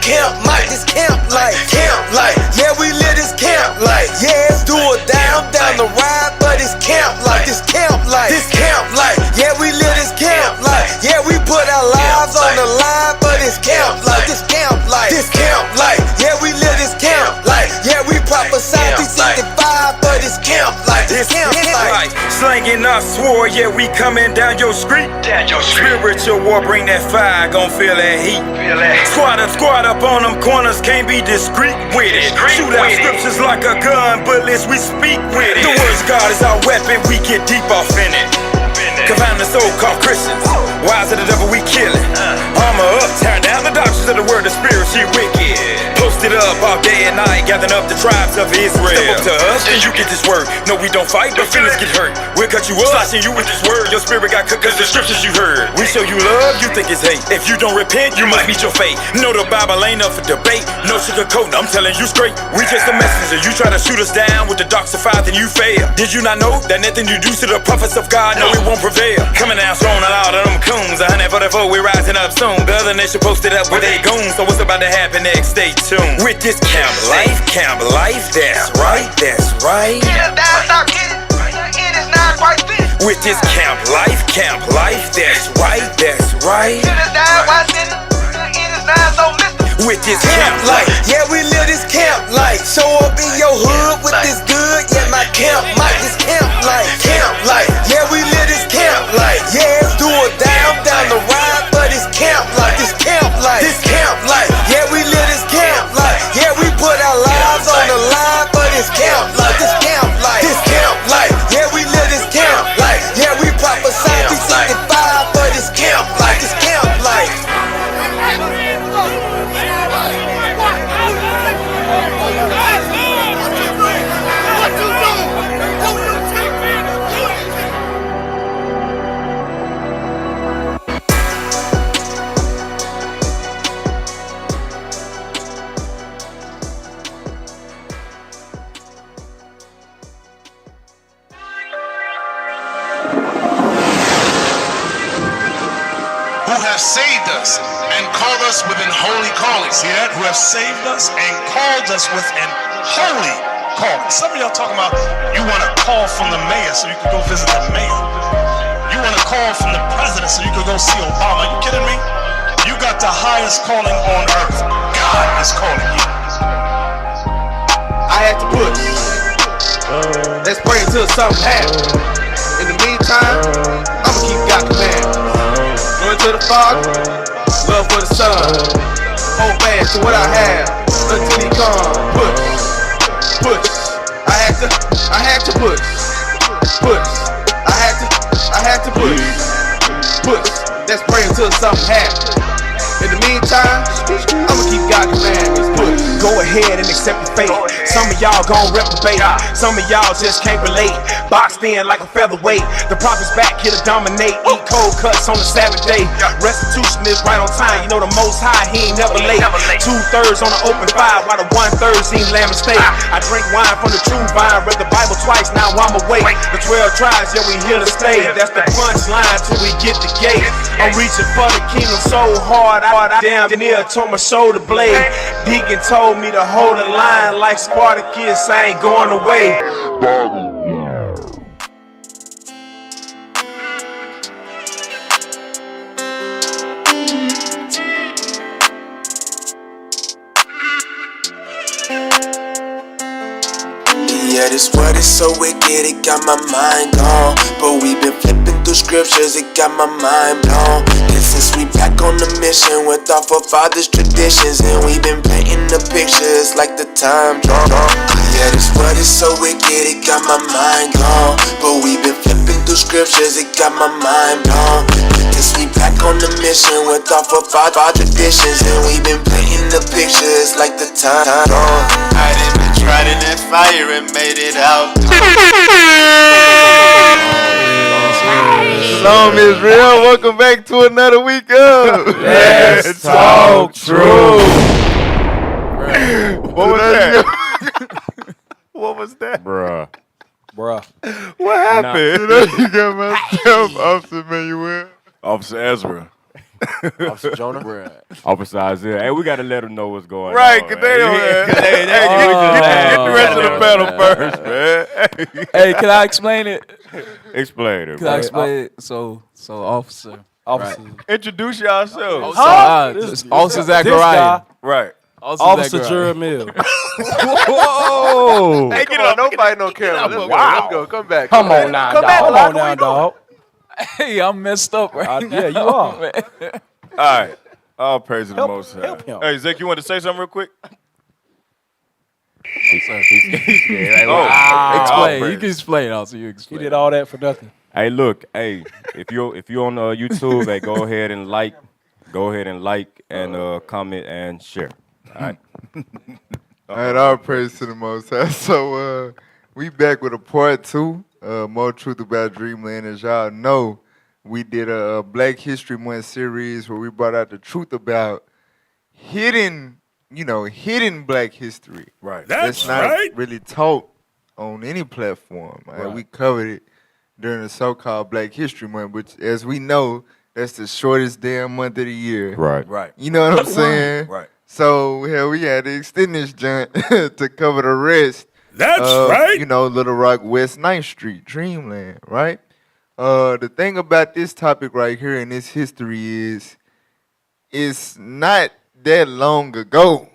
camp life, this camp life, yeah, we live this camp life, yeah, it's do or die, I'm down the ride, but it's camp life, this camp life, yeah, we live this camp life, yeah, we put our lives on the line, but it's camp life, this camp life, yeah, we live this camp life, yeah, we prophesy 365, but it's camp life, this camp life. Slanging our sword, yeah, we coming down your street. Spiritual war, bring that fire, gon' feel that heat. Squad up on them corners, can't be discreet with it. Shoot out scriptures like a gun, bullets, we speak with it. The word's God is our weapon, we get deep off in it. Confound the so-called Christians, wise of the devil, we killin'. Armor up, tear down the doctrines of the word, the spirit, she wicked. Posted up all day and night, gathering up the tribes of Israel. Step up to us, and you get this word. No, we don't fight, but feelings get hurt. We'll cut you up, slashing you with this word. Your spirit got cooked cause the scriptures you heard. We show you love, you think it's hate. If you don't repent, you must meet your fate. No, the Bible ain't up for debate. No sugarcoating, I'm telling you straight. We just a messenger, you try to shoot us down with the dark side, then you fail. Did you not know that nothing you do to the prophets of God, no, it won't prevail. Coming down strong on all of them coons. 144, we rising up soon. The other nation posted up with their goons. So what's about to happen next? Stay tuned. With this camp life, that's right, that's right. With this camp life, that's right, that's right. With this camp life, yeah, we live this camp life. Show up in your hood with this good, yeah, my camp life, this camp life, yeah, we live this camp life, yeah, it's do or die, I'm down the ride, but it's camp life, this camp life, yeah, we live this camp life, yeah, we put our lives on the line, but it's camp life, this camp life, yeah, we live this camp life, yeah, we prophesy 365, but it's camp life, this camp life. Saved us and called us within holy calling. See that? Who have saved us and called us within holy calling. Some of y'all talking about you want a call from the mayor so you can go visit the mayor. You want a call from the president so you can go see Obama. Are you kidding me? You got the highest calling on earth. God is calling you. I had to push. Let's pray until something happens. In the meantime, I'ma keep God commandments. Glory to the Father, love for the Son. Hold fast to what I have until He comes. Push. I had to push. I had to push. Let's pray until something happens. In the meantime, I'ma keep God commandments. Push. Go ahead and accept your fate. Some of y'all gon' reprobate. Some of y'all just can't relate. Boxed in like a featherweight. The prophet's back here to dominate. Eat cold cuts on the Sabbath day. Restitution is right on time. You know the Most High, He ain't never late. 2/3 on the open fire, while the 1/3 seem lamb and steak. I drink wine from the true vine. Read the Bible twice, now I'm awake. The 12 tribes, yeah, we here to stay. That's the punchline till we get the gate. I'm reaching for the kingdom so hard, I damn near tore my shoulder blade. Deacon told me to hold the line like Spartacus, I ain't going away. Yeah, this world is so wicked, it got my mind gone. But we been flipping through scriptures, it got my mind blown. And since we back on the mission with our forefathers' traditions, and we been painting the pictures like the time drawn. Yeah, this world is so wicked, it got my mind gone. But we been flipping through scriptures, it got my mind blown. Since we back on the mission with our forefathers' traditions, and we been painting the pictures like the time drawn. I done been tried in that fire and made it out. Shalom Israel, welcome back to another week of Let's Talk Truth. What was that? What was that? Bruh. What happened? You got myself, Officer Manuel. Officer Ezra. Officer Jonah. Officer Isaiah. Hey, we got to let them know what's going Right, on. cause they don't. Get the rest of the panel first, man. Hey, can I explain it? Explain it. Can I explain it? So officer. Officer, introduce yourselves. Officer Zachariah. Right. Officer Jeremiah. Whoa. Hey, get on. Nobody no camera. Let's go. Come back. Come on now, Come back. dog. Come on now, dog. Hey, I'm messed up right now. Yeah, you are. Man. All right. All praise to the Most High. Hey, Zach, you want to say something real quick? Explain. You can explain. Also, you explain. You did all that for nothing. Hey, look. Hey, if you're on YouTube, hey, go ahead and like and comment and share. All right. All right, all praise to the Most High. So we back with a part 2, more Truth About Dreamland. As y'all know, we did a Black History Month series where we brought out the truth about hidden Black history. Right. That's not really taught on any platform. Right. We covered it during the so-called Black History Month, which, as we know, that's the shortest damn month of the year. Right. Right. You know what I'm saying? Right. So hell, we had to extend this joint to cover the rest. That's right. Little Rock, West 9th Street, Dreamland, right? The thing about this topic right here in this history is it's not that long ago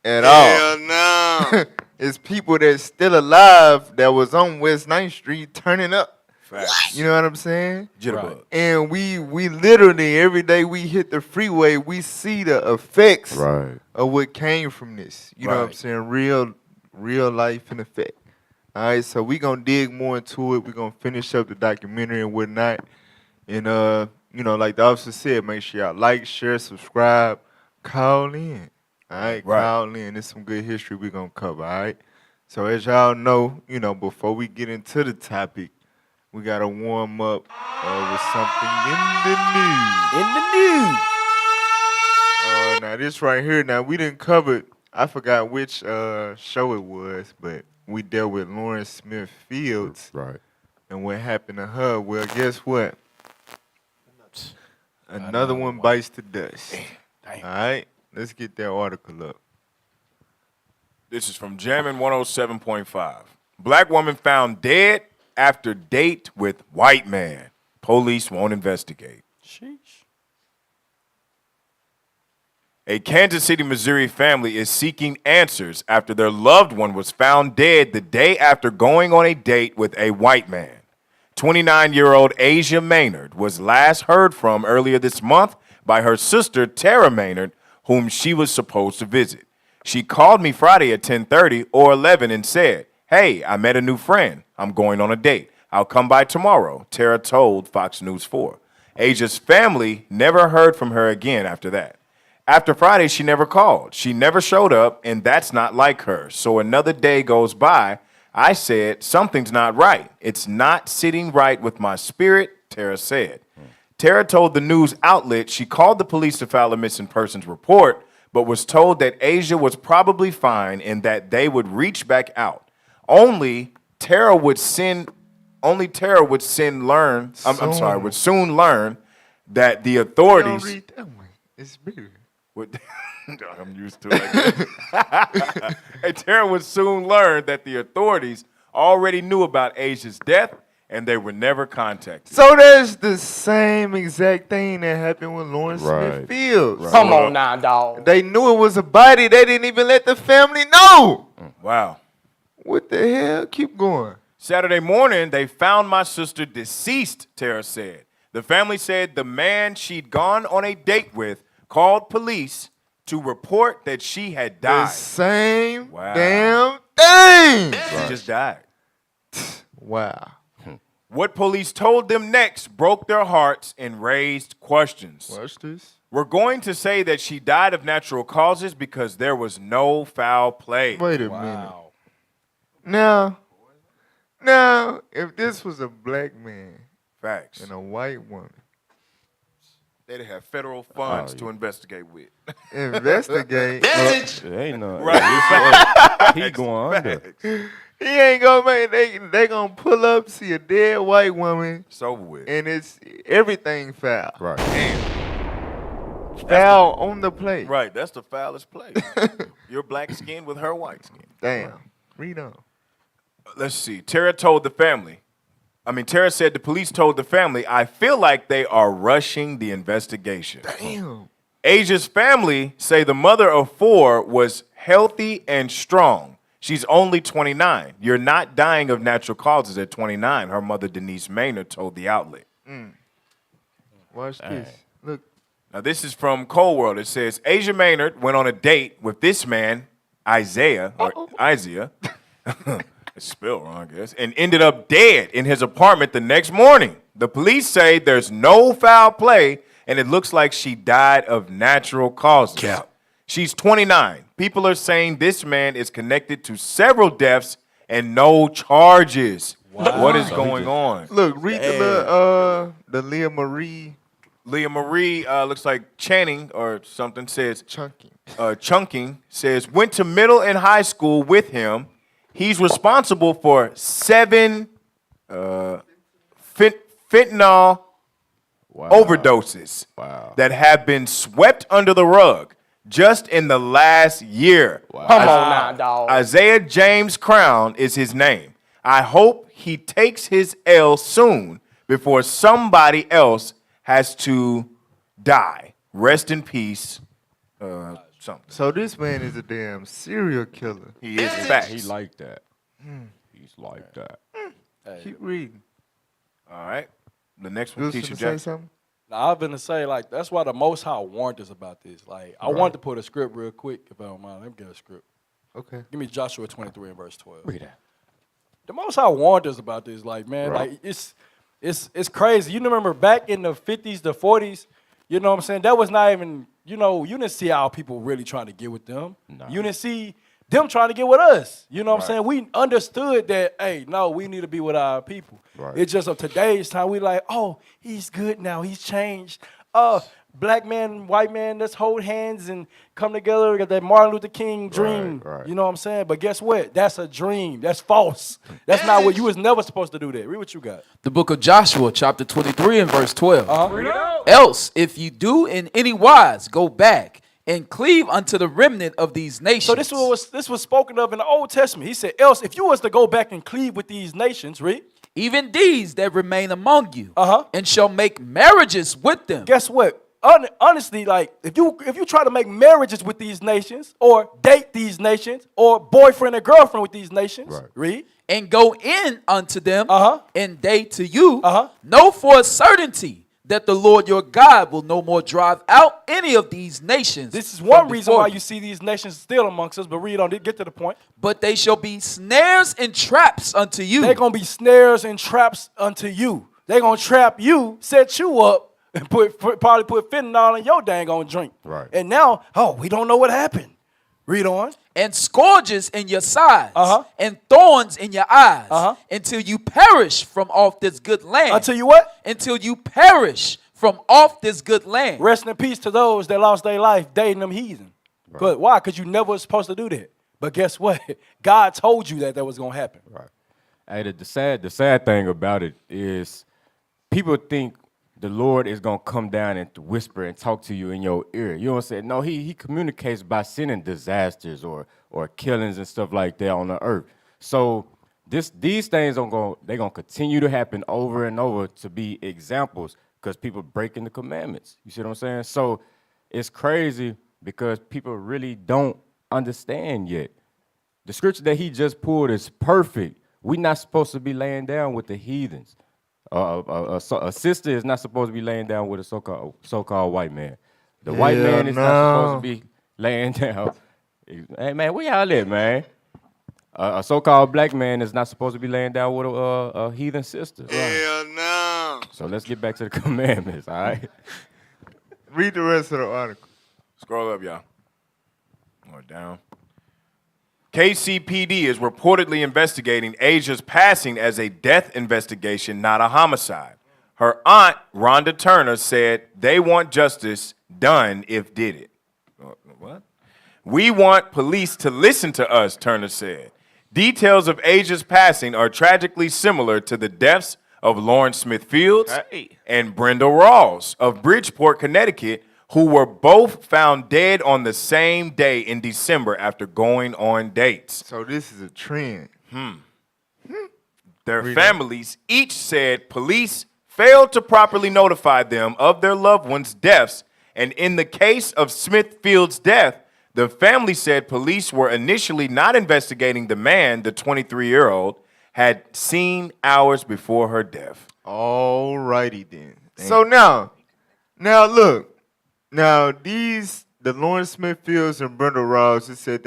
at all. Hell no. It's people that's still alive that was on West 9th Street turning up. Facts. You know what I'm saying? Jitterbug. And we literally, every day we hit the freeway, we see the effects Right. of what came from this. You know what I'm saying? Real life in effect. All right, so we going to dig more into it. We're going to finish up the documentary and whatnot. And, like the officer said, make sure y'all like, share, subscribe, call in. All right, call in. There's some good history we're going to cover, all right? So as y'all know, before we get into the topic, we got to warm up with something in the news. Now, this right here, we didn't cover, I forgot which show it was, but we dealt with Lawrence Smith Fields. Right. And what happened to her. Well, guess what? Another one bites the dust. All right? Let's get that article up. This is from Jammin' 107.5. Black woman found dead after date with white man. Police won't investigate. Sheesh. A Kansas City, Missouri family is seeking answers after their loved one was found dead the day after going on a date with a white man. 29-year-old Asia Maynard was last heard from earlier this month by her sister, Tara Maynard, whom she was supposed to visit. She called me Friday at 10:30 or 11 and said, "Hey, I met a new friend. I'm going on a date. I'll come by tomorrow," Tara told Fox News 4. Asia's family never heard from her again after that. After Friday, she never called. She never showed up, and that's not like her. So another day goes by. I said, something's not right. It's not sitting right with my spirit, Tara said. Tara told the news outlet she called the police to file a missing persons report, but was told that Asia was probably fine and that they would reach back out. Only Tara would soon learn that the authorities. Don't read that one. It's bigger. I'm used to it. And Tara would soon learn that the authorities already knew about Asia's death and they were never contacted. So that's the same exact thing that happened with Lawrence Smith Fields. Right. Come on now, dog. They knew it was a body. They didn't even let the family know. Wow. What the hell? Keep going. Saturday morning, they found my sister deceased, Tara said. The family said the man she'd gone on a date with called police to report that she had The died. same Wow. damn thing. She just died. Wow. What police told them next broke their hearts and raised questions. Watch this. We're going to say that she died of natural causes because there was no foul play. Wait a minute. Now, if this was a black man Facts. and a white woman, They'd have federal funds to investigate with. investigate. It ain't no. Right. He going under. He ain't gonna make. They gonna pull up, see a dead white woman, It's over with. and it's everything foul. Right. Foul on the play. Right, that's the foulest play. Your black skin with her white skin. Damn. Read on. Let's see. Tara said the police told the family, I feel like they are rushing the investigation. Damn. Asia's family say the mother of 4 was healthy and strong. She's only 29. You're not dying of natural causes at 29, her mother Denise Maynard told the outlet. Watch this. Look. Now, this is from Cold World. It says, Asia Maynard went on a date with this man, Isaiah, it's spelled wrong, I guess, and ended up dead in his apartment the next morning. The police say there's no foul play, and it looks like she died of natural causes. Yeah. She's 29. People are saying this man is connected to several deaths and no charges. Wow. What is going on? Look, read the Leah Marie. Leah Marie looks like Channing or something says. Chunking. Chunking says, went to middle and high school with him. He's responsible for 7 fentanyl overdoses that have been swept under the rug just in the last year. Come on now, dog. Isaiah James Crown is his name. I hope he takes his L soon before somebody else has to die. Rest in peace. Something. So this man is a damn serial killer. He is facts. He like that. He's like that. Keep reading. All right. The next one, You was Keisha finna say Jackson. something? Now, I've been to say, like, that's why the Most High warned us about this. Like, I wanted to put a script real quick, if I don't mind. Let me get a script. Okay. Give me Joshua 23 and verse 12. Read that. The Most High warned us about this. Like, man, like, it's crazy. You remember back in the 50s, the 40s, you know what I'm saying? That was not even, you didn't see how people really trying to get with them. No. You didn't see them trying to get with us. You know what I'm saying? We understood that, hey, no, we need to be with our people. Right. It's just of today's time, we like, oh, he's good now. He's changed. Black man, white man, let's hold hands and come together. We got that Martin Luther King dream. Right. You know what I'm saying? But guess what? That's a dream. That's false. That's not what you was never supposed to do that. Read what you got. The book of Joshua, chapter 23 and verse 12. Uh-huh. Else, if you do in any wise go back and cleave unto the remnant of these nations. So this was spoken of in the Old Testament. He said, else, if you was to go back and cleave with these nations, read. Even these that remain among you, Uh-huh. and shall make marriages with them. Guess what? Honestly, like, if you try to make marriages with these nations, or date these nations, or boyfriend or girlfriend with these nations, read. And go in unto them, Uh-huh. and they to you, Uh-huh. know for a certainty that the Lord your God will no more drive out any of these nations. This is one from reason before why you see these nations still amongst us, but read on, get to the point. But they shall be snares and traps unto you. They're going to be snares and traps unto you. They're going to trap you, set you up, and probably put fentanyl in your dang on drink. Right. And now, we don't know what happened. Read on. And scourges in your sides, Uh-huh. and thorns in your eyes, Uh-huh. until you perish from off this good land. Until you what? Until you perish from off this good land. Rest in peace to those that lost their life dating them heathen. But why? Because you never was supposed to do that. But guess what? God told you that was going to happen. Right. Hey, the sad thing about it is people think the Lord is going to come down and whisper and talk to you in your ear. You know what I'm saying? No, he communicates by sending disasters or killings and stuff like that on the earth. So these things they're going to continue to happen over and over to be examples because people breaking the commandments. You see what I'm saying? So it's crazy because people really don't understand yet. The scripture that he just pulled is perfect. We're not supposed to be laying down with the heathens. A sister is not supposed to be laying down with a so-called white man. The white man is not supposed to be laying down. Hey, man, where y'all at, man? A so-called black man is not supposed to be laying down with a heathen sister. Hell no. So let's get back to the commandments, all right? Read the rest of the article. Scroll up, y'all. Or down. KCPD is reportedly investigating Asia's passing as a death investigation, not a homicide. Her aunt, Rhonda Turner, said they want justice done if did it. What? We want police to listen to us, Turner said. Details of Asia's passing are tragically similar to the deaths of Lawrence Smith Fields and Brenda Rawls of Bridgeport, Connecticut, who were both found dead on the same day in December after going on dates. So this is a trend. Their families each said police failed to properly notify them of their loved ones' deaths, and in the case of Smithfield's death, the family said police were initially not investigating the man the 23-year-old had seen hours before her death. All righty then. Damn. So now look. Now the Lawrence Smithfields and Brenda Ross, it said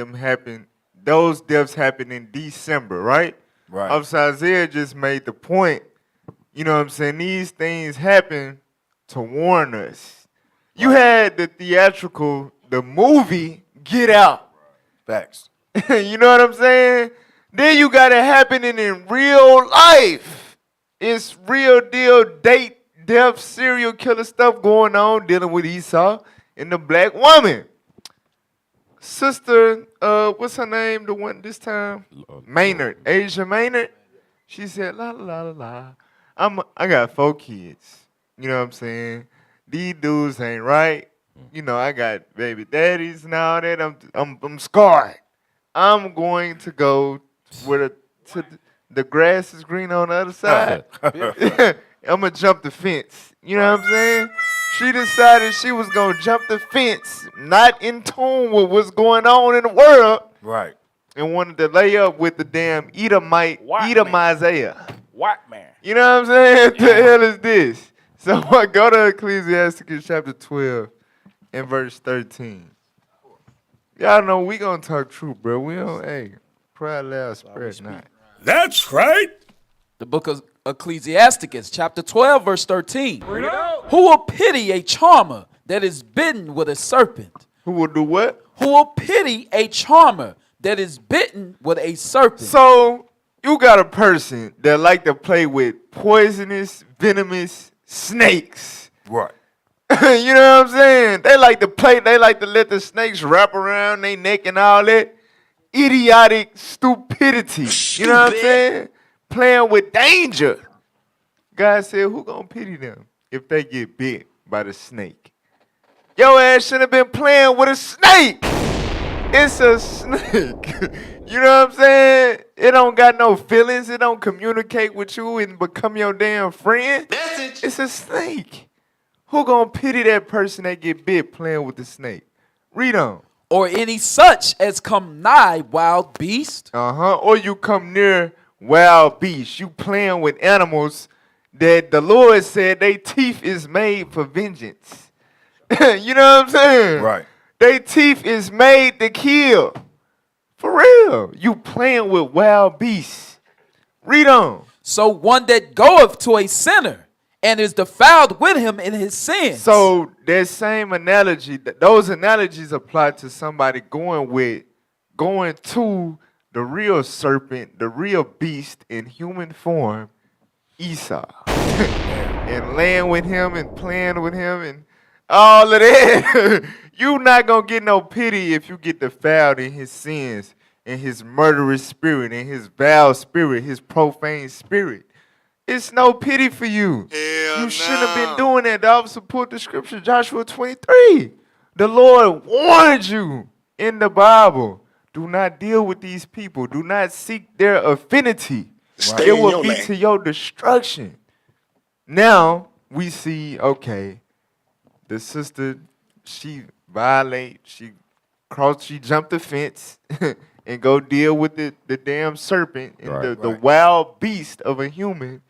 those deaths happened in December, right? Right. Officer Isaiah just made the point, you know what I'm saying? These things happen to warn us. You had the movie Get Out. Facts. You know what I'm saying? Then you got it happening in real life. It's real deal death, serial killer stuff going on, dealing with Esau and the black woman. Sister, what's her name? The one this time? Maynard, Asia Maynard. She said, la la la la. I got 4 kids. You know what I'm saying? These dudes ain't right. You know, I got baby daddies and all that. I'm scarred. I'm going to go to the grass is green on the other side. I'm gonna jump the fence. You know what I'm saying? She decided she was gonna jump the fence, not in tune with what's going on in the world. Right. And wanted to lay up with the damn Isaiah. White man. You know what I'm saying? What the hell is this? So I go to Ecclesiasticus chapter 12 and verse 13. Y'all know we gonna talk truth, bro. We don't, cry loud, spread not. That's right. The book of Ecclesiasticus, chapter 12, verse 13. Who will pity a charmer that is bitten with a serpent? Who will do what? Who will pity a charmer that is bitten with a serpent? So you got a person that like to play with poisonous, venomous snakes. Right. You know what I'm saying? They like to let the snakes wrap around their neck and all that. Idiotic stupidity. You know what I'm saying? Playing with danger. God said, who gonna pity them if they get bit by the snake? Your ass should have been playing with a snake. It's a snake. You know what I'm saying? It don't got no feelings. It don't communicate with you and become your damn friend. It's a snake. Who gonna pity that person that get bit playing with the snake? Read on. Or any such as come nigh wild beast. Or you come near wild beasts. You playing with animals that the Lord said they teeth is made for vengeance. You know what I'm saying? Right. They teeth is made to kill. For real. You playing with wild beasts. Read on. So one that goeth to a sinner and is defiled with him in his sins. So that same analogy, those analogies apply to somebody going to the real serpent, the real beast in human form, Esau. And laying with him and playing with him and all of that. You not going to get no pity if you get defiled in his sins, in his murderous spirit, in his vile spirit, his profane spirit. It's no pity for you. You shouldn't have been doing that. The officer put the scripture, Joshua 23. The Lord warned you in the Bible. Do not deal with these people. Do not seek their affinity. It will be to your destruction. Now we see, okay, the sister, she jumped the fence and go deal with the damn serpent and the wild beast of a human,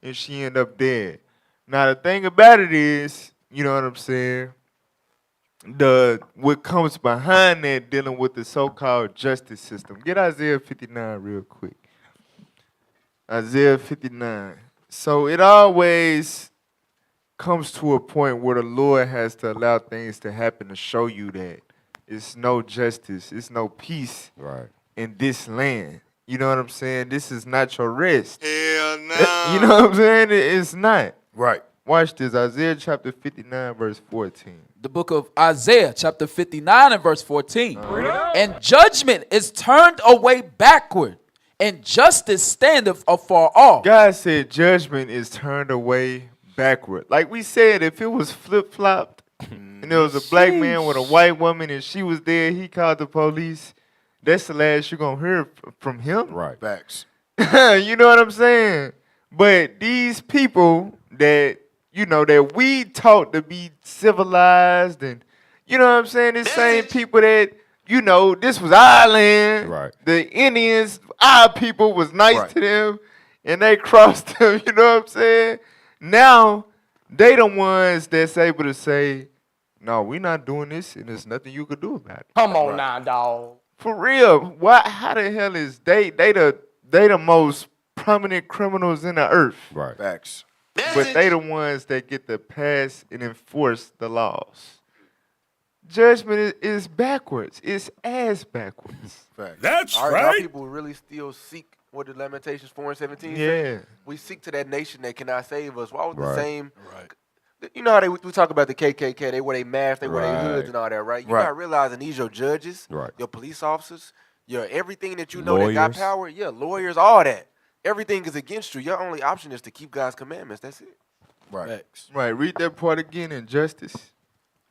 and she end up dead. Now the thing about it is, you know what I'm saying, what comes behind that dealing with the so-called justice system. Get Isaiah 59 real quick. Isaiah 59. So it always comes to a point where the Lord has to allow things to happen to show you that it's no justice, it's no peace in this land. You know what I'm saying? This is not your rest. Hell no. You know what I'm saying? It's not. Right. Watch this. Isaiah chapter 59, verse 14. The book of Isaiah, chapter 59 and verse 14. And judgment is turned away backward, and justice standeth afar off. God said judgment is turned away backward. Like we said, if it was flip-flopped, and there was a black man with a white woman, and she was there. He called the police. That's the last you're gonna hear from him. Right. Facts. You know what I'm saying? But these people that, you know, that we taught to be civilized and, you know what I'm saying? The same people that, you know, this was our land. Right. The Indians, our people was nice to them and they crossed them, you know what I'm saying? Now, they the ones that's able to say, no, we're not doing this and there's nothing you could do about it. Come on now, dog. For real. Why? How the hell is they the most prominent criminals in the earth? Right. Facts. But they the ones that get to pass and enforce the laws. Judgment is backwards. It's ass backwards. Facts. That's Our people really still seek what the Lamentations 4:17 Yeah. We seek to that nation that cannot save us. Why was the Right. same? You know how we talk about the KKK? They wear their masks, they wear their Right. hoods and all that, right? You Right. not realizing these your judges, Right. your police officers, your everything that you know that got Lawyers. power. Yeah, lawyers, all that. Everything is against you. Your only option is to keep God's commandments. That's it. Right. Right. Read that part again. Injustice.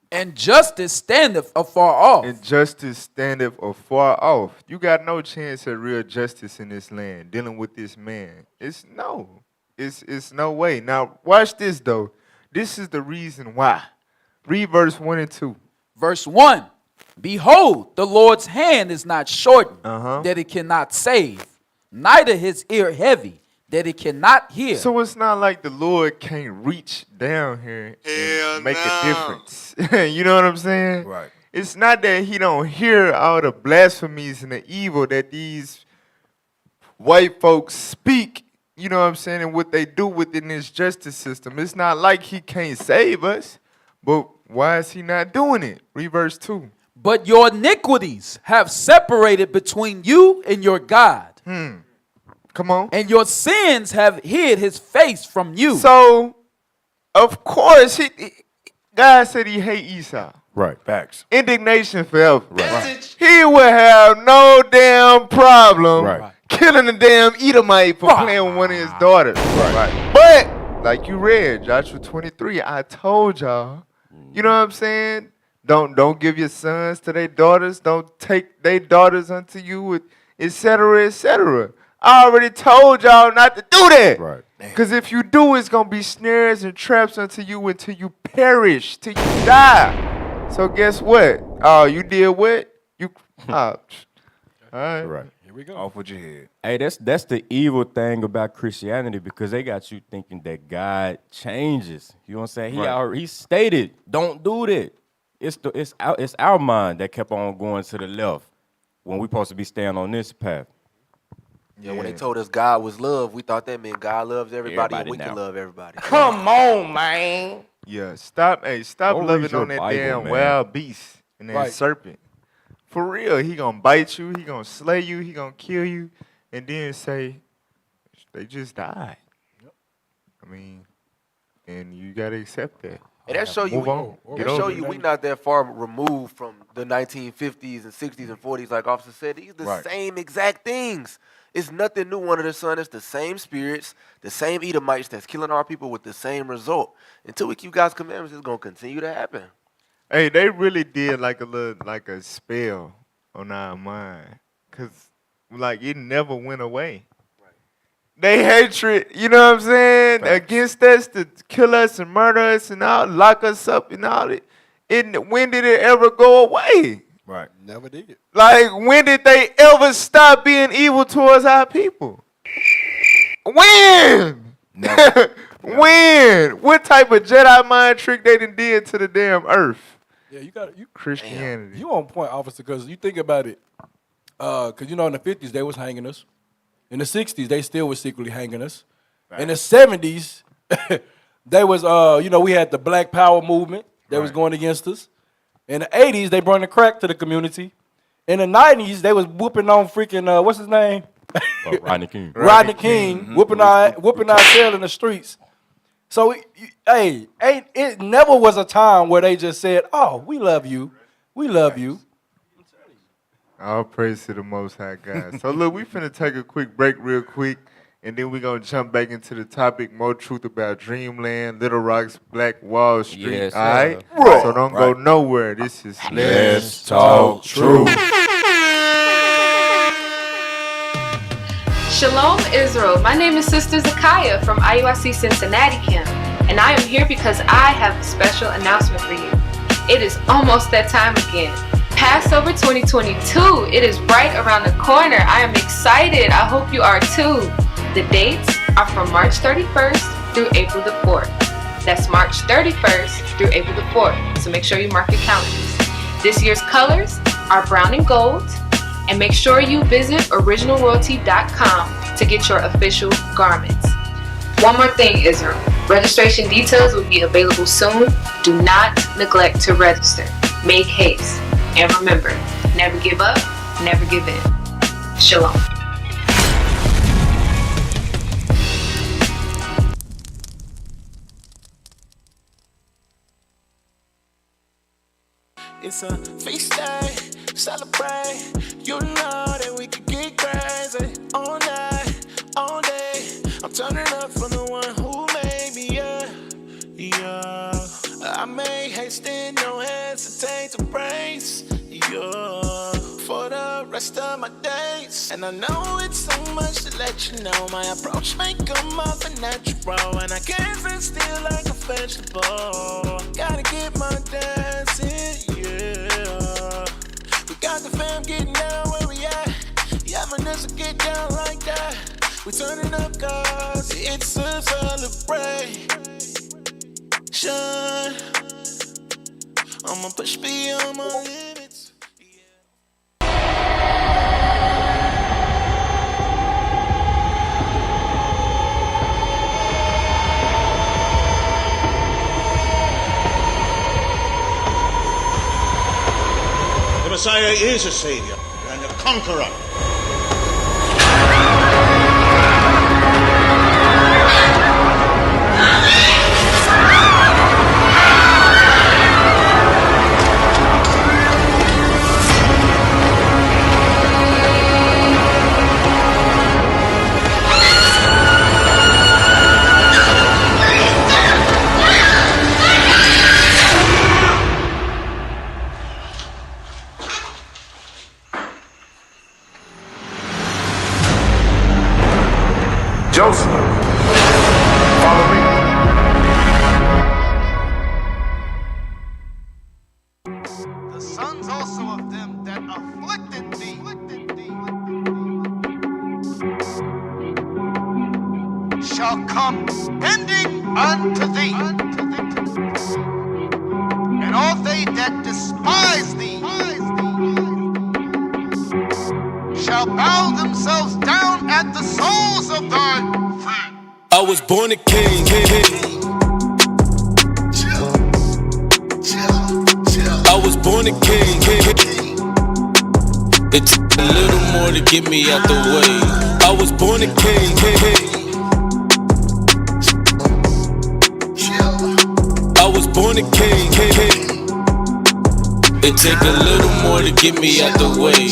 And justice standeth afar off. Injustice standeth afar off. You got no chance at real justice in this land dealing with this man. It's no way. Now watch this though. This is the reason why. Read verse 1 and 2. Verse 1. Behold, the Lord's hand is not shortened, that it cannot save, neither his ear heavy, that it cannot hear. So it's not like the Lord can't reach down here and make a difference. You know what I'm saying? Right. It's not that he don't hear all the blasphemies and the evil that these white folks speak, you know what I'm saying, and what they do within this justice system. It's not like he can't save us, but why is he not doing it? Read verse 2. But your iniquities have separated between you and your God. Come on. And your sins have hid his face from you. So, of course, God said he hate Esau. Right. Facts. Indignation forever. Right. He would have no damn problem Right. killing a damn Edomite for playing with one of his daughters. Right. But, like you read, Joshua 23, I told y'all, you know what I'm saying? Don't give your sons to their daughters. Don't take their daughters unto you, with et cetera, et cetera. I already told y'all not to do that. Right. Because if you do, it's going to be snares and traps unto you until you perish, till you die. So guess what? Oh, you did what? You, all right. Right. Here we go. Off with your head. Hey, that's the evil thing about Christianity, because they got you thinking that God changes. You know what I'm saying? He stated, don't do that. It's our mind that kept on going to the left when we supposed to be staying on this path. Yeah, when they told us God was love, we thought that meant God loves everybody and we Everybody can now. love everybody. Come on, man. Yeah, stop Go loving read your on that Bible, damn man. wild beast and that Right. serpent. For real, he gonna bite you, he gonna slay you, he gonna kill you, and then say, they just died. I mean, and you gotta accept that. And that show you, Move on. that Get show over you it. we not that far removed from the 1950s and 60s and 40s, like Officer said. These the Right. same exact things. It's nothing new under the sun. It's the same spirits, the same Edomites that's killing our people with the same result. Until we keep God's commandments, it's gonna continue to happen. Hey, they really did like a spell on our mind. Cause like it never went away. They hatred, you know what I'm saying, against us to kill us and murder us and all, lock us up and all it. When did it ever go away? Right. Never did it. Like, when did they ever stop being evil towards our people? When? Never. When? What type of Jedi mind trick they done did to the damn earth? Yeah, you Christianity. You on point, officer, because you think about it. Because, you know, in the 50s, they was hanging us. In the 60s, they still was secretly hanging us. In the 70s, they was, you know, we had the Black Power movement that was going against us. In the 80s, they brought the crack to the community. In the 90s, they was whooping on freaking, what's his name? Rodney King. Rodney King, whooping our tail in the streets. So, it never was a time where they just said, oh, we love you. We love you. All praise to the Most High God. So look, we finna take a quick break real quick, And then we're going to jump back into the topic, more truth about Dreamland, Little Rock's Black Wall Street. Yes, all right? Right. So don't go nowhere. This is Let's Talk Truth. Shalom, Israel. My name is Sister Zakaya from IUIC Cincinnati Camp, and I am here because I have a special announcement for you. It is almost that time again. Passover 2022, it is right around the corner. I am excited. I hope you are too. The dates are from March 31st through April the 4th. That's March 31st through April the 4th, so make sure you mark your calendars. This year's colors are brown and gold, and make sure you visit originalroyalty.com to get your official garments. One more thing, Israel. Registration details will be available soon. Do not neglect to register. Make haste. And remember, never give up, never give in. Shalom. It's a feast day, celebrate. You know that we could get crazy all night, all day. I'm turning up for the one who made me, yeah. I make haste and no hesitate to praise, yeah, for the rest of my days. And I know it's so much to let you know. My approach may come off a natural, and I can't sit still like a vegetable. Gotta get my dancing, yeah. We got the fam getting down where we at. Yeah, Vanessa get down like that. We turning up cause it's a celebration. I'ma push beyond my limits. The Messiah is a savior and a conqueror. Joseph, follow me. The sons also of them that afflicted thee shall come bending unto thee, and all they that despise thee shall bow themselves down at the soles of thy feet. I was born a king. I was born a king. It took a little more to get me out the way. I was born a king. I was born a king. It take a little more to get me out the way.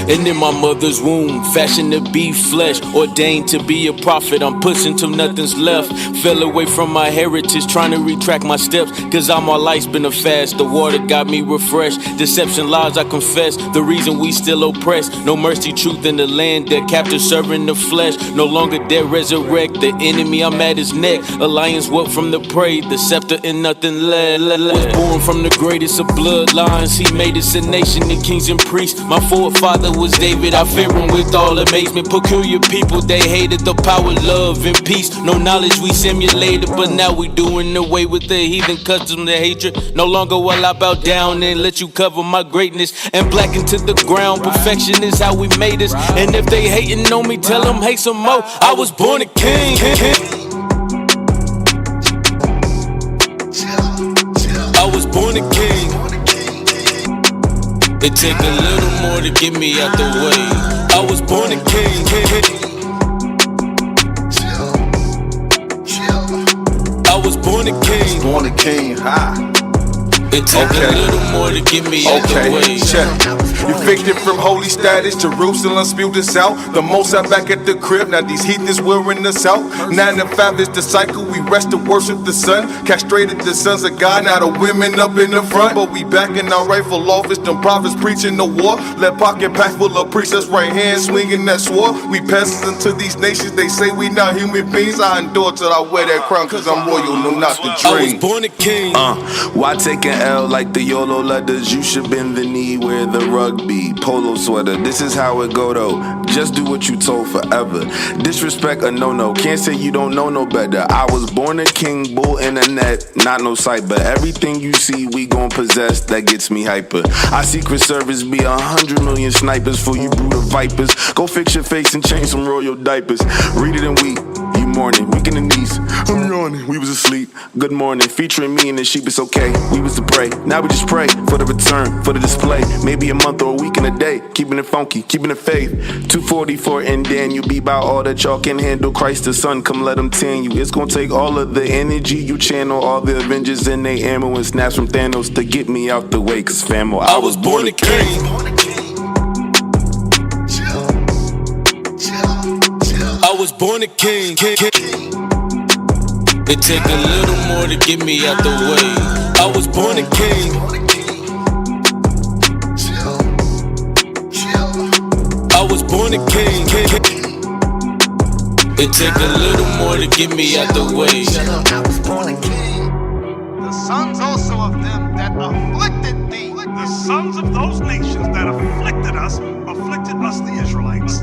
And in my mother's womb, fashioned to be flesh, ordained to be a prophet. I'm pushing till nothing's left. Fell away from my heritage, trying to retract my steps. Cause all my life's been a fast. The water got me refreshed. Deception, lies, I confess. The reason we still oppressed. No mercy, truth in the land. Dead captive serving the flesh. No longer dead, resurrect. The enemy, I'm at his neck. Alliance, what from the prey? The scepter and nothing left. Was born from the greatest of bloodlines. He made us a nation of kings and priests. My forefather was David, I fear him with all amazement. Peculiar people, they hated the power, love, and peace. No knowledge we simulated, but now we doing away with the heathen custom, the hatred. No longer will I bow down and let you cover my greatness and blacken to the ground. Perfection is how we made us. And if they hating on me, tell them hate some more. I was born a king. I was born a king. It take a little more to get me out the way. I was born a king. I was born a king. Born a king, ha. It take a little more to get me out the way. Check. Evicted from holy status, Jerusalem spewed us out. The most I back at at the crib, now these heathens wearing us out. 9 to 5 is the cycle, we rest to worship the sun. Castrated the sons of God, now the women up in the front. But we back in our rightful office, them prophets preaching the war. Let pocket pack full of preachers, right hand swinging that sword. We passes into these nations, they say we not human beings. I endure till I wear that crown, cause I'm royal, no not the dream. I was born a king. Why take an L like the YOLO letters? You should bend the knee where the rugby polo sweater. This is how it go though. Just do what you told forever. Disrespect a no-no. Can't say you don't know no better. I was born a king, bull internet, not no cyber. Everything you see, we gon' possess. That gets me hyper. Our Secret Service be 100 million snipers for you brood of vipers. Go fix your face and change some royal diapers. Read it and weep. You mourning, weak in the knees. I'm yawning. We was asleep. Good morning. Featuring me and the sheep. It's okay. We was the prey. Now we just pray for the return, for the display. Maybe a month or a week and a day. Keeping it funky, keeping it faith. 244 and then you be about all that y'all can handle. Christ the Son, come let him tan you. It's gonna take all of the energy you channel. All the Avengers in they ammo and snaps from Thanos to get me out the way. Cause famo, I was born a king. I was born a king. It take a little more to get me out the way. I was born a king. I was born a king. It take a little more to get me out the way. I was born a king. The sons also of them that afflicted thee. The sons of those nations that afflicted us, the Israelites,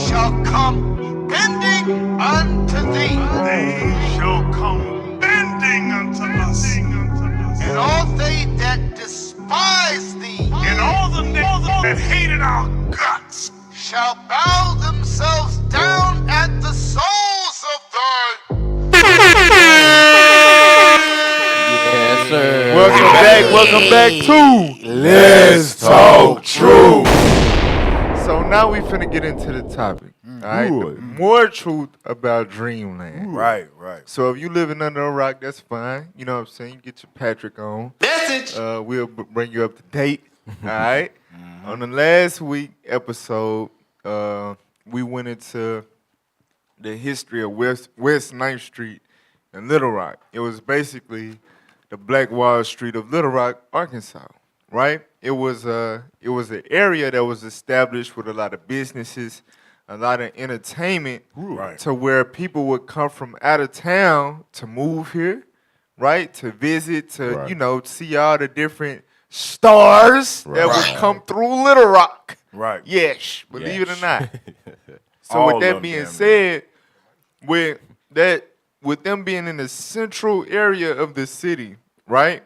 shall come bending unto thee. They shall come bending unto us. And all they that despise thee, and all the that hated our guts, shall bow themselves down at the soles of thy. Yes, sir. Welcome back to Let's Talk Truth. So now we finna get into the topic. Alright, more truth about Dreamland. Right. So if you living under a rock, that's fine. You know what I'm saying? You get your Patrick on. Message. We'll bring you up to date. Alright. On the last week episode, we went into the history of West 9th Street in Little Rock. It was basically the Black Wall Street of Little Rock, Arkansas. Right? It was an area that was established with a lot of businesses, a lot of entertainment, to where people would come from out of town to move here, right? To visit, to see all the different stars that would come through Little Rock. Right. Yes, believe it or not. So All with that of being them, said, with them being in the central area of the city, right?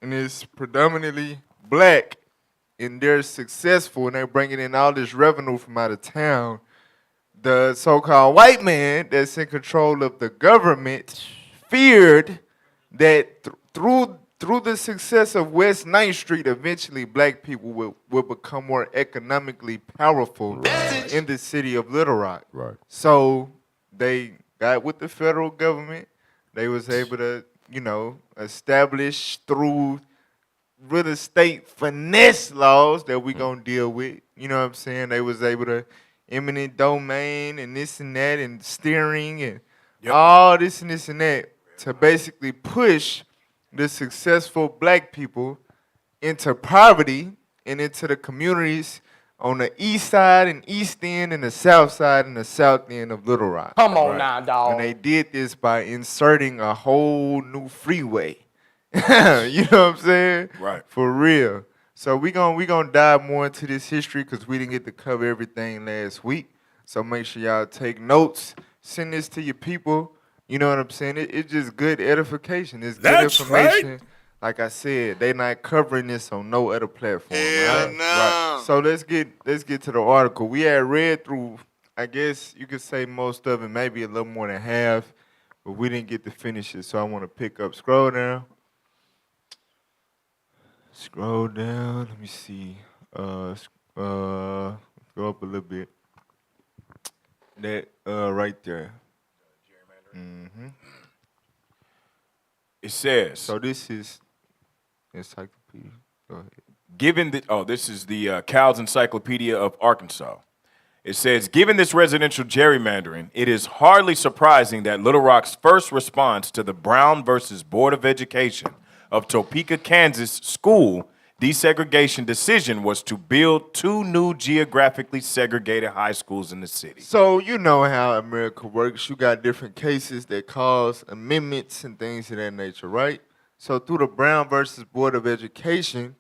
And it's predominantly black, and they're successful, and they're bringing in all this revenue from out of town, the so-called white man that's in control of the government feared that through the success of West 9th Street, eventually black people will become more economically powerful in the city of Little Rock. Right. So they got with the federal government. They was able to, establish through real estate finesse laws that we gonna deal with. You know what I'm saying? They was able to eminent domain and this and that and steering and all this and this and that to basically push the successful black people into poverty and into the communities on the east side and east end and the south side and the south end of Little Rock. Come on now, dog. And they did this by inserting a whole new freeway. You know what I'm saying? Right. For real. So we gonna dive more into this history because we didn't get to cover everything last week. So make sure y'all take notes. Send this to your people. You know what I'm saying? It's just good edification. It's good information. Right. Like I said, they not covering this on no other platform. Hell right? no. Right. So let's get to the article. We had read through, I guess you could say most of it, maybe a little more than half, but we didn't get to finish it. So I want to pick up. Scroll down. Scroll down. Let me see. Go up a little bit. That right there. Mm-hmm. It says. So this is encyclopedia. Go ahead. This is the Cow's Encyclopedia of Arkansas. It says, given this residential gerrymandering, it is hardly surprising that Little Rock's first response to the Brown versus Board of Education of Topeka, Kansas school desegregation decision was to build 2 new geographically segregated high schools in the city. So you know how America works. You got different cases that cause amendments and things of that nature, right? So through the Brown versus Board of Education,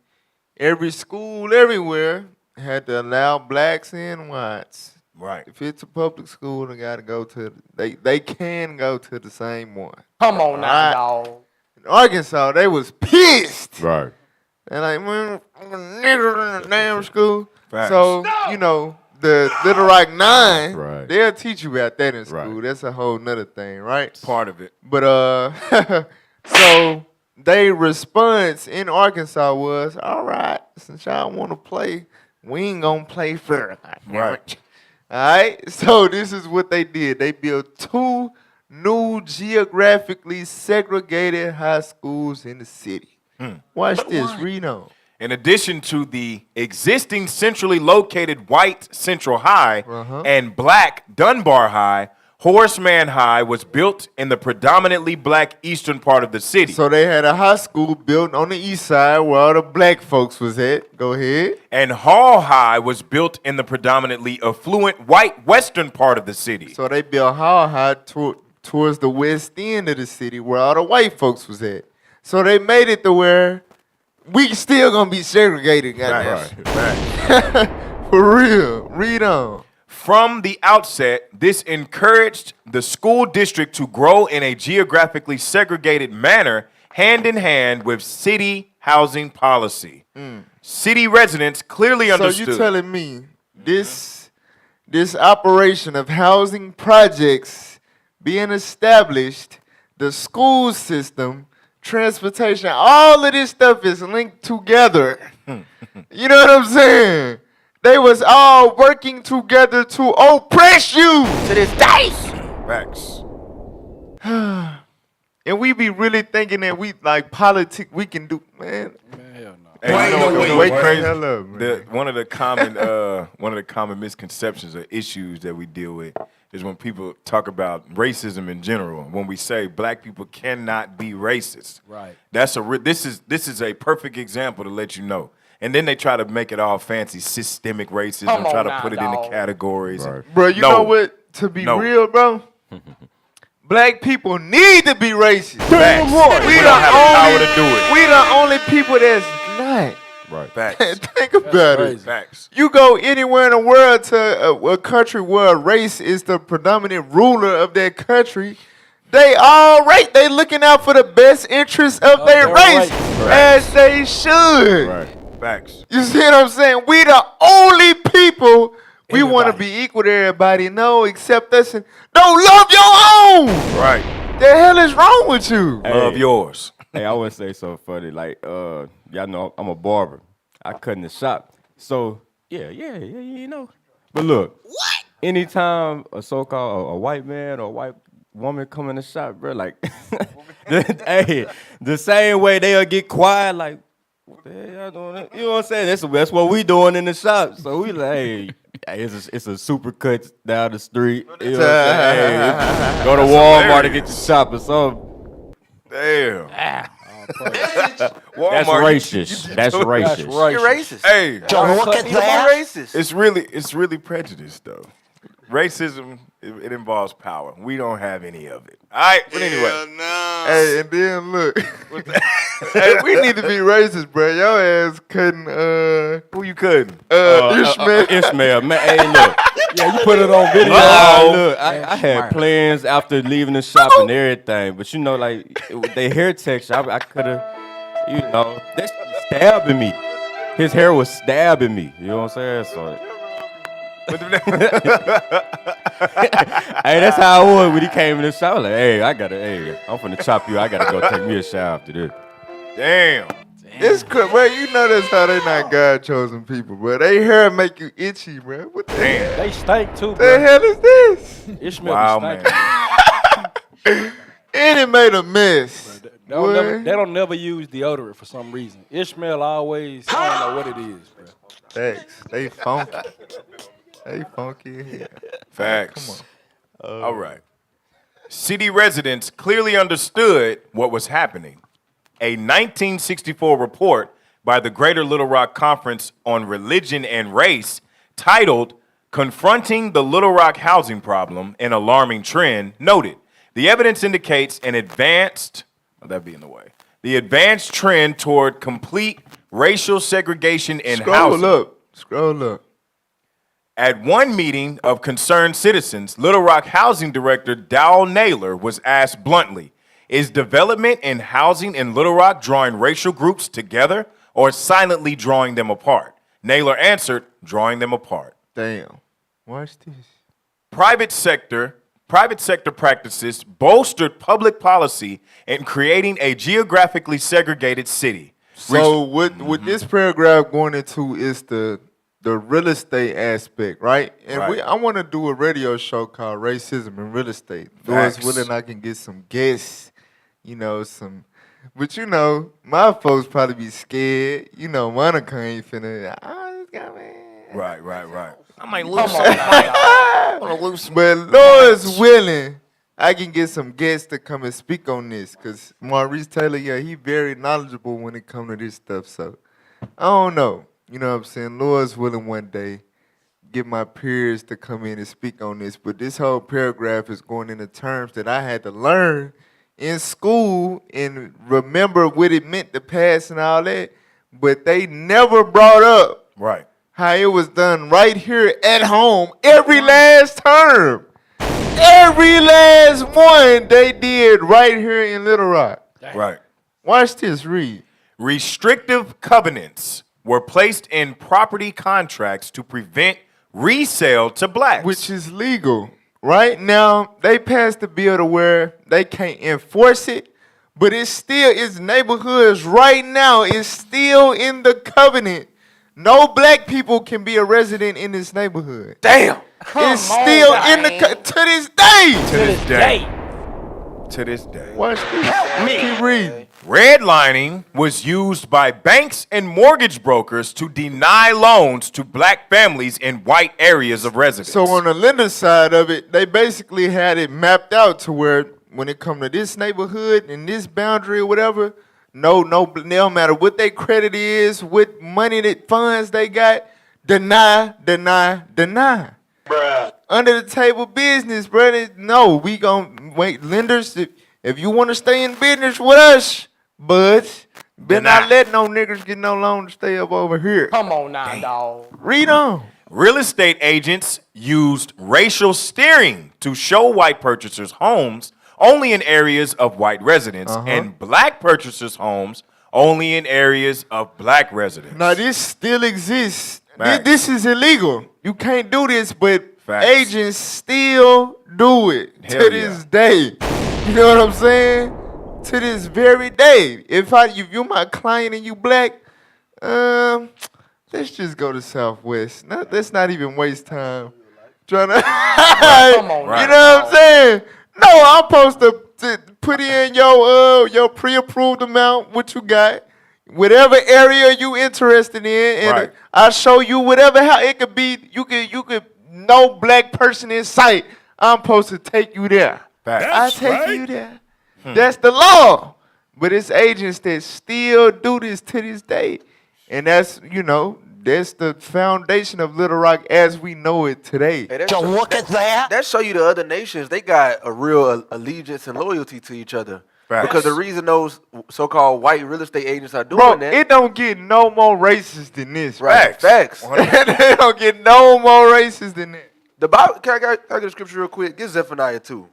every school everywhere had to allow blacks and whites. Right. If it's a public school, they got to go to they can go to the same one. Come on now, dog. In Arkansas, they was pissed. Right. And like, man, I'm a nigger in the damn school. Facts. So, you know, the Little Rock 9, Right. they'll teach you about that in school. Right. That's a whole nother thing, right? Part of it. But so their response in Arkansas was, all right, since y'all want to play, we ain't gonna play fair. Right. All right. So this is what they did. They built 2 new geographically segregated high schools in the city. Watch this. Read on. In addition to the existing centrally located white Central High and black Dunbar High, Horseman High was built in the predominantly black eastern part of the city. So they had a high school built on the east side where all the black folks was at. Go ahead. And Hall High was built in the predominantly affluent white western part of the city. So they built Hall High towards the west end of the city where all the white folks was at. So they made it to where we still gonna be segregated, goddamn. Right. For real. Read on. From the outset, this encouraged the school district to grow in a geographically segregated manner, hand in hand with city housing policy. City residents clearly understood. So you telling me this operation of housing projects being established, the school system, transportation, all of this stuff is linked together. You know what I'm saying? They was all working together to oppress you to this day. Facts. And we be really thinking that we like politics we can do, man. Hell no. Hey, you know what's Wake crazy? the hell up, man. One of the common misconceptions or issues that we deal with is when people talk about racism in general. When we say black people cannot be racist, Right. This is a perfect example to let you know. And then they try to make it all fancy, systemic racism, Come on try to now, put it dog. into categories. Right. Bro, you know what? To be real, bro, black people need to be racist. Facts. We don't have the power to do it. We the only people that's not. Right. Facts. Think about it. Facts. You go anywhere in the world to a country where race is the predominant ruler of that country, they all right. They looking out for the best interests of their race, as they should. Right. Facts. You see what I'm saying? We the only people we want to be equal to everybody. No, except us and don't love your own. Right. The hell is wrong with you? Love yours. Hey, I always say something funny. Like, y'all know I'm a barber. I cut in the shop. So, yeah, you know. But look, anytime a so-called a white man or a white woman come in the shop, bro, like, hey, the same way they'll get quiet, like, what the hell y'all doing? You know what I'm saying? That's what we doing in the shop. So we like, hey, it's a super cut down the street. You know what I'm saying? Hey, go to Walmart to get your shop or something. Damn. That's racist. That's racist. You're racist. Hey, Don't look at that. Racist. it's really prejudice though. Racism it involves power. We don't have any of it. All right, but anyway. Hey, and then look, hey, we need to be racist, bro. Your ass couldn't. Who you couldn't? Ishmael. Ishmael, man. Hey, look. Yeah, you put it on video. Look, I had plans after leaving the shop and everything, but you know, like they hair texture, I could have, you know, that's stabbing me. His hair was stabbing me. You know what I'm saying? So. Hey, that's how it was when he came in the shop. Like, hey, I'm finna chop you. I gotta go take me a shower after this. Damn. It's good, bro. You know that's how they not God chosen people, bro. They hair make you itchy, bro. What the hell? They stink too, The bro. hell is this? Ishmael Wow, be man. And it made a mess. They don't never use deodorant for some reason. Ishmael always, I don't know what it is, bro. Thanks. They funky. They funky here. Facts. All right. City residents clearly understood what was happening. A 1964 report by the Greater Little Rock Conference on Religion and Race titled Confronting the Little Rock Housing Problem, an Alarming Trend, noted, the evidence indicates an advanced trend toward complete racial segregation in housing. Scroll up. At one meeting of concerned citizens, Little Rock Housing Director Dowell Naylor was asked bluntly, is development and housing in Little Rock drawing racial groups together or silently drawing them apart? Naylor answered, drawing them apart. Damn. Watch this. Private sector practices bolstered public policy in creating a geographically segregated city. So what this paragraph going into is the real estate aspect, right? And I want to do a radio show called Racism in Real Estate. Lord's willing, I can get some guests, but my folks probably be scared. Monica ain't finna. Right. I might lose some. But Lord's willing, I can get some guests to come and speak on this, because Maurice Taylor, he very knowledgeable when it comes to this stuff. So I don't know. You know what I'm saying? Lord's willing one day get my peers to come in and speak on this. But this whole paragraph is going into terms that I had to learn in school and remember what it meant to pass and all that. But they never brought up how it was done right here at home every last term. Every last one they did right here in Little Rock. Right. Watch this, read. Restrictive covenants were placed in property contracts to prevent resale to blacks. Which is legal. Right now, they passed the bill to where they can't enforce it, but it's neighborhoods right now, it's still in the covenant. No black people can be a resident in this neighborhood. Damn. It's still in the to this day. To this day. Watch this. Help me. Keep reading. Redlining was used by banks and mortgage brokers to deny loans to black families in white areas of residence. So on the lender side of it, they basically had it mapped out to where when it come to this neighborhood and this boundary or whatever, no matter what their credit is, what money that funds they got, deny. Bruh. Under the table business, brother. No, we gon' wait. Lenders, if you want to stay in business with us, but better not let no niggas get no loan to stay up over here. Come on now, dog. Read on. Real estate agents used racial steering to show white purchasers homes only in areas of white residents and black purchasers homes only in areas of black residents. Now this still exists. This is illegal. You can't do this, but agents still do it to this day. You know what I'm saying? To this very day. If you're my client and you black, let's just go to Southwest. Let's not even waste time trying to. Come on, you know what I'm saying? No, I'm supposed to put in your pre-approved amount, what you got, whatever area you interested in, and I show you whatever how it could be. You could no black person in sight. I'm supposed to take you there. I take you there. That's the law. But it's agents that still do this to this day, and that's that's the foundation of Little Rock as we know it today. Hey, look at that. That show you the other nations, they got a real allegiance and loyalty to each other. Because the reason those so-called white real estate agents are doing that. It don't get no more racist than this. Right. Facts. They don't get no more racist than that. The Bible, can I get the scripture real quick? Get Zephaniah 2.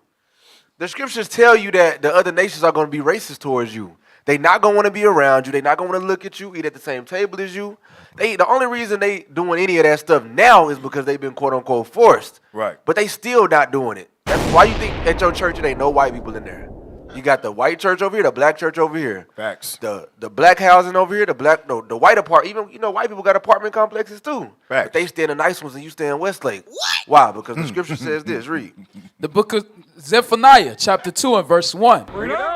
The scriptures tell you that the other nations are going to be racist towards you. They not going to want to be around you. They not going to want to look at you, eat at the same table as you. The only reason they doing any of that stuff now is because they've been quote-unquote forced. Right. But they still not doing it. That's why you think at your church there ain't no white people in there. You got the white church over here, the black church over here. Facts. The black housing over here, the white apartment. Even white people got apartment complexes too. Facts. But they stay in the nice ones and you stay in Westlake. What? Why? Because the scripture says this. Read. The book of Zephaniah, chapter 2 and verse 1.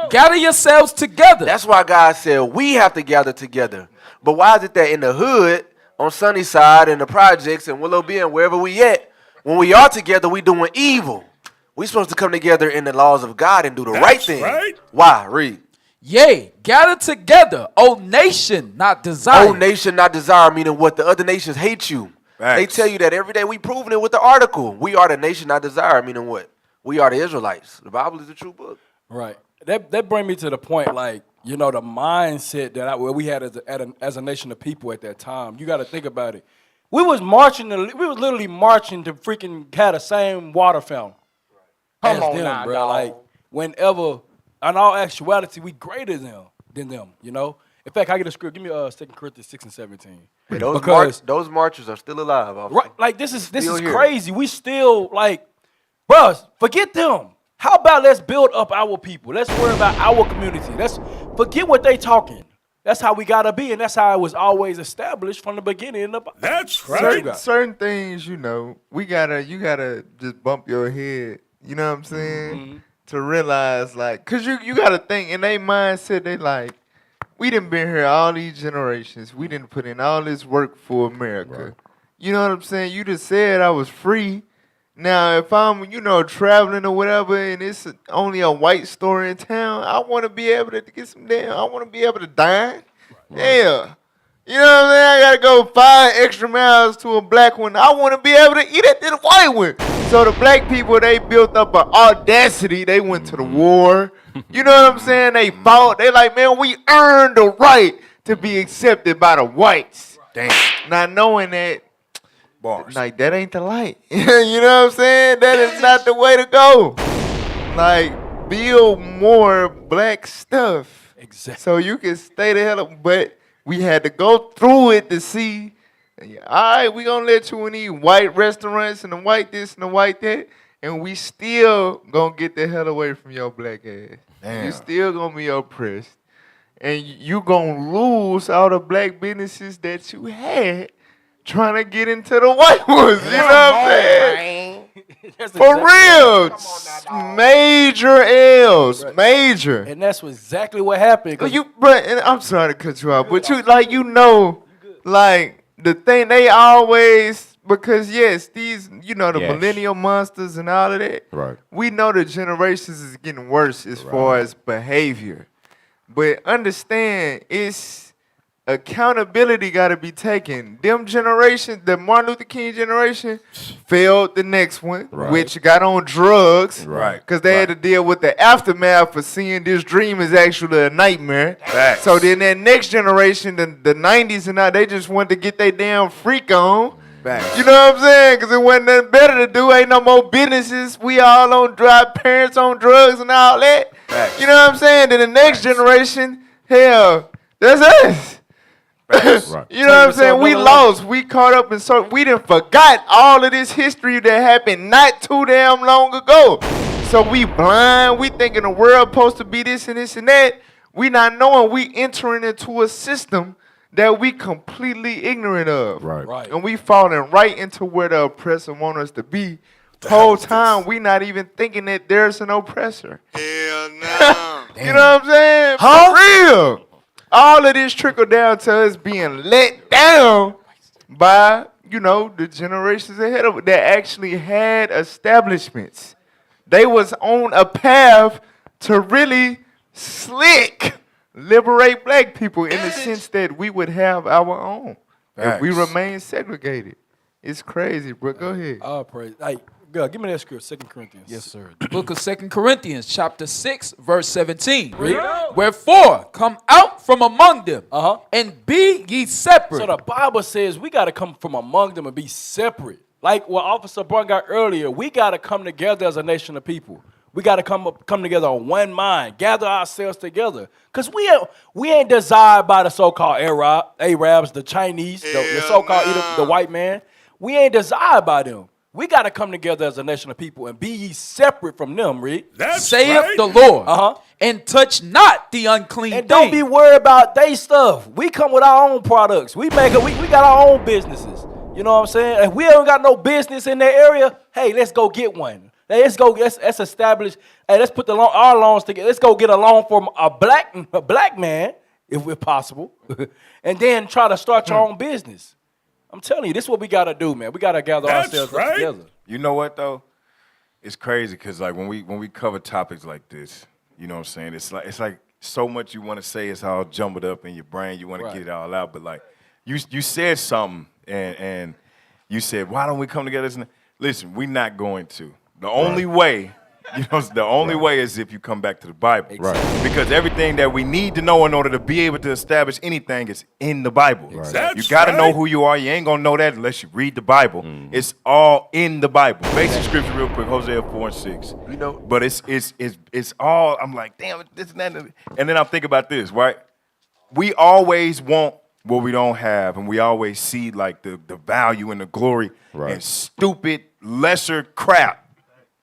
Gather yourselves together. That's why God said we have to gather together. But why is it that in the hood, on Sunnyside and the projects and Willow B and wherever we at, when we are together, we doing evil. We supposed to come together in the laws of God and do the right thing. Right. Why? Read. Yea, gather together, O nation, not desire. O nation, not desire, meaning what? The other nations hate you. Facts. They tell you that every day. We proving it with the article. We are the nation, not desire, meaning what? We are the Israelites. The Bible is the true book. Right. That bring me to the point, like, you know, the mindset that we had as a nation of people at that time. You got to think about it. We was literally marching to freaking had the same water fountain. Come as on them, now, bro. dog. Like, whenever, in all actuality, we greater than them, you know? In fact, I get a script. Give me 2 Corinthians 6 and 17. Hey, those marchers are still alive. Officer. Right, like, this is here. crazy. We still, like, bro, forget them. How about let's build up our people? Let's worry about our community. Let's forget what they talking. That's how we gotta be, and that's how it was always established from the beginning. That's Certain things, you know, you gotta just bump your head. You know what I'm saying? To realize, like, cause you gotta think in their mindset, they like, we done been here all these generations. We didn't put in all this work for America. Right. You know what I'm saying? You just said I was free. Now, if I'm, you know, traveling or whatever, and it's only a white store in town, I want to be able to get some damn. I want to be able to dine. Right. Yeah. You know what I'm saying? I got to go 5 extra miles to a black one. I want to be able to eat at this white one. So the black people, they built up an audacity. They went to the war. You know what I'm saying? They fought. They like, man, we earned the right to be accepted by the whites. Damn. Not knowing that, bars. Like, that ain't the light. You know what I'm saying? That is not the way to go. Like, build more black stuff. Exactly. So you can stay the hell up. But we had to go through it to see, all right, we gonna let you in these white restaurants and the white this and the white that, and we still gonna get the hell away from your black ass. Damn. You still gonna be oppressed. And you gonna lose all the black businesses that you had trying to get into the white ones. You know what I'm saying? For real. Major L's. Right. Major. And that's exactly what happened. And I'm sorry to cut you off, but you, like, you know, like, the thing they always, because yes, these, you know, the millennial monsters and all of that. Right. We know the generations is getting worse as far as behavior. But understand, it's accountability got to be taken. Them generations, the Martin Luther King generation, failed the next one, which got on drugs, because they had to deal with the aftermath of seeing this dream is actually a nightmare. Facts. So then that next generation, the 90s and all, they just wanted to get their damn freak on. Facts. You know what I'm saying? Because it wasn't nothing better to do. Ain't no more businesses. We all on parents on drugs and all that. Facts. You know what I'm saying? Then the next generation, hell, that's us. You know what I'm saying? We lost. We caught up in we done forgot all of this history that happened not too damn long ago. So we blind. We thinking the world supposed to be this and this and that. We not knowing we entering into a system that we completely ignorant of. Right. And we falling right into where the oppressor want us to be. The whole time we not even thinking that there's an oppressor. Hell no. You know what I'm saying? For real. All of this trickle down to us being let down by, you know, the generations ahead of it that actually had establishments. They was on a path to really slick liberate black people in the sense that we would have our own. If we remain segregated. It's crazy, bro. Go ahead. Oh, praise. Hey, God, give me that script, 2 Corinthians. Yes, sir. The book of 2 Corinthians, chapter 6, verse 17. Wherefore, come out from among them, and be ye separate. So the Bible says we got to come from among them and be separate. Like what Officer brought out earlier, we got to come together as a nation of people. We got to come together on one mind, gather ourselves together. Because we ain't desired by the so-called Arabs, the Chinese, the so-called the white man. We ain't desired by them. We got to come together as a nation of people and be ye separate from them, Reed. Saith the Lord. And touch not the unclean thing. And don't be worried about they stuff. We come with our own products. We got our own businesses. You know what I'm saying? If we don't got no business in that area, hey, let's go get one. Let's establish. Hey, let's put our loans together. Let's go get a loan from a black man, if we're possible, and then try to start your own business. I'm telling you, this is what we gotta do, man. We gotta gather ourselves up together. You know what though? It's crazy because like when we cover topics like this, you know what I'm saying? It's like so much you want to say. It's all jumbled up in your brain. You want to get it all out, but like you said something and you said, why don't we come together? Listen, we're not going to. The only way. The only way is if you come back to the Bible. Right. Because everything that we need to know in order to be able to establish anything is in the Bible. Right. You got to know who you are. You ain't going to know that unless you read the Bible. It's all in the Bible. Basic scripture real quick, Hosea 4:6. You know. But it's all, I'm like, damn, this and that. And then I'm thinking about this, right? We always want what we don't have, and we always see like the value and the glory in stupid, lesser crap.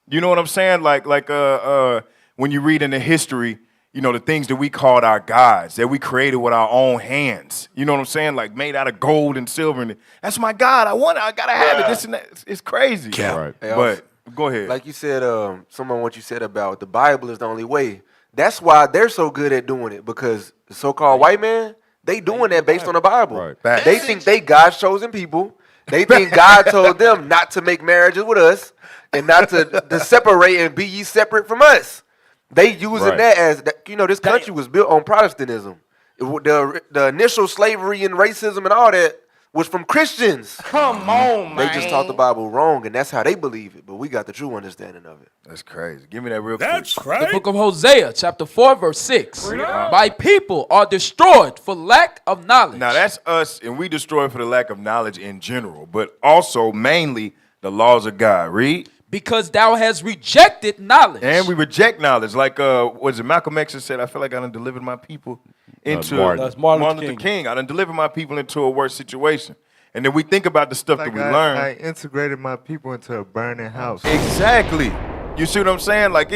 You know what I'm saying? Like when you read in the history, you know, the things that we called our gods, that we created with our own hands. You know what I'm saying? Like made out of gold and silver. And that's my God. I want it. I got to have it. This and that. It's crazy. Yeah. Right. Hey, But go ahead. Like you said, what you said about the Bible is the only way. That's why they're so good at doing it, because the so-called white man, they doing that based on the Bible. Right. They think they God's chosen people. They think God told them not to make marriages with us and not to separate and be ye separate from us. They using that as, this country was built on Protestantism. The initial slavery and racism and all that was from Christians. Come on, man. They just taught the Bible wrong, and that's how they believe it. But we got the true understanding of it. That's crazy. Give me that real That's quick. right. The book of Hosea, chapter 4, verse 6. My people are destroyed for lack of knowledge. Now that's us, and we destroy for the lack of knowledge in general, but also mainly the laws of God. Read. Because thou hast rejected knowledge. And we reject knowledge. Like, was it Malcolm X said, I feel like I done delivered my people into Martin Luther King. I done delivered my people into a worse situation. And then we think about the stuff that we learn. I integrated my people into a burning house. Exactly. You see what I'm saying? Like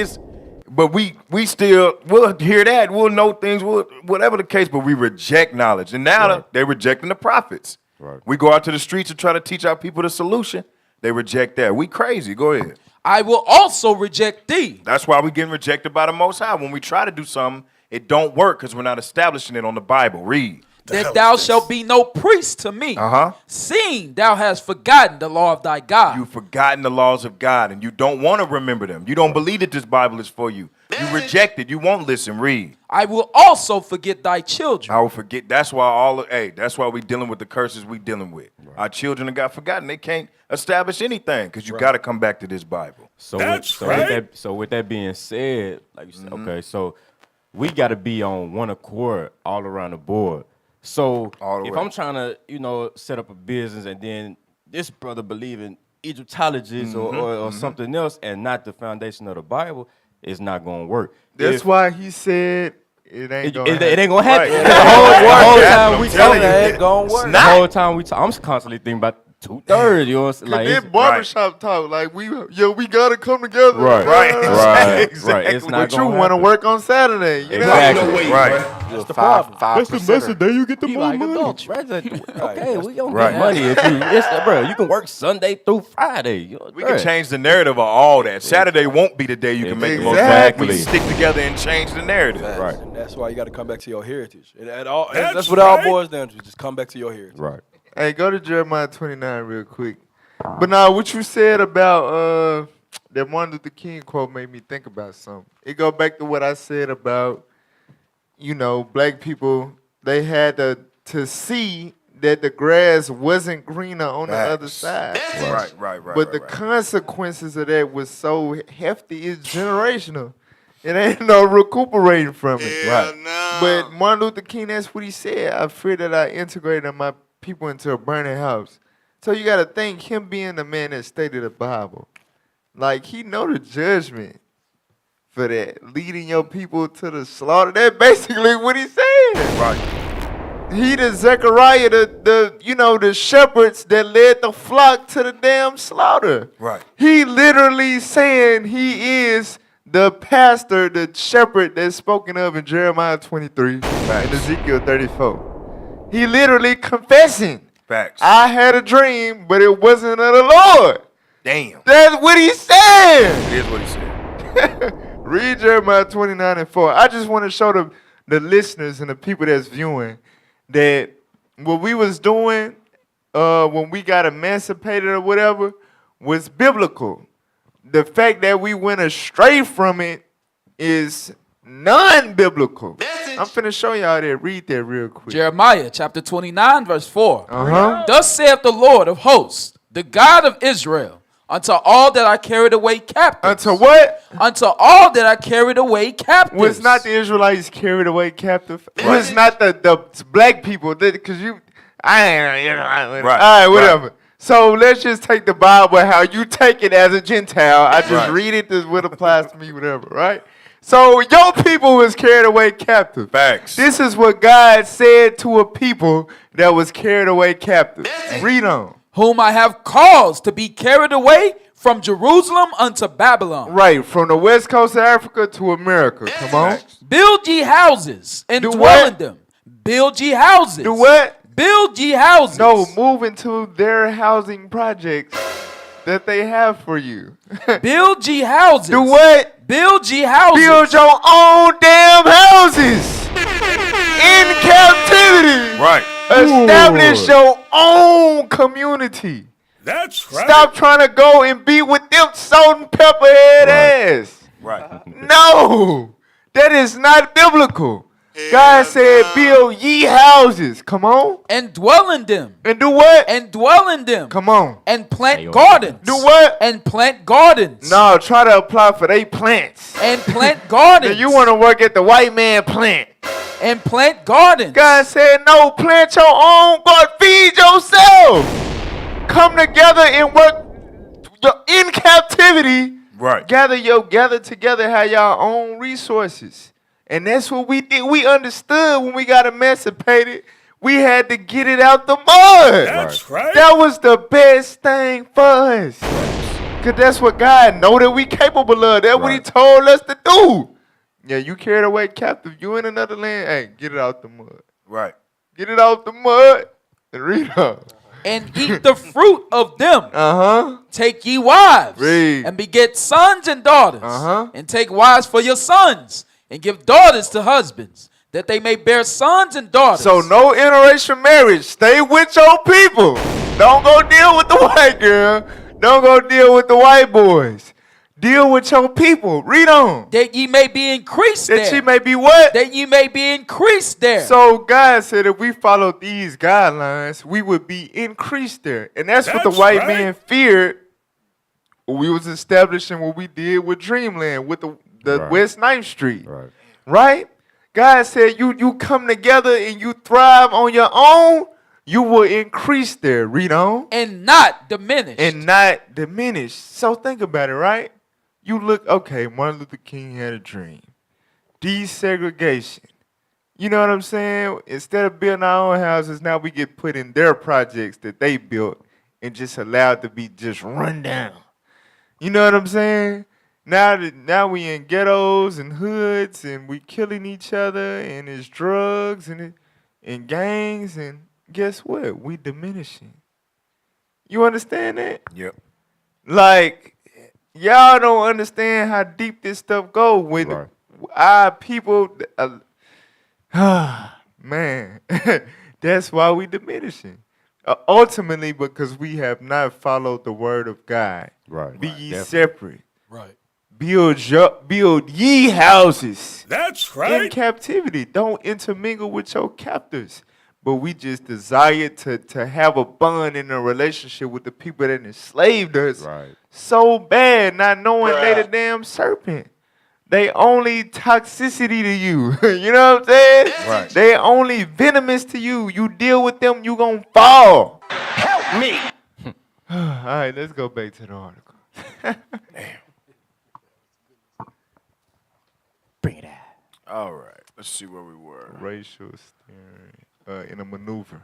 but we'll hear that. We'll know things, whatever the case, but we reject knowledge. And now they're rejecting the prophets. Right. We go out to the streets and try to teach our people the solution. They reject that. We crazy. Go ahead. I will also reject thee. That's why we getting rejected by the Most High. When we try to do something, it don't work because we're not establishing it on the Bible. Read. That thou shalt be no priest to me, Uh-huh. seeing thou hast forgotten the law of thy God. You've forgotten the laws of God, and you don't want to remember them. You don't believe that this Bible is for you. You reject it. You won't listen. Read. I will also forget thy children. I will forget. That's why that's why we dealing with the curses we dealing with. Right. Our children have got forgotten. They can't establish anything because you got to come back to this Bible. So with that being said, like you said, okay, so we got to be on one accord all around the board. So if I'm trying to, set up a business and then this brother believe in Egyptologists or something else and not the foundation of the Bible, it's not going to work. That's why he said it ain't going to happen. It ain't going to happen. Right. The whole time we talk, I'm constantly thinking about 2/3. You know what I'm saying? Like then barbershop talk, like we gotta come together. Right. Exactly. It's not But you want to work on Saturday. You Exactly. know? Right. That's the problem. That's the day you get the most money. Okay, we gonna get money if bro. You can work Sunday through Friday. We can change the narrative of all that. Saturday won't be the day you can make the most money. Exactly. We stick together and change the narrative. Right. And that's why you got to come back to your heritage. That's what it all boils down to. Just come back to your heritage. Right. Hey, go to Jeremiah 29 real quick. But now, what you said about that Martin Luther King quote made me think about something. It go back to what I said about, black people, they had to see that the grass wasn't greener on the other side. Right. But the consequences of that was so hefty, it's generational. It ain't no recuperating from it. Right. No. But Martin Luther King, that's what he said. I fear that I integrated my people into a burning house. So you got to think him being the man that stated the Bible. Like, he know the judgment for that. Leading your people to the slaughter. That's basically what he said. Right. He the Zechariah, the shepherds that led the flock to the damn slaughter. Right. He literally saying he is the pastor, the shepherd that's spoken of in Jeremiah 23 and Ezekiel 34. He literally confessing. Facts. I had a dream, but it wasn't of the Lord. Damn. That's what he said. It is what he said. Read Jeremiah 29:4. I just want to show the listeners and the people that's viewing that what we was doing when we got emancipated or whatever was biblical. The fact that we went astray from it is non-biblical. I'm finna show y'all that. Read that real quick. Jeremiah chapter 29, verse 4. Uh-huh. Thus saith the Lord of hosts, the God of Israel, unto all that I carried away captives. Unto what? Unto all that I carried away captives. Was not the Israelites carried away captive? Was not the black people? Because you, all right, whatever. Right. So let's just take the Bible how you take it as a Gentile. I just read it as what applies to me, whatever, right? So your people was carried away captive. Facts. This is what God said to a people that was carried away captive. Read on. Whom I have caused to be carried away from Jerusalem unto Babylon. Right, from the west coast of Africa to America. Come on. Build ye houses and dwell in them. Build ye houses. Do what? Build ye houses. No, move into their housing projects that they have for you. Build ye houses. Do what? Build ye houses. Build your own damn houses in captivity. Right. Establish your own community. That's right. Stop trying to go and be with them salt and pepper head ass. Right. No, that is not biblical. God said, build ye houses. Come on. And dwell in them. And do what? And dwell in them. Come on. And plant gardens. Do what? And plant gardens. No, try to apply for they plants. And plant gardens. You want to work at the white man plant. And plant gardens. God said, no, plant your own garden. Feed yourself. Come together and work in captivity. Right. Gather together, have your own resources. And that's what we did. We understood when we got emancipated, we had to get it out the mud. That's right. That was the best thing for us. Because that's what God know that we capable of. That's what he told us to do. Yeah, you carried away captive. You in another land. Hey, get it out the mud. Right. Get it out the mud and read on. And eat the fruit of them. Uh-huh. Take ye wives. Read. And beget sons and daughters. Uh-huh. And take wives for your sons. And give daughters to husbands, that they may bear sons and daughters. So no interracial marriage. Stay with your people. Don't go deal with the white girl. Don't go deal with the white boys. Deal with your people. Read on. That ye may be increased there. That ye may be what? That ye may be increased there. So God said if we followed these guidelines, we would be increased there. And that's what the white man feared. We was establishing what we did with Dreamland, with the West 9th Street. Right? God said you come together and you thrive on your own, you will increase there. Read on. And not diminish. And not diminish. So think about it, right? You look, okay, Martin Luther King had a dream. Desegregation. You know what I'm saying? Instead of building our own houses, now we get put in their projects that they built and just allowed to be just run down. You know what I'm saying? Now we in ghettos and hoods and we killing each other and it's drugs and gangs and guess what? We diminishing. You understand that? Yep. Like, y'all don't understand how deep this stuff go with our people. Man, that's why we diminishing. Ultimately, because we have not followed the word of God. Right. Be ye separate. Right. Build ye houses. That's right. In captivity. Don't intermingle with your captors. But we just desire to have a bond in a relationship with the people that enslaved us so bad, not knowing they the damn serpent. They only toxicity to you. You know what I'm saying? Right. They only venomous to you. You deal with them, you gonna fall. Help me. All right, let's go back to the article. Bring it out. All right. Let's see where we were. Racial steering in a maneuver.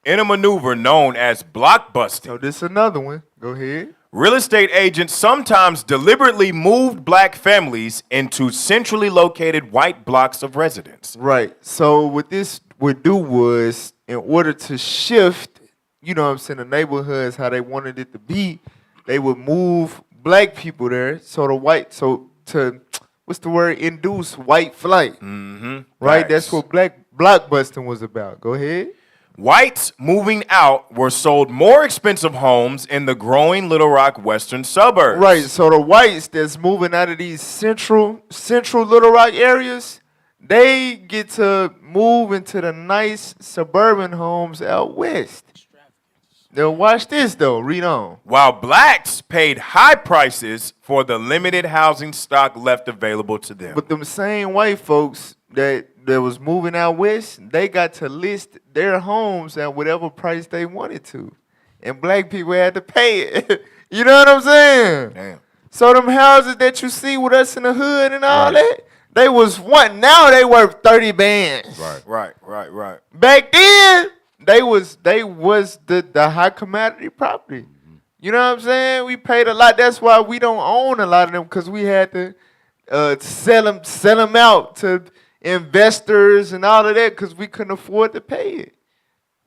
In a maneuver known as blockbusting. So this is another one. Go ahead. Real estate agents sometimes deliberately moved black families into centrally located white blocks of residence. Right. So what this would do was, in order to shift, you know what I'm saying, the neighborhoods, how they wanted it to be, they would move black people there. So to what's the word? Induce white flight. Mm-hmm. Right? That's what blockbusting was about. Go ahead. Whites moving out were sold more expensive homes in the growing Little Rock western suburbs. Right, so the whites that's moving out of these central Little Rock areas, they get to move into the nice suburban homes out west. Now watch this though, read on. While blacks paid high prices for the limited housing stock left available to them. But them same white folks that was moving out west, they got to list their homes at whatever price they wanted to. And black people had to pay it. You know what I'm saying? Damn. So them houses that you see with us in the hood and all that, they was now they worth 30 bands. Right. Back then, they was the high commodity property. You know what I'm saying? We paid a lot. That's why we don't own a lot of them, because we had to sell them out to investors and all of that, because we couldn't afford to pay it.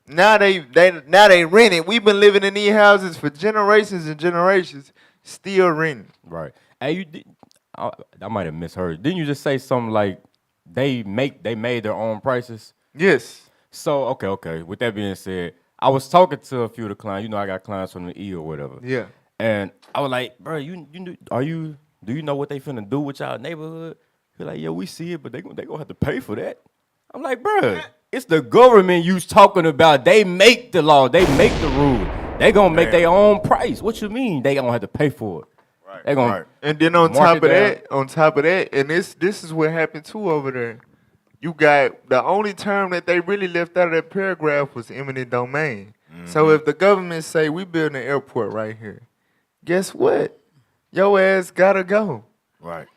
Now they rent it. We've been living in these houses for generations and generations, still renting. Right. Hey, I might have misheard. Didn't you just say something like they made their own prices? Yes. So okay. With that being said, I was talking to a few of the clients. You know, I got clients from the E or whatever. Yeah. And I was like, bro, do you know what they finna do with y'all neighborhood? He's like, yeah, we see it, but they gonna have to pay for that. I'm like, bro, it's the government you talking about. They make the law. They make the rule. They gonna make their own price. What you mean they gonna have to pay for it? Right. They gonna And then on top of that, and this is what happened too over there. You got the only term that they really left out of that paragraph was eminent domain. So if the government say we building an airport right here, guess what? Your ass gotta go. Right.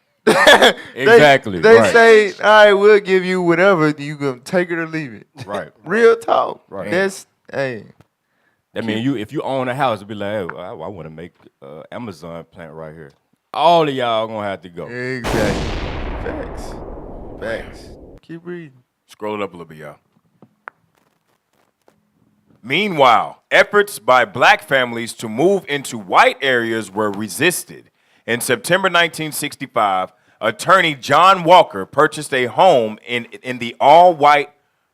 Exactly. They say, all right, we'll give you whatever. You gonna take it or leave it. Right. Real talk. Right. That's hey. I mean, if you own a house, it'd be like, hey, I want to make Amazon plant right here. All of y'all gonna have to go. Exactly. Facts. Keep reading. Scroll it up a little bit, y'all. Meanwhile, efforts by black families to move into white areas were resisted. In September 1965, attorney John Walker purchased a home in the all-white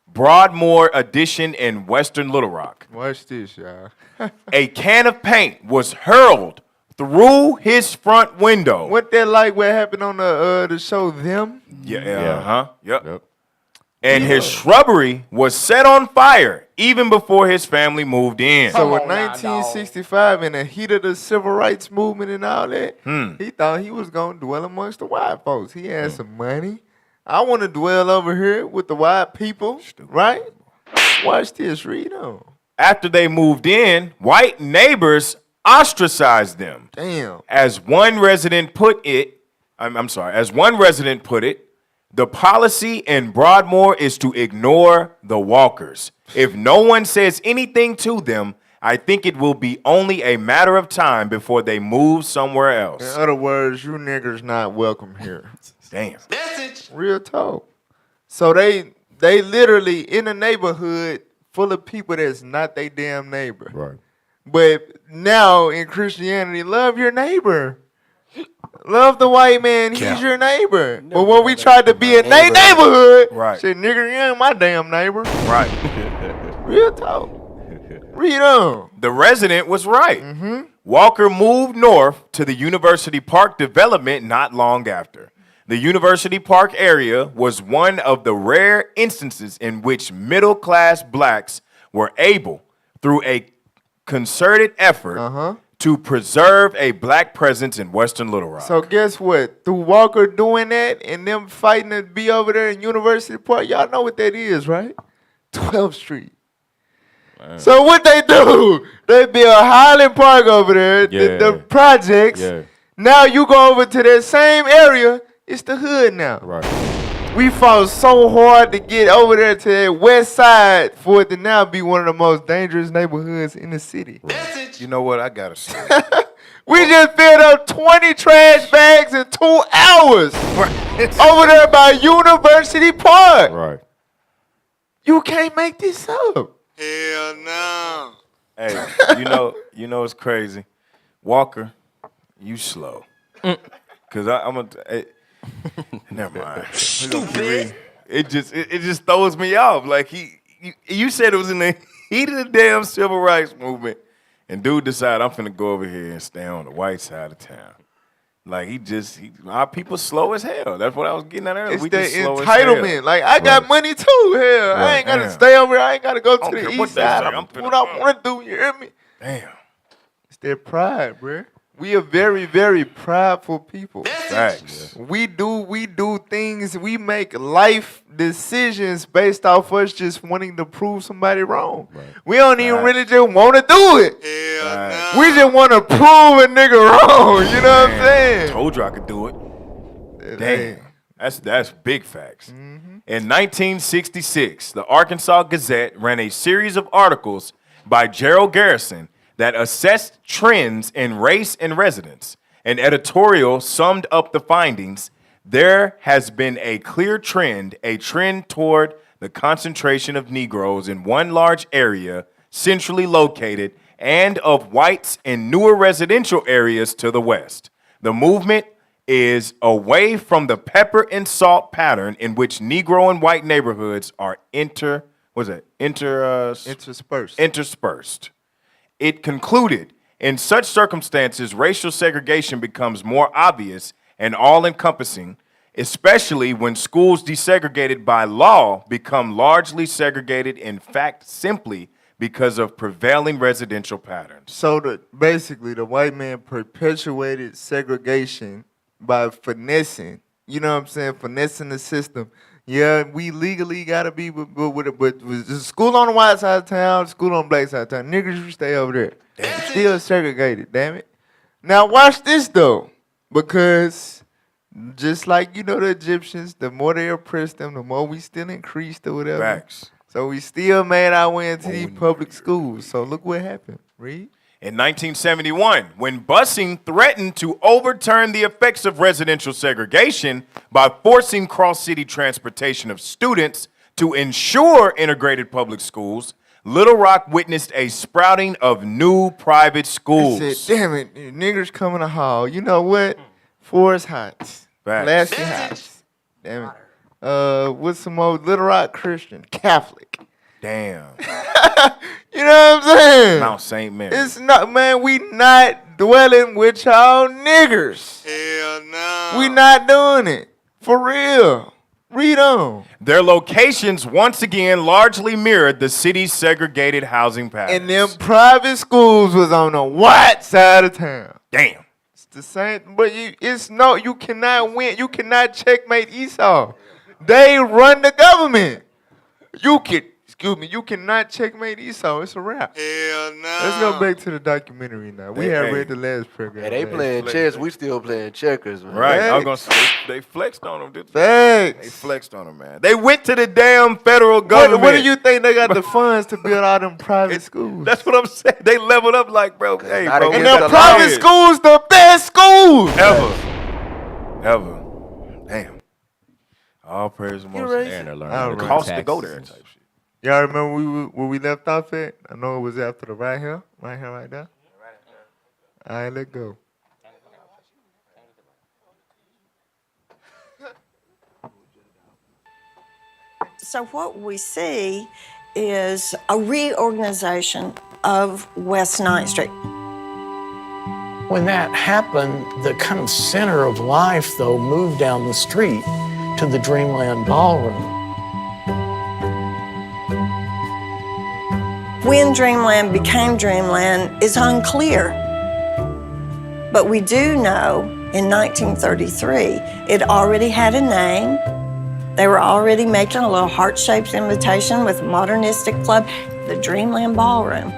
Broadmoor Addition in Western Little Rock. Watch this, y'all. A can of paint was hurled through his front window. What that like what happened on the show Them? Yep. And his shrubbery was set on fire even before his family moved in. So in 1965, in the heat of the civil rights movement and all that, he thought he was going to dwell amongst the white folks. He had some money. I want to dwell over here with the white people, right? Watch this, read on. After they moved in, white neighbors ostracized them. Damn. As one resident put it, the policy in Broadmoor is to ignore the walkers. If no one says anything to them, I think it will be only a matter of time before they move somewhere else. In other words, you niggers not welcome here. Damn. Message. Real talk. So they literally in a neighborhood full of people that's not their damn neighbor. Right. But now in Christianity, love your neighbor. Love the white man, he's your neighbor. But when we tried to be in their neighborhood, say, nigga, you ain't my damn neighbor. Right. Real talk. Read on. The resident was right. Walker moved north to the University Park development not long after. The University Park area was one of the rare instances in which middle-class blacks were able, through a concerted effort, to preserve a black presence in Western Little Rock. So guess what? Through Walker doing that and them fighting to be over there in University Park, y'all know what that is, right? 12th Street. Man. So what they do? They build Highland Park over there, the projects. Yeah. Now you go over to that same area, it's the hood now. Right. We fought so hard to get over there to that west side for it to now be one of the most dangerous neighborhoods in the city. Right. You know what? I gotta say. We just filled up 20 trash bags in 2 hours over there by University Park. Right. You can't make this up. Hell no. Hey, you know it's crazy. Walker, you slow. Cause I'm a. Never mind. Stupid. It just throws me off. Like he you said it was in the heat of the damn civil rights movement, and dude decided I'm finna go over here and stay on the white side of town. Like our people slow as hell. That's what I was getting at earlier. It's We the just slow entitlement. as hell. Like, I got money too. Hell, I ain't gotta stay over here. I ain't gotta go to the east side. I'm what I want to do. You hear me? Damn. It's their pride, bruh. We are very, very prideful people. Facts. We do things. We make life decisions based off us just wanting to prove somebody wrong. Right. We don't even really just want to do it. We just want to prove a nigga wrong. You know what I'm saying? Told you I could do it. Damn. That's big facts. In 1966, the Arkansas Gazette ran a series of articles by Gerald Garrison that assessed trends in race and residence. An editorial summed up the findings. There has been a clear trend toward the concentration of Negroes in one large area, centrally located, and of whites in newer residential areas to the west. The movement is away from the pepper and salt pattern in which Negro and white neighborhoods are interspersed. It concluded, in such circumstances, racial segregation becomes more obvious and all-encompassing, especially when schools desegregated by law become largely segregated, in fact, simply because of prevailing residential patterns. So basically, the white man perpetuated segregation by finessing, you know what I'm saying, finessing the system. Yeah, we legally gotta be with it, but school on the white side of town, school on the black side of town. Niggas, you stay over there. Still segregated, damn it. Now watch this though, because just like the Egyptians, the more they oppressed them, the more we still increased or whatever. Facts. So we still made our way into these public schools. So look what happened. Read. In 1971, when busing threatened to overturn the effects of residential segregation by forcing cross-city transportation of students to ensure integrated public schools, Little Rock witnessed a sprouting of new private schools. I said, damn it, niggers coming to Hall. You know what? Forest Heights. Lasky Heights. Damn it. What's some more? Little Rock Christian. Catholic. Damn. You know what I'm saying? Mount St. Mary. It's not, man, we not dwelling with y'all niggers. Hell no. We not doing it. For real. Read on. Their locations once again largely mirrored the city's segregated housing patterns. And them private schools was on the white side of town. Damn. It's the same, but you cannot win. You cannot checkmate Esau. They run the government. You cannot checkmate Esau. It's a wrap. Hell no. Let's go back to the documentary now. We have read the last program. Yeah, they playing chess. We still playing checkers, man. Right. I was gonna say they flexed on them. Didn't they? They flexed on them, man. They went to the damn federal government. What do you think they got the funds to build all them private schools? That's what I'm saying. They leveled up like, bro. Hey, bro. And them private schools, the best schools ever. Damn. All praise the Most High. And they're learning the cost to go there. Type shit. Y'all remember where we left off at? I know it was after the right here, right there. All right, let's go. So what we see is a reorganization of West 9th Street. When that happened, the kind of center of life, though, moved down the street to the Dreamland Ballroom. When Dreamland became Dreamland is unclear. But we do know in 1933, it already had a name. They were already making a little heart-shaped invitation with a modernistic club, the Dreamland Ballroom.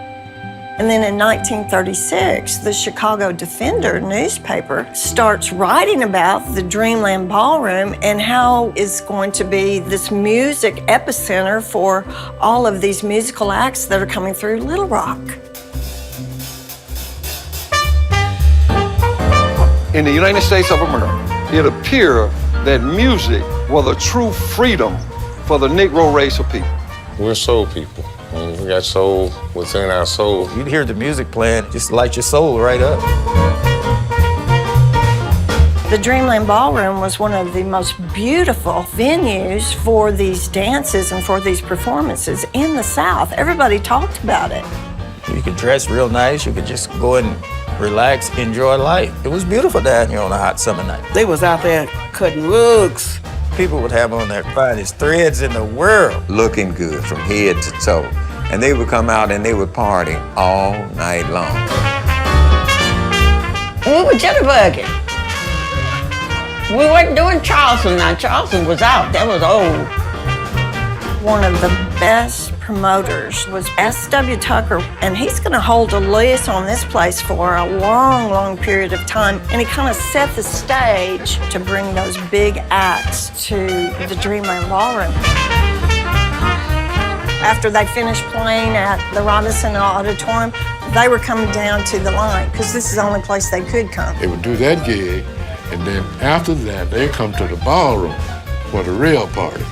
And then in 1936, the Chicago Defender newspaper starts writing about the Dreamland Ballroom and how it's going to be this music epicenter for all of these musical acts that are coming through Little Rock. In the United States of America, it appeared that music was a true freedom for the Negro race of people. We're soul people. I mean, we got soul within our soul. You hear the music playing, just light your soul right up. The Dreamland Ballroom was one of the most beautiful venues for these dances and for these performances in the South. Everybody talked about it. You could dress real nice. You could just go and relax, enjoy life. It was beautiful down here on a hot summer night. They was out there cutting rugs. People would have on their finest threads in the world. Looking good from head to toe. And they would come out and they would party all night long. We were jitterbugging. We weren't doing Charleston now. Charleston was out. That was old. One of the best promoters was S.W. Tucker, and he's going to hold a lease on this place for a long, long period of time. And he kind of set the stage to bring those big acts to the Dreamland Ballroom. After they finished playing at the Robinson Auditorium, they were coming down to the line because this is the only place they could come. They would do that gig, and then after that, they come to the ballroom for the real party.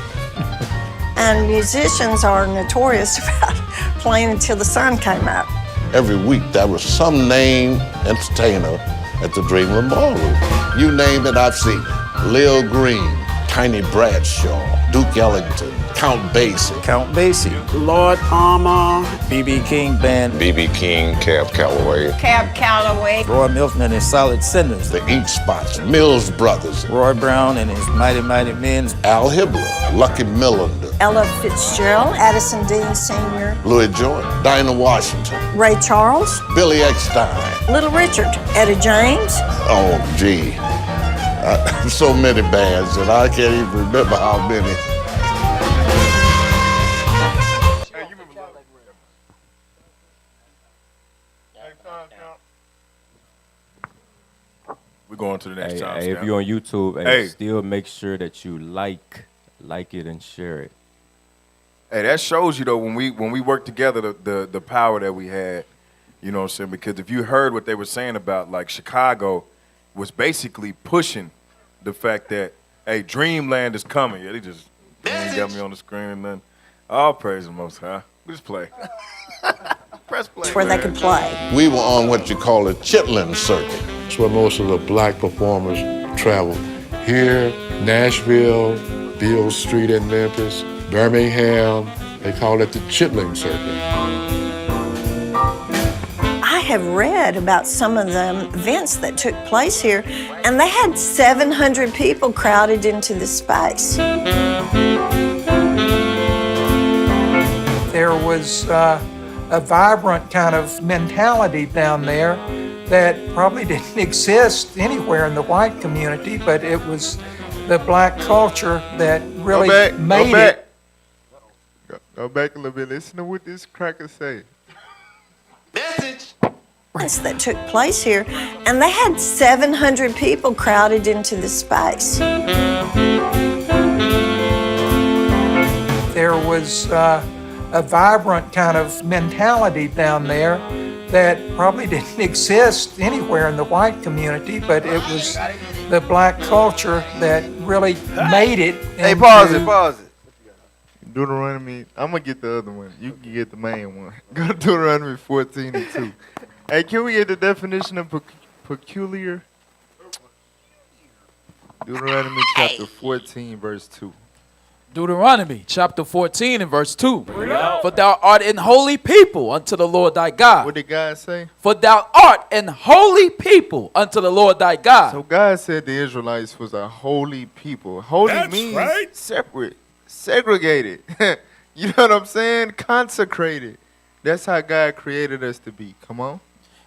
And musicians are notorious about playing until the sun came up. Every week, there was some named entertainer at the Dreamland Ballroom. You name it, I've seen it. Lil Green, Tiny Bradshaw, Duke Ellington, Count Basie. Count Basie. Lord Armour. B.B. King Band. B.B. King, Cab Calloway. Cab Calloway. Roy Milton and his Solid Cinders. The Ink Spots, Mills Brothers. Roy Brown and his Mighty Mighty Men. Al Hibbler, Lucky Millender. Ella Fitzgerald, Addison Dean Sr., Louis Jordan, Dinah Washington. Ray Charles, Billy Eckstein. Little Richard, Etta James. Oh, gee. So many bands that I can't even remember how many. We're going to the next time. Hey, if you're on YouTube, still make sure that you like it and share it. Hey, that shows you though when we worked together the power that we had. You know what I'm saying? Because if you heard what they were saying about like Chicago was basically pushing the fact that hey, Dreamland is coming. Yeah, they just ain't got me on the screen and nothing. All praise the Most High. We just play. Press play. Where they could play. We were on what you call a Chitlin circuit. That's where most of the black performers traveled. Here, Nashville, Beale Street in Memphis, Birmingham, they call it the Chitlin circuit. I have read about some of the events that took place here, and they had 700 people crowded into the space. There was a vibrant kind of mentality down there that probably didn't exist anywhere in the white community, but it was the black culture that really made it. Go back a little bit. Listen to what this cracker say. That took place here, and they had 700 people crowded into the space. There was a vibrant kind of mentality down there that probably didn't exist anywhere in the white community, but it was the black culture that really made it. Hey, pause it. Deuteronomy, I'm going to get the other one. You can get the main one. Go to Deuteronomy 14:2. Hey, can we get the definition of peculiar? Deuteronomy chapter 14, verse 2. Deuteronomy chapter 14 and verse 2. For thou art an holy people unto the Lord thy God. What did God say? For thou art an holy people unto the Lord thy God. So God said the Israelites was a holy people. Holy means separate, segregated. You know what I'm saying? Consecrated. That's how God created us to be. Come on.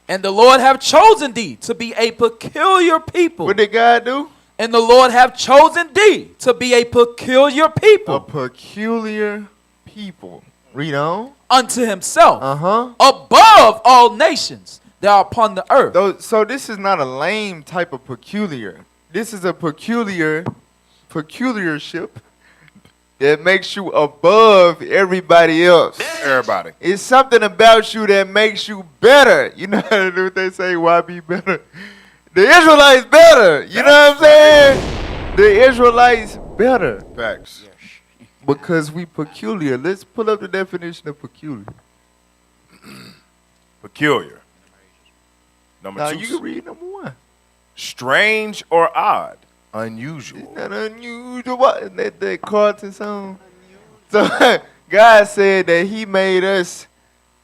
And the Lord have chosen thee to be a peculiar people. What did God do? And the Lord have chosen thee to be a peculiar people. A peculiar people. Read on. Unto himself. Above all nations that are upon the earth. So this is not a lame type of peculiar. This is a peculiarship that makes you above everybody else. Everybody. It's something about you that makes you better. You know what they say, why be better? The Israelites better. You know what I'm saying? The Israelites better. Facts. Because we peculiar. Let's pull up the definition of peculiar. Peculiar. Number now 2. You can read number 1. Strange or odd? Unusual. Not unusual. That Carlton song. So God said that He made us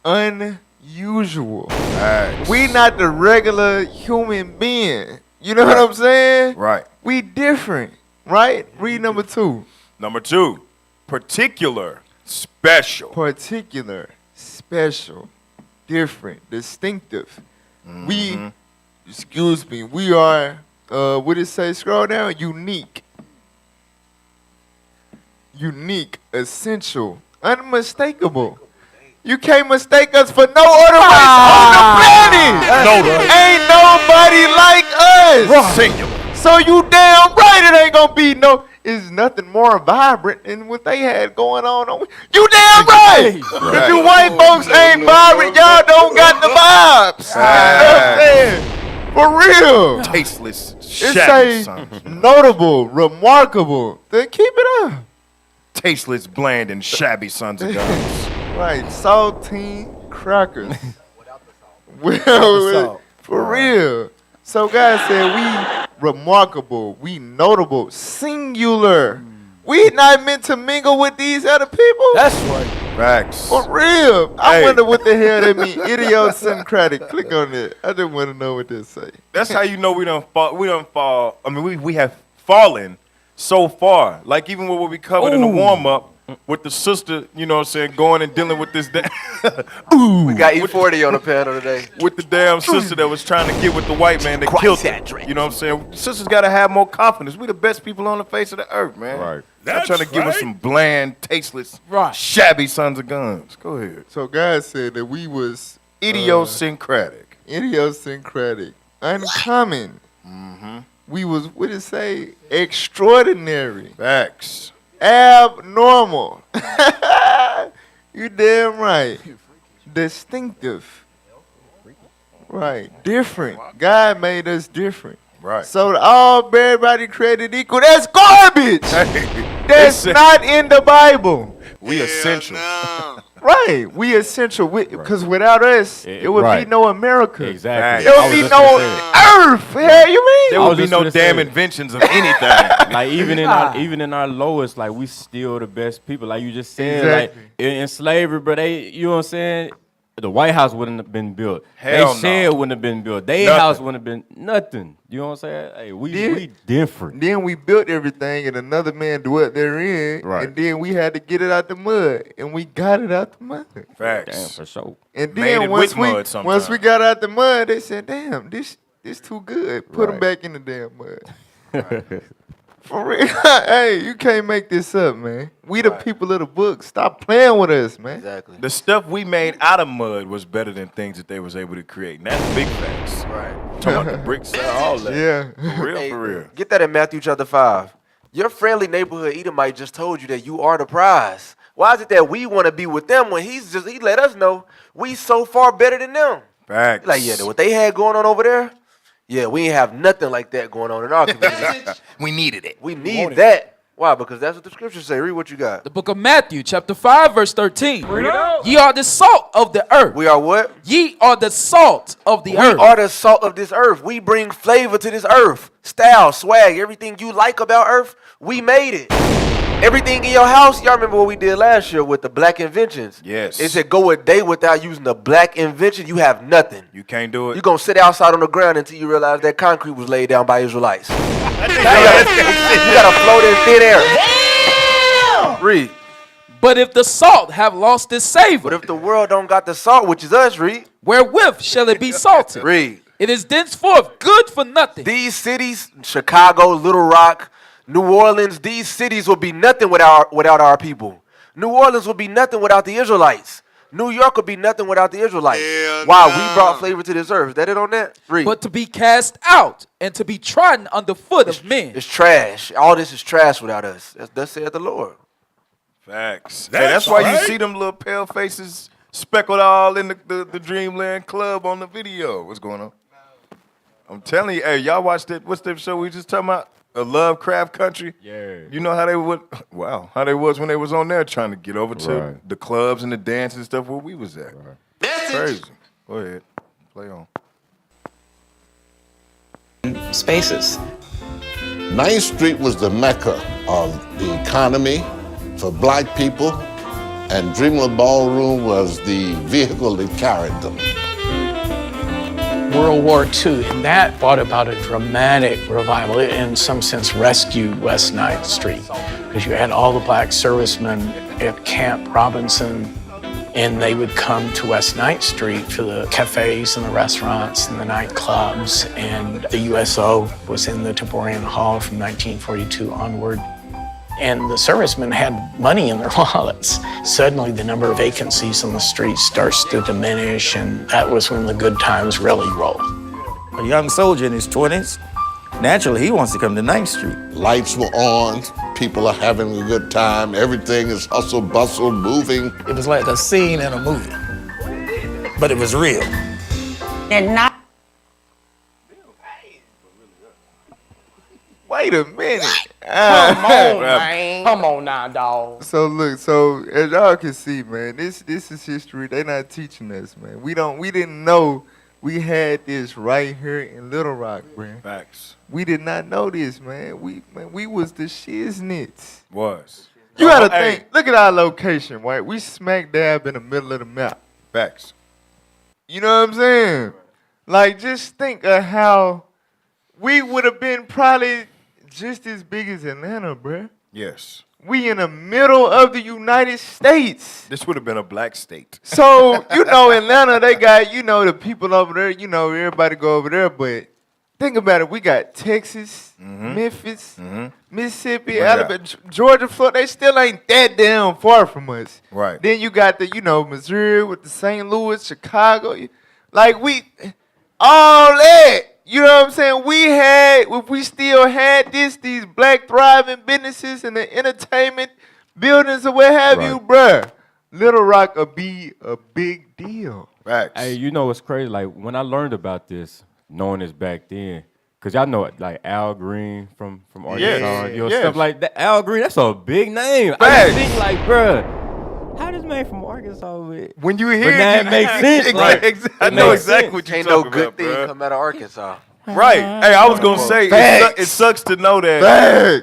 unusual. Nice. We not the regular human being. You know what I'm saying? Right. We different, right? Read number 2. Number 2, particular, special. Particular, special, different, distinctive. We, excuse me, we are, what did it say? Scroll down. Unique. Unique, essential, unmistakable. You can't mistake us for no other race on the planet. Ain't nobody like us. Singular. So you damn right it ain't gonna be no. It's nothing more vibrant than what they had going on. You damn right. If you white folks ain't vibrant, y'all don't got the vibes. You know what I'm saying? For real. Tasteless, It shabby say sons. notable, remarkable. Then keep it up. Tasteless, bland, and shabby sons of guns. Right, saltine crackers. Well, for real. So God said we remarkable, we notable, singular. We not meant to mingle with these other people. That's right. Facts. For real. I Hey. wonder what the hell that mean. Idiosyncratic. Click on it. I just want to know what this say. That's how you know we don't fall. We don't fall. I mean, we have fallen so far. Like even what we covered in the warm up with the sister, you know what I'm saying, going and dealing with this. We got E40 on the panel today. With the damn sister that was trying to get with the white man that killed her. You know what I'm saying? Sisters got to have more confidence. We the best people on the face of the earth, man. Right. Not trying to give us some bland, tasteless, shabby sons of guns. Go ahead. So God said that we was Idiosyncratic. idiosyncratic, uncommon. We was, what did it say? Extraordinary. Facts. Abnormal. You damn right. Distinctive. Right. Different. God made us different. Right. So everybody created equal. That's garbage. That's not in the Bible. We essential. Right. We essential. Because without us, it would be no America. Exactly. There would be no earth. Yeah, you mean? There would be no damn inventions of anything. Like even in our lowest, like we still the best people. Like you just said, Exactly. like in slavery, bro, they, you know what I'm saying? The White House wouldn't have been built. Hell they shed no. wouldn't have been built. Their Nothing. house wouldn't have been nothing. You know what I'm saying? Hey, we different. Then we built everything, and another man dwelt therein. Right. And then we had to get it out the mud, and we got it out the mud. Facts. Damn, for sure. And Made then it once with mud sometimes. we got out the mud, they said, "Damn, this too good. Put them back in the damn mud." For real, hey, you can't make this up, man. We the people of the book. Stop playing with us, man. Exactly. The stuff we made out of mud was better than things that they was able to create. And that's big facts. Right. Talking about the bricks, all that. Yeah. For real, Hey, for real. Get that in Matthew chapter 5. Your friendly neighborhood Edomite just told you that you are the prize. Why is it that we want to be with them when he let us know we so far better than them? Facts. Like, yeah, what they had going on over there, yeah, we ain't have nothing like that going on in our community. We needed it. We need that. Why? Because that's what the scriptures say. Read what you got. The book of Matthew, chapter 5, verse 13. Ye are the salt of the earth. We are what? Ye are the salt of the We earth. are the salt of this earth. We bring flavor to this earth. Style, swag, everything you like about earth, we made it. Everything in your house, y'all remember what we did last year with the black inventions? Yes. It said go a day without using a black invention, you have nothing. You can't do it. You're going to sit outside on the ground until you realize that concrete was laid down by Israelites. You got to float in thin air. Read. But if the salt have lost its savor, But if the world don't got the salt, which is us, read. wherewith shall it be salted? Read. It is thenceforth good for nothing. These cities, Chicago, Little Rock, New Orleans, these cities will be nothing without our people. New Orleans will be nothing without the Israelites. New York will be nothing without the Israelites. Wow, we brought flavor to this earth. Is that it on that? Read. But to be cast out and to be trodden under foot of men. It's trash. All this is trash without us. Thus saith the Lord. Facts. That's why you see them little pale faces speckled all in the Dreamland Club on the video. What's going on? I'm telling you, hey, y'all watched it. What's that show we just talking about? Lovecraft Country. Yeah. You know how they would, how they was when they was on there trying to get over to the clubs and the dances and stuff where we was at. Crazy. Go ahead. Play on. spaces. 9th Street was the mecca of the economy for black people, and Dreamland Ballroom was the vehicle that carried them. World War II, and that brought about a dramatic revival. It, in some sense, rescued West 9th Street, because you had all the black servicemen at Camp Robinson, and they would come to West 9th Street for the cafes and the restaurants and the nightclubs, and the USO was in the Taborian Hall from 1942 onward. And the servicemen had money in their wallets. Suddenly, the number of vacancies on the street starts to diminish, and that was when the good times really rolled. A young soldier in his 20s, naturally, he wants to come to 9th Street. Lights were on, people are having a good time, everything is hustle, bustle, moving. It was like a scene in a movie, but it was real. And not Wait a minute. Come on, man. Come on now, dog. So look, so as y'all can see, man, this is history. They not teaching us, man. We didn't know we had this right here in Little Rock, man. Facts. We did not know this, man. We was the shiznits. Was. You gotta think. Look at our location, right? We smack dab in the middle of the map. Facts. You know what I'm saying? Like, just think of how we would have been probably just as big as Atlanta, bruh. Yes. We in the middle of the United States. This would have been a black state. So, Atlanta, they got, the people over there, everybody go over there. But think about it. We got Texas, Memphis, Mississippi, Alabama, Georgia, Florida. They still ain't that damn far from us. Right. Then you got the, Missouri with the St. Louis, Chicago. Like, all that. You know what I'm saying? If we still had these black thriving businesses and the entertainment buildings or what have you, bruh, Little Rock would be a big deal. Facts. Hey, you know what's crazy? Like, when I learned about this, knowing this back then, because y'all know it, like Al Green from Arkansas, stuff like that. Al Green, that's a big name. Facts. I just think, like, bruh, how this man from Arkansas with? When you hear but now it makes sense. Like, I know exactly what you're Ain't talking no good about, thing bruh. come out of Arkansas. Right. Hey, I was going to say, it sucks to know that,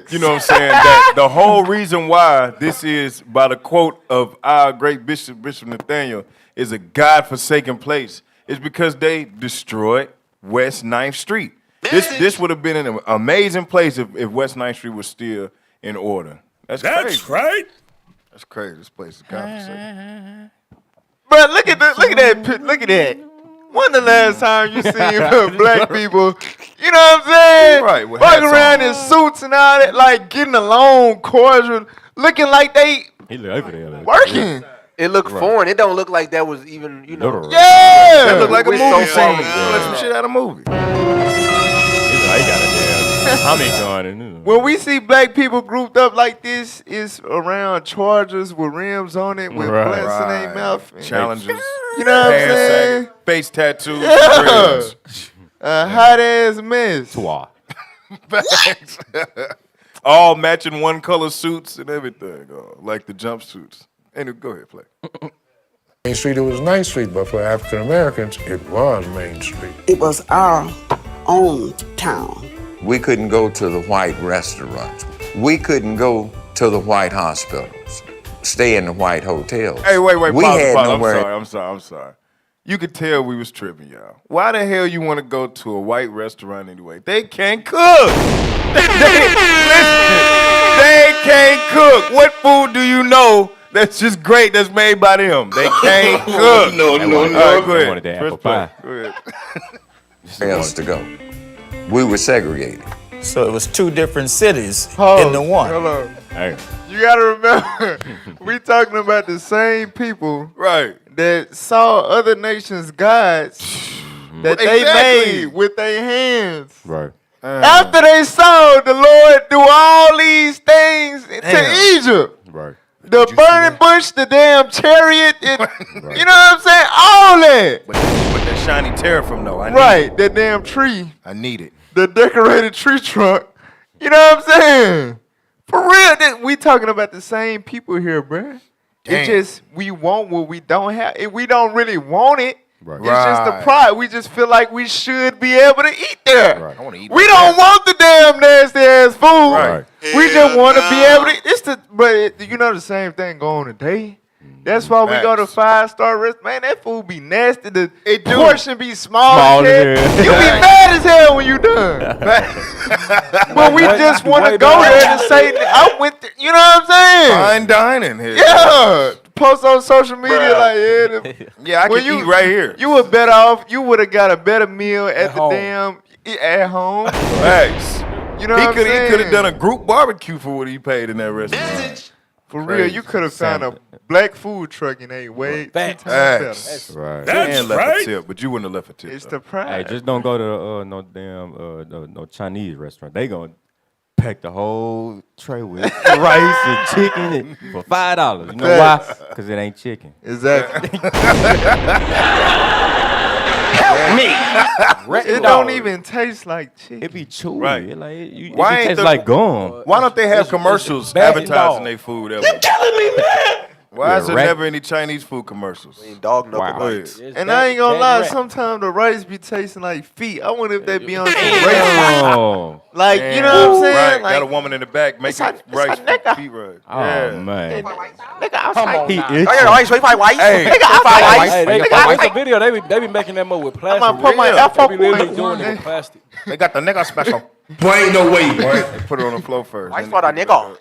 Facts. you know what I'm saying, that the whole reason why this is, by the quote of our great Bishop Nathaniel, is a God-forsaken place, is because they destroyed West 9th Street. This would have been an amazing place if West 9th Street was still in order. That's crazy. right. That's crazy. This place is God-forsaken. But look at that. When the last time you seen black people, you know what I'm saying? Right, walking around in suits and all that, like getting along, cordial, looking like they working. It looked foreign. It don't look like that was even, Yeah. That looked like a We're movie so scene. far. Like some shit out of a movie. He got a damn Tommy gun in. When we see black people grouped up like this, it's around Chargers with rims on it, with plants in their mouth. And Challenges. You know what I'm saying? Face tattoos. Yeah. Hot ass mess. Facts. All matching one color suits and everything. Like the jumpsuits. Anyway, go ahead, play. Main Street, it was 9th Street, but for African Americans, it was Main Street. It was our own town. We couldn't go to the white restaurants. We couldn't go to the white hospitals, stay in the white hotels. Hey, wait, We pause, had pause. nowhere. I'm sorry. You could tell we was tripping, y'all. Why the hell you want to go to a white restaurant anyway? They can't cook. They can't cook. What food do you know that's just great that's made by them? They can't cook. No. All right, go ahead. wanted that Press apple play. pie. Go ahead. Where else to go? We were segregated. So it was two different cities Pause. in the one. Hold on. Hey. You gotta remember, we talking about the same people that saw other nations' gods that they made with their hands. Right. After they saw the Lord do all these things to Egypt. Right. The burning bush, the damn chariot, you know what I'm saying? All that. But that shiny teraphim, though. That damn tree. I need it. The decorated tree trunk. You know what I'm saying? For real, we talking about the same people here, bruh. Damn. It's just we want what we don't have. If we don't really want it, Right. It's just the pride. We just feel like we should be able to eat there. Right. I want to eat. We don't want the damn nasty ass food. Right. We just want to be able to. But you know the same thing going today. That's why we go to 5-star restaurant. Man, that food be nasty. The portion be small as hell. You be mad as hell when you done. But we just want to go there and say, I went there. You know what I'm saying? Fine dining here. Yeah. Post on social media Yeah, I can eat right here. You were better off. You would have got a better meal at the at home. Facts. You know what I'm saying? He could have done a group barbecue for what he paid in that restaurant. For real, you could have found a black food truck and ate way 2 times better. That's right. And left a tip, but you wouldn't have left a tip. It's the pride. Hey, just don't go to no damn no Chinese restaurant. They gonna pack the whole tray with rice and chicken for $5. You know why? Because it ain't chicken. Exactly. Help me. It don't even taste like chicken. It be chewy. Right. It like, it Why ain't tastes like gum. Why don't they have commercials advertising their food ever? You telling me, man? Why is there never any Chinese food commercials? Dog knuckle Wow. bites. And I ain't gonna lie, sometimes the rice be tasting like feet. I wonder if they be on some race. Oh, Like, you know what I'm saying? Right. Like, Got a woman in the back making rice feet right. oh man. Come on He now. itchy. Hey, Watch the video. They be making that move with plastic. I'm gonna put my They F be literally doing it with plastic. they got the nigga special. Boy, ain't no way, boy. They put it on the floor first. Why for the nigga?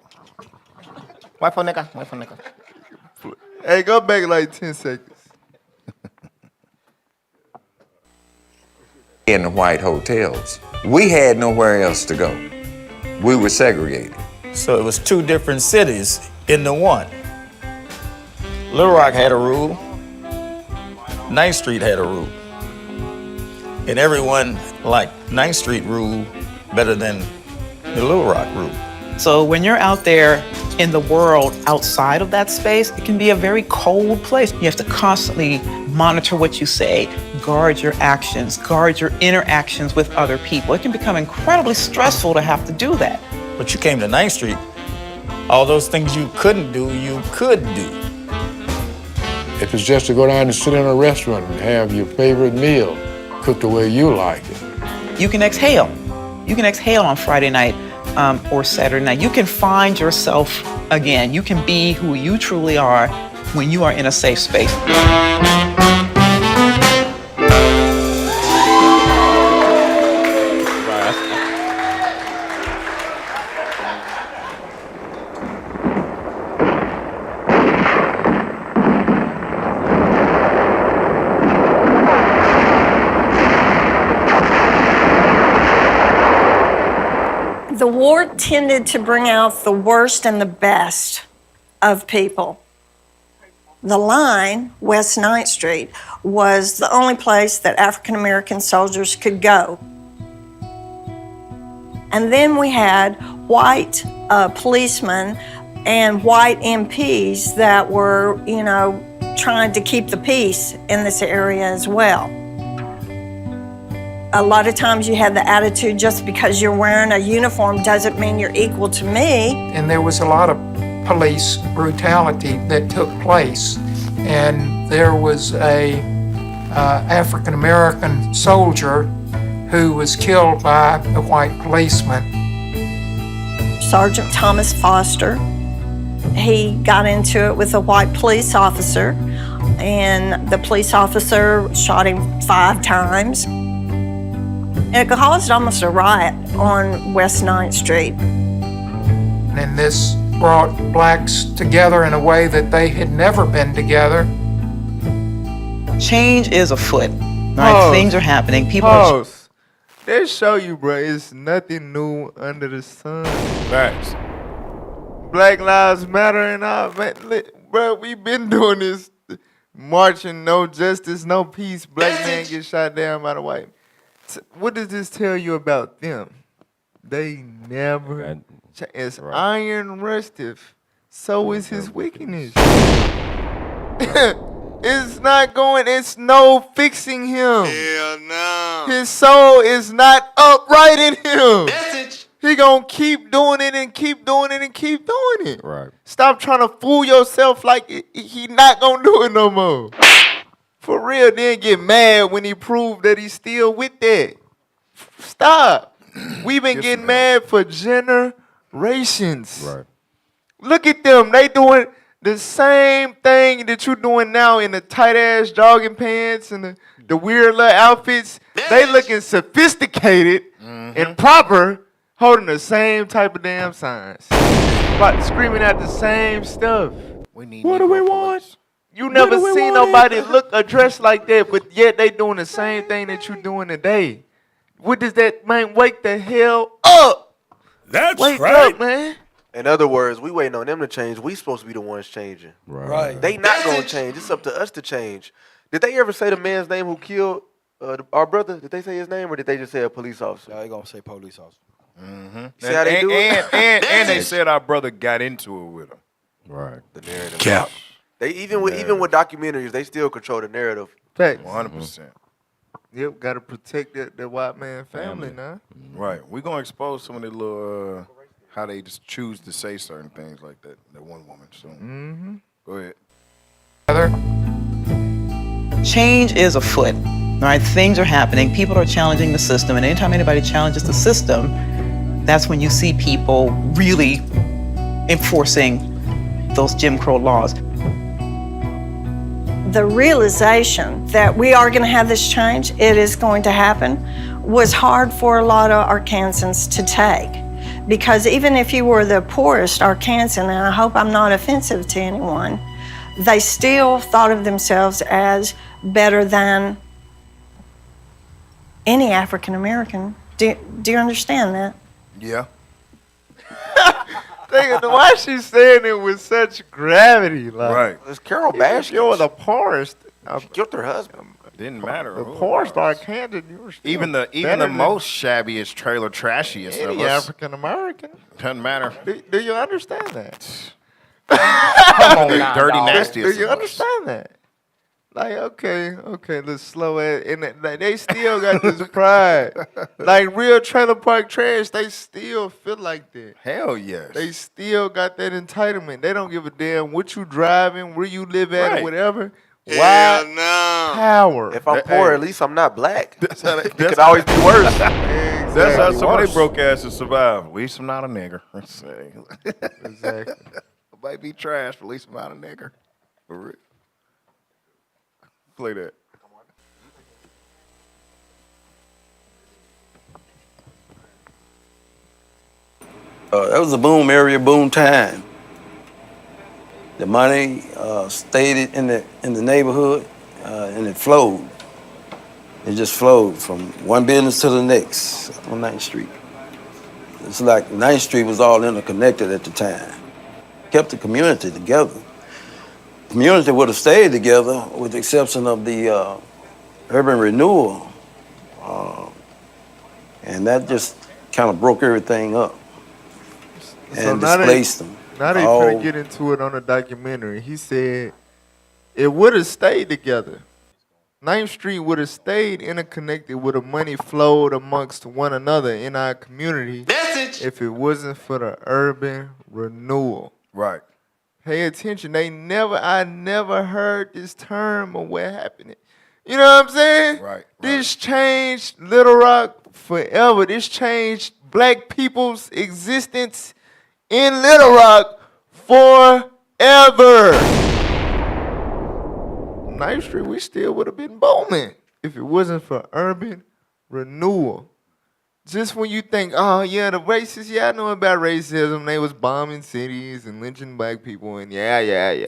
Why for nigga? Why for nigga? hey, go back like 10 seconds. In the white hotels. We had nowhere else to go. We were segregated. So it was 2 different cities in the one. Little Rock had a rule. 9th Street had a rule. And everyone liked 9th Street rule better than the Little Rock rule. So when you're out there in the world outside of that space, it can be a very cold place. You have to constantly monitor what you say, guard your actions, guard your interactions with other people. It can become incredibly stressful to have to do that. But you came to 9th Street, all those things you couldn't do, you could do. If it's just to go down and sit in a restaurant and have your favorite meal cooked the way you like it. You can exhale. You can exhale on Friday night or Saturday night. You can find yourself again. You can be who you truly are when you are in a safe space. The war tended to bring out the worst and the best of people. The line, West 9th Street, was the only place that African American soldiers could go. And then we had white policemen and white MPs that were, trying to keep the peace in this area as well. A lot of times you had the attitude, just because you're wearing a uniform doesn't mean you're equal to me. And there was a lot of police brutality that took place. And there was a African American soldier who was killed by a white policeman. Sergeant Thomas Foster, he got into it with a white police officer, and the police officer shot him 5 times. It caused almost a riot on West 9th Street. And this brought blacks together in a way that they had never been together. Change is afoot. Right? Things are happening. People are They show you, bro, it's nothing new under the sun. Facts. Black Lives Matter and all, man. Bro, we been doing this. Marching, no justice, no peace. Black man get shot down by the white. What does this tell you about them? They never. As iron rusteth, so is his wickedness. It's not going. It's no fixing him. Hell no. His soul is not upright in him. He gonna keep doing it and keep doing it and keep doing it. Right. Stop trying to fool yourself like he not gonna do it no more. For real, then get mad when he proved that he's still with that. Stop. We've been getting mad for generations. Right. Look at them. They doing the same thing that you doing now in the tight ass jogging pants and the weird little outfits. They looking sophisticated and proper, holding the same type of damn signs. Screaming at the same stuff. What do we want? You never seen nobody look or dress like that, but yet they doing the same thing that you doing today. What does that mean? Wake the hell up. Wake up, man. In other words, we waiting on them to change. We supposed to be the ones changing. Right. They not gonna change. It's up to us to change. Did they ever say the man's name who killed our brother? Did they say his name, or did they just say a police officer? They gonna say police officer. Mm-hmm. See how they do it? And they said our brother got into it with him. Right. The narrative. Cap. They even with documentaries, they still control the narrative. Facts. 100%. Yep, got to protect the white man family now. Right. We're going to expose some of the little, how they just choose to say certain things like that one woman. So, go ahead. Change is afoot. All right, things are happening. People are challenging the system, and anytime anybody challenges the system, that's when you see people really enforcing those Jim Crow laws. The realization that we are going to have this change, it is going to happen, was hard for a lot of Arkansans to take. Because even if you were the poorest Arkansan, and I hope I'm not offensive to anyone, they still thought of themselves as better than any African American. Do you understand that? Yeah. Why is she saying it with such gravity? Like, Right. It's Carol Bash. You're the poorest. She killed her husband. Didn't matter. The poorest Arkansan. You were still Even the most shabbiest, trailer trashiest of any us. African American. Doesn't matter. Do you understand that? Come on now, Dirty, dog. nastiest. Do you of us. understand that? Like, okay, let's slow it. And they still got this pride. Like real trailer park trash, they still feel like that. Hell yes. They still got that entitlement. They don't give a damn what you driving, where you live at, Right. or whatever. Hell Why? no. Power. If I'm poor, at least I'm not black. That's how It could always be worse. That's how some of they broke asses survive. At least I'm not a nigger. Exactly. I might be trash, but at least I'm not a nigger. For real. Play that. That was a boom area, boom time. The money stayed in the neighborhood, and it flowed. It just flowed from one business to the next on 9th Street. It's like 9th Street was all interconnected at the time. Kept the community together. Community would have stayed together with the exception of the urban renewal. And that just kind of broke everything up and displaced them. Now they finna get into it on a documentary. He said it would have stayed together. 9th Street would have stayed interconnected, would have money flowed amongst one another in our community if it wasn't for the urban renewal. Right. Pay attention. I never heard this term or what happened. You know what I'm saying? Right. This changed Little Rock forever. This changed black people's existence in Little Rock forever. 9th Street, we still would have been booming if it wasn't for urban renewal. Just when you think, oh yeah, the racists, yeah, I know about racism. They was bombing cities and lynching black people, and yeah.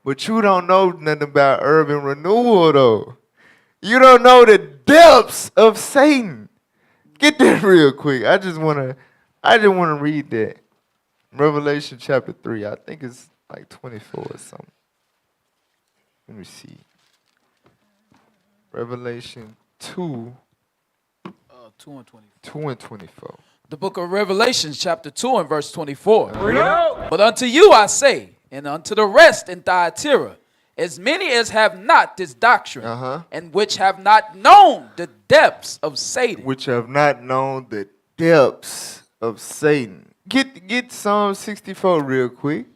But you don't know nothing about urban renewal, though. You don't know the depths of Satan. Get that real quick. I just wanna read that. Revelation chapter 3. I think it's like 24 or something. Let me see. Revelation 2. 2 and 24. 2 and 24. The book of Revelation, chapter 2 and verse 24. But unto you I say, and unto the rest in Thyatira, as many as have not this doctrine, and which have not known the depths of Satan. Which have not known the depths of Satan. Get Psalm 64 real quick,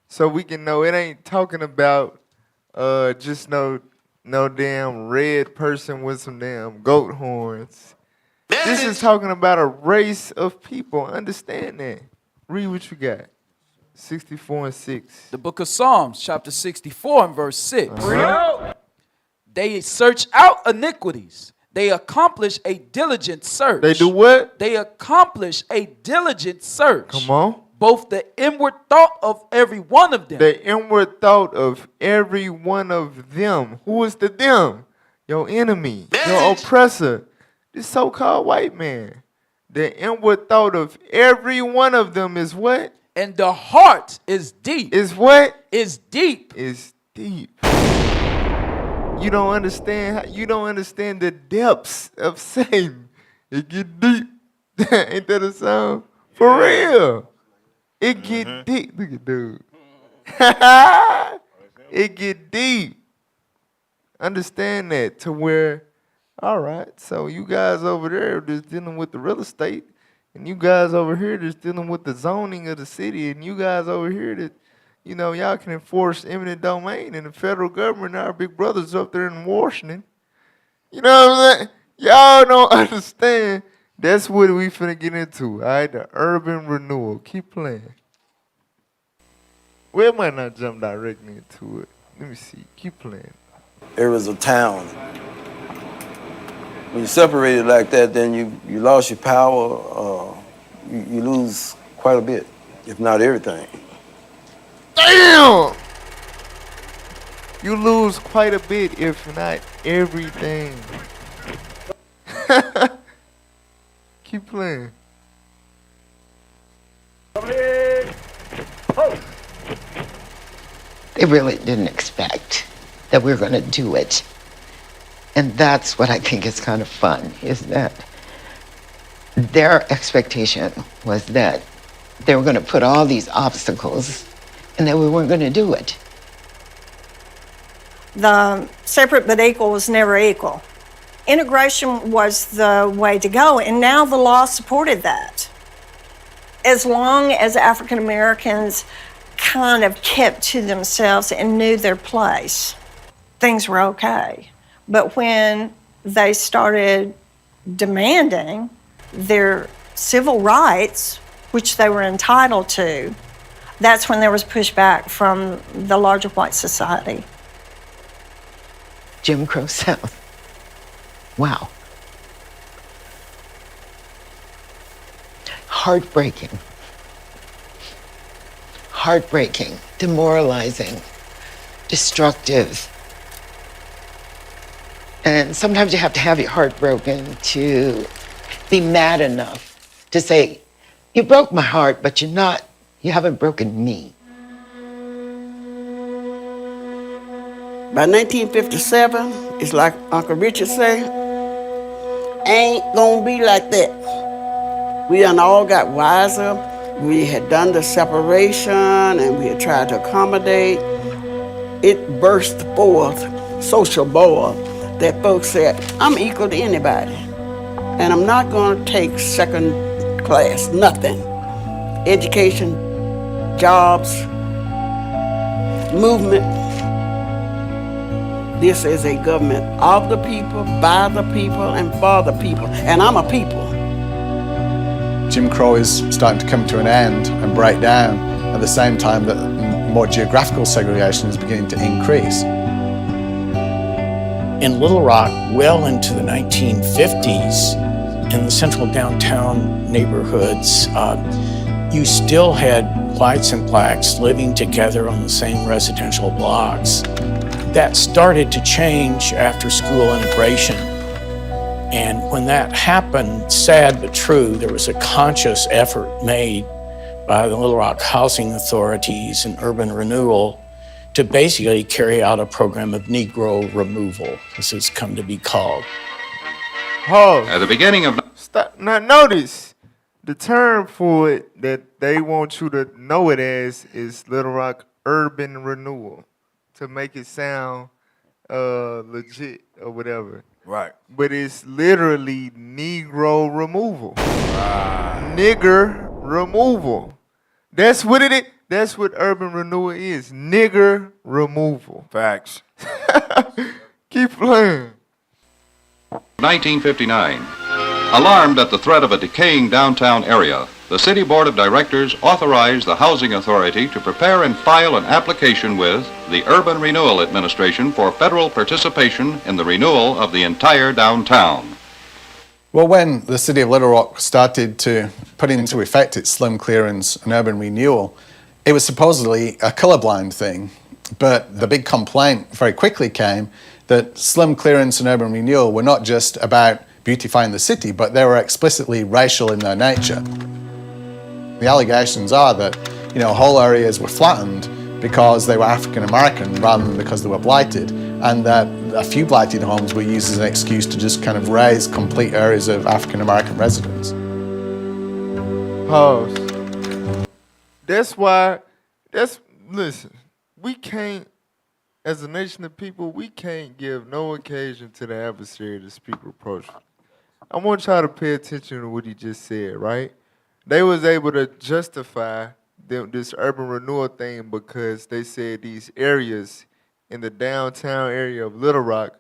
so we can know it ain't talking about just no no damn red person with some damn goat horns. This is talking about a race of people. Understand that. Read what you got. 64 and 6. The book of Psalms, chapter 64 and verse 6. They search out iniquities. They accomplish a diligent search. They do what? They accomplish a diligent search. Come on. Both the inward thought of every one of them. The inward thought of every one of them. Who is the them? Your enemy, your oppressor, this so-called white man. The inward thought of every one of them is what? And the heart is deep. Is what? Is deep. Is deep. You don't understand. You don't understand the depths of Satan. It get deep. Ain't that a song? For real. It get deep. Look at dude. It get deep. Understand that to where, all right, so you guys over there just dealing with the real estate, and you guys over here just dealing with the zoning of the city, and you guys over here that, you know, y'all can enforce eminent domain, and the federal government, our big brothers up there in Washington. You know what I'm saying? Y'all don't understand. That's what we finna get into, all right? The urban renewal. Keep playing. We might not jump directly into it. Let me see. Keep playing. There was a town. When you separated like that, then you lost your power. You lose quite a bit, if not everything. Damn! You lose quite a bit, if not everything. Keep playing. They really didn't expect that we were going to do it. And that's what I think is kind of fun, is that their expectation was that they were going to put all these obstacles and that we weren't going to do it. The separate but equal was never equal. Integration was the way to go, and now the law supported that. As long as African Americans kind of kept to themselves and knew their place, things were okay. But when they started demanding their civil rights, which they were entitled to, that's when there was pushback from the larger white society. Jim Crow South. Wow. Heartbreaking. Heartbreaking, demoralizing, destructive. And sometimes you have to have your heart broken to be mad enough to say, you broke my heart, but you haven't broken me. By 1957, it's like Uncle Richard say, ain't gonna be like that. We done all got wiser. We had done the separation and we had tried to accommodate. It burst forth, social boil, that folks said, I'm equal to anybody. And I'm not gonna take second class, nothing. Education, jobs, movement. This is a government of the people, by the people, and for the people. And I'm a people. Jim Crow is starting to come to an end and break down at the same time that more geographical segregation is beginning to increase. In Little Rock, well into the 1950s, in the central downtown neighborhoods, you still had whites and blacks living together on the same residential blocks. That started to change after school integration. And when that happened, sad but true, there was a conscious effort made by the Little Rock housing authorities and urban renewal to basically carry out a program of Negro removal, as it's come to be called. Oh, At the beginning of... Stop. Now notice, the term for it that they want you to know it as is Little Rock urban renewal, to make it sound legit or whatever. Right. But it's literally Negro removal. Nigger removal. That's what it is. That's what urban renewal is. Nigger removal. Facts. Keep playing. 1959. Alarmed at the threat of a decaying downtown area, the City Board of Directors authorized the Housing Authority to prepare and file an application with the Urban Renewal Administration for federal participation in the renewal of the entire downtown. Well, when the City of Little Rock started to put into effect its slum clearance and urban renewal, it was supposedly a colorblind thing. But the big complaint very quickly came that slum clearance and urban renewal were not just about beautifying the city, but they were explicitly racial in their nature. The allegations are that, whole areas were flattened because they were African American rather than because they were blighted, and that a few blighted homes were used as an excuse to just kind of raise complete areas of African American residents. Pause. Listen, we can't, as a nation of people, we can't give no occasion to the adversary to speak reproachfully. I want y'all to pay attention to what he just said, right? They was able to justify this urban renewal thing because they said these areas in the downtown area of Little Rock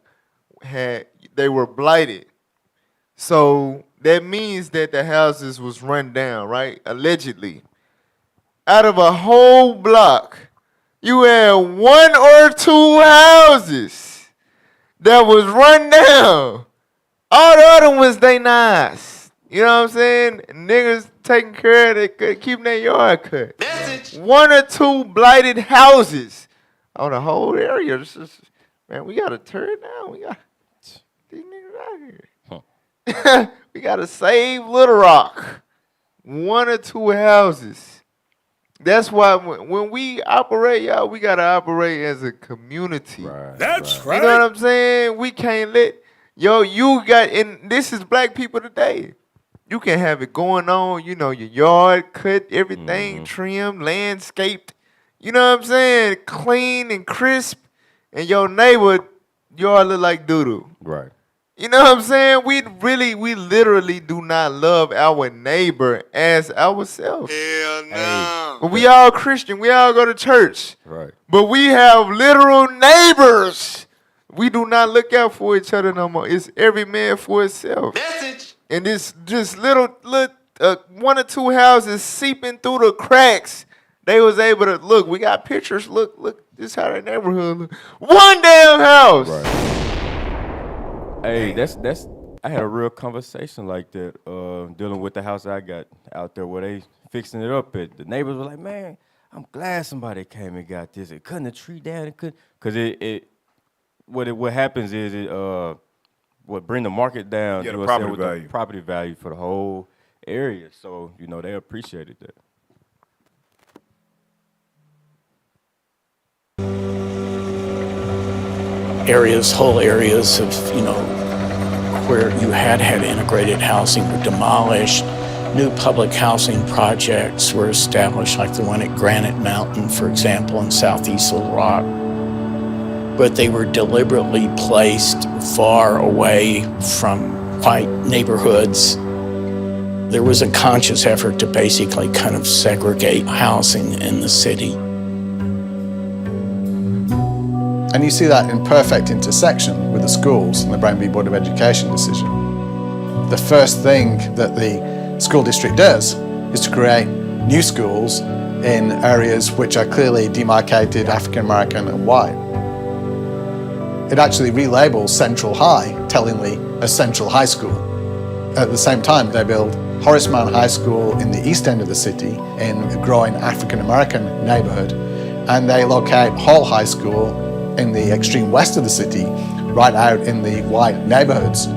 they were blighted. So that means that the houses was run down, right? Allegedly. Out of a whole block, you had 1 or 2 houses that was run down. All the other ones, they nice. You know what I'm saying? Niggas taking care of it, keeping their yard cut. Message. 1 or 2 blighted houses on the whole area. Man, we gotta tear it down. We got these niggas out here. We gotta save Little Rock. 1 or 2 houses. That's why when we operate, y'all, we gotta operate as a community. That's right. You know what I'm saying? We can't let and this is black people today. You can have it going on, your yard cut, everything trimmed, landscaped. You know what I'm saying? Clean and crisp. And your neighbor, y'all look like doo-doo. Right. You know what I'm saying? We literally do not love our neighbor as ourselves. Hell no. But we all Christian. We all go to church. Right. But we have literal neighbors. We do not look out for each other no more. It's every man for himself. Message. And this just little 1 or 2 houses seeping through the cracks. They was able to look. We got pictures. Look. This how that neighborhood look. 1 damn house. Right. Hey, that's. I had a real conversation like that, dealing with the house I got out there where they fixing it up. The neighbors were like, "Man, I'm glad somebody came and got this. It cutting the tree down. It could, cause what happens is bring the market down. Yeah, you the know property with value. The property value for the whole area. So they appreciated that. Whole areas of, where you had integrated housing were demolished. New public housing projects were established, like the one at Granite Mountain, for example, in southeast Little Rock. But they were deliberately placed far away from white neighborhoods. There was a conscious effort to basically kind of segregate housing in the city. And you see that in perfect intersection with the schools and the Brown v. Board of Education decision. The first thing that the school district does is to create new schools in areas which are clearly demarcated African American and white. It actually relabels Central High, tellingly, as Central High School. At the same time, they build Horace Mann High School in the east end of the city in a growing African American neighborhood, and they locate Hall High School in the extreme west of the city, right out in the white neighborhoods.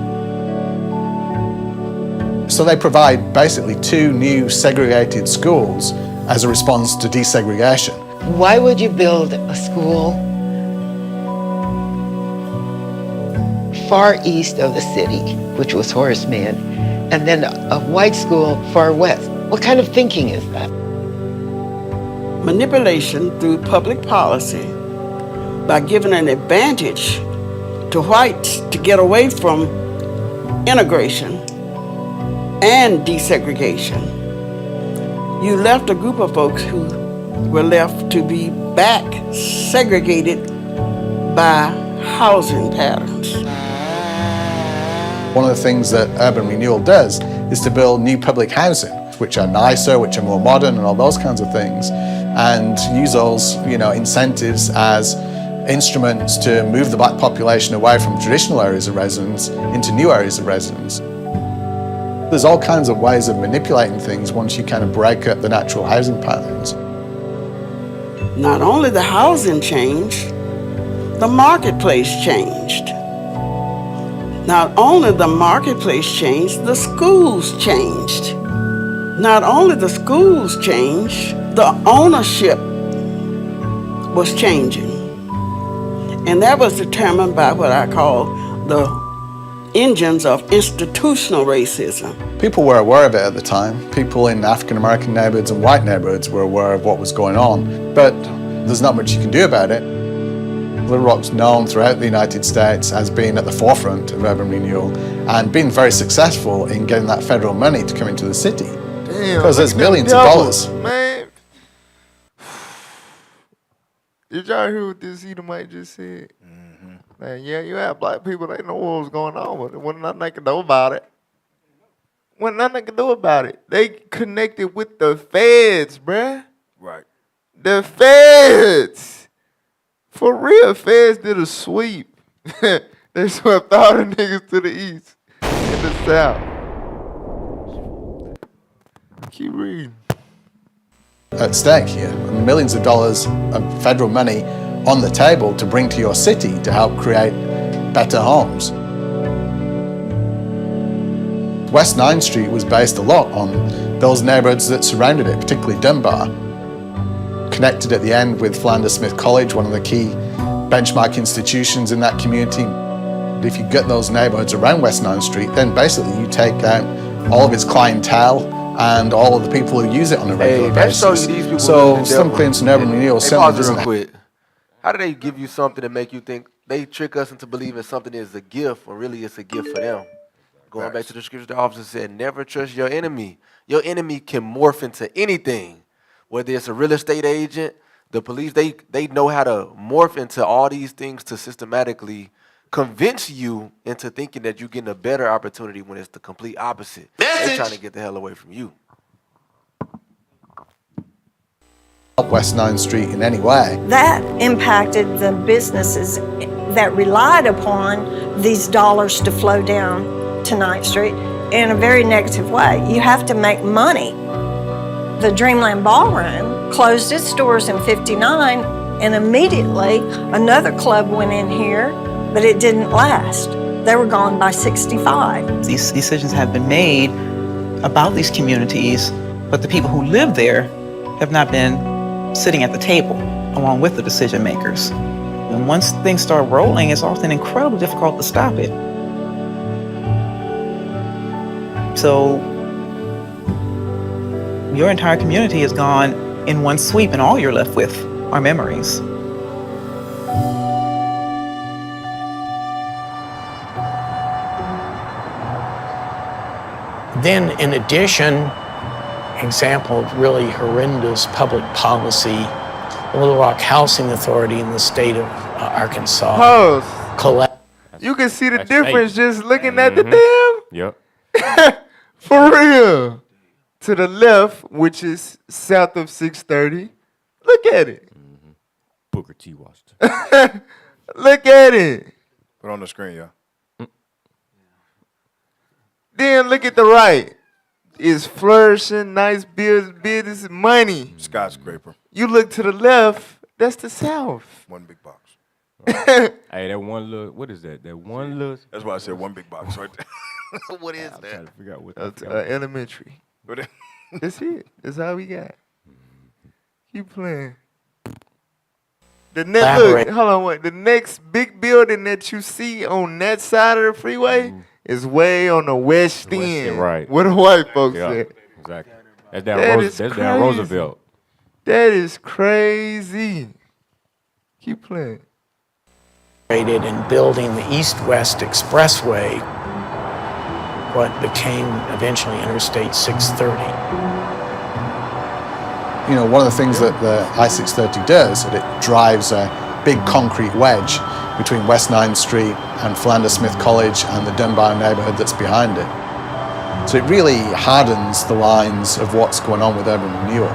So they provide basically 2 new segregated schools as a response to desegregation. Why would you build a school far east of the city, which was Horace Mann, and then a white school far west? What kind of thinking is that? Manipulation through public policy by giving an advantage to whites to get away from integration and desegregation. You left a group of folks who were left to be back segregated by housing patterns. One of the things that urban renewal does is to build new public housing, which are nicer, which are more modern, and all those kinds of things, and use those, incentives as instruments to move the black population away from traditional areas of residence into new areas of residence. There's all kinds of ways of manipulating things once you kind of break up the natural housing patterns. Not only the housing changed, the marketplace changed. Not only the marketplace changed, the schools changed. Not only the schools changed, the ownership was changing. And that was determined by what I call the engines of institutional racism. People were aware of it at the time. People in African American neighborhoods and white neighborhoods were aware of what was going on, but there's not much you can do about it. Little Rock's known throughout the United States as being at the forefront of urban renewal and being very successful in getting that federal money to come into the city. Because there's millions of dollars. Man. Did y'all hear what this Edomite just said? Like, yeah, you have black people, they know what was going on, but there wasn't nothing they could do about it. Wasn't nothing they could do about it. They connected with the feds, bruh. Right. The feds. For real, feds did a sweep. They swept all the niggas to the east and the south. Keep reading. At stake here, millions of dollars of federal money on the table to bring to your city to help create better homes. West 9th Street was based a lot on those neighborhoods that surrounded it, particularly Dunbar. Connected at the end with Flanders Smith College, one of the key benchmark institutions in that community. If you get those neighborhoods around West 9th Street, then basically you take out all of its clientele and all of the people who use it on a regular basis. So slum clearance and urban renewal certainly doesn't real quick. How do they give you something to make you think, they trick us into believing something is a gift when really it's a gift for them? Going back to the scripture, the officer said, never trust your enemy. Your enemy can morph into anything. Whether it's a real estate agent, the police, they know how to morph into all these things to systematically convince you into thinking that you're getting a better opportunity when it's the complete opposite. They're trying to get the hell away from you. West 9th Street in any way. That impacted the businesses that relied upon these dollars to flow down to 9th Street in a very negative way. You have to make money. The Dreamland Ballroom closed its doors in '59, and immediately another club went in here, but it didn't last. They were gone by '65. These decisions have been made about these communities, but the people who live there have not been sitting at the table along with the decision makers. And once things start rolling, it's often incredibly difficult to stop it. So your entire community is gone in one sweep, and all you're left with are memories. Then, in addition, example of really horrendous public policy, the Little Rock Housing Authority in the state of Arkansas. You can see the difference just looking at the damn. Yep. For real. To the left, which is south of 630. Look at it. Booker T. Washington. Look at it. Put on the screen, y'all. Then look at the right. It's flourishing, nice business, money. Skyscraper. You look to the left, that's the south. One big box. Hey, that one little, what is that? That one little. That's why I said one big box right there. What is I'm that? trying to figure out what That's that elementary. That's it. That's all we got. Keep playing. The next, look, hold on, wait. The next big building that you see on that side of the freeway is way on the west end. Right. Where the white folks Yeah, at. exactly. That's down Roosevelt. That is crazy. Keep playing. In building the East-West Expressway, what became eventually Interstate 630. You know, one of the things that the I-630 does is it drives a big concrete wedge between West 9th Street and Philander Smith College and the Dunbar neighborhood that's behind it. So it really hardens the lines of what's going on with urban renewal.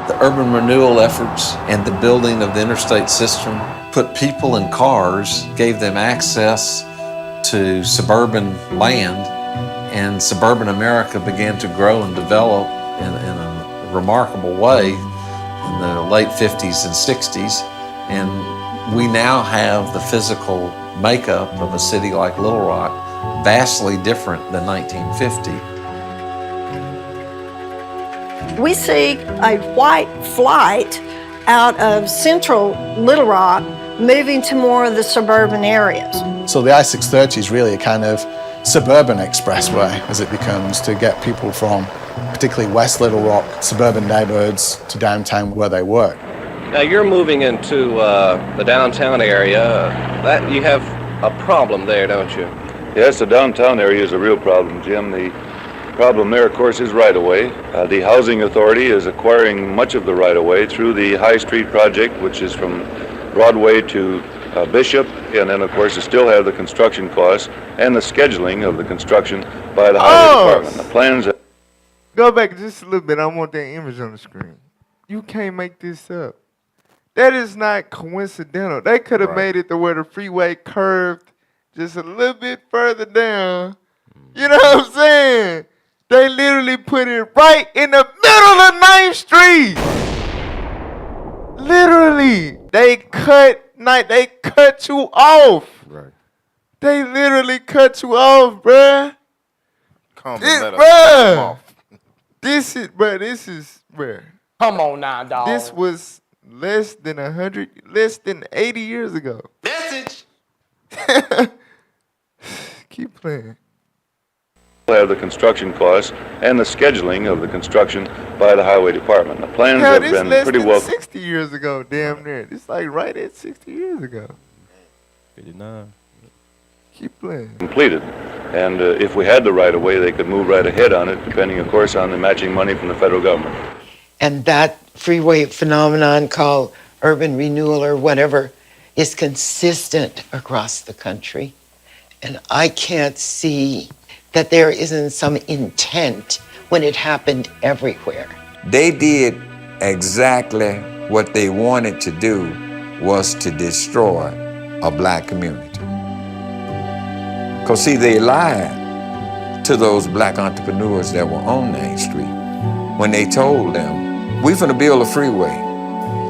The urban renewal efforts and the building of the interstate system put people in cars, gave them access to suburban land, and suburban America began to grow and develop in a remarkable way in the late 50s and 60s. And we now have the physical makeup of a city like Little Rock, vastly different than 1950. We see a white flight out of central Little Rock moving to more of the suburban areas. So the I-630 is really a kind of suburban expressway as it becomes to get people from particularly West Little Rock, suburban neighborhoods to downtown where they work. Now you're moving into the downtown area. That you have a problem there, don't you? Yes, the downtown area is a real problem, Jim. The problem there, of course, is right-of-way. The Housing Authority is acquiring much of the right-of-way through the High Street project, which is from Broadway to Bishop, and then, of course, you still have the construction costs and the scheduling of the construction by the Highway Department. The plans... Go back just a little bit. I want that image on the screen. You can't make this up. That is not coincidental. They could have made it to where the freeway curved just a little bit further down. You know what I'm saying? They literally put it right in the middle of 9th Street. Literally. They cut you off. Right. They literally cut you off, bruh. Bruh. This is, bruh. Come on now, dog. This was less than 80 years ago. Message. Keep playing. Have the construction costs and the scheduling of the construction by the Highway Department. The plans Hell, have this been less pretty than well 60 years ago, damn near. It's like right at 60 years ago. 59. Keep playing. completed. And if we had the right-of-way, they could move right ahead on it, depending, of course, on the matching money from the federal government. And that freeway phenomenon called urban renewal or whatever is consistent across the country. And I can't see that there isn't some intent when it happened everywhere. They did exactly what they wanted to do, was to destroy a black community. Because see, they lied to those black entrepreneurs that were on 9th Street when they told them, we're gonna build a freeway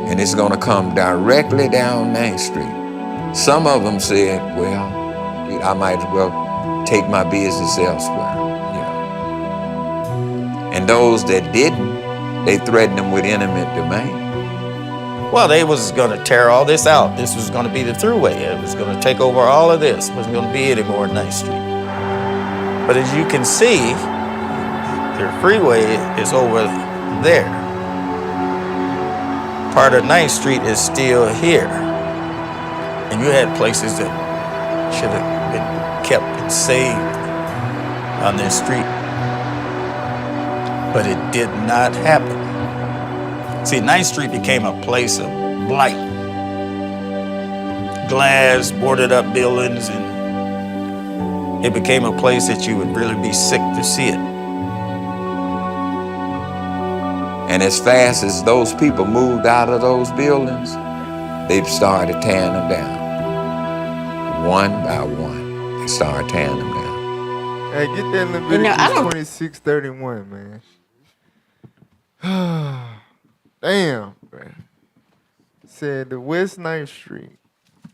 and it's gonna come directly down 9th Street. Some of them said, well, I might as well take my business elsewhere, you know. And those that didn't, they threatened them with eminent domain. Well, they was gonna tear all this out. This was gonna be the throughway. It was gonna take over all of this. It wasn't gonna be any more 9th Street. But as you can see, the freeway is over there. Part of 9th Street is still here. And you had places that should have been kept and saved on this street. But it did not happen. See, 9th Street became a place of blight. Glass, boarded up buildings, and it became a place that you would really be sick to see it. And as fast as those people moved out of those buildings, they started tearing them down. One by one, they started tearing them down. Hey, get that Leviticus 26:31, man. Damn, bro. Said the West 9th Street.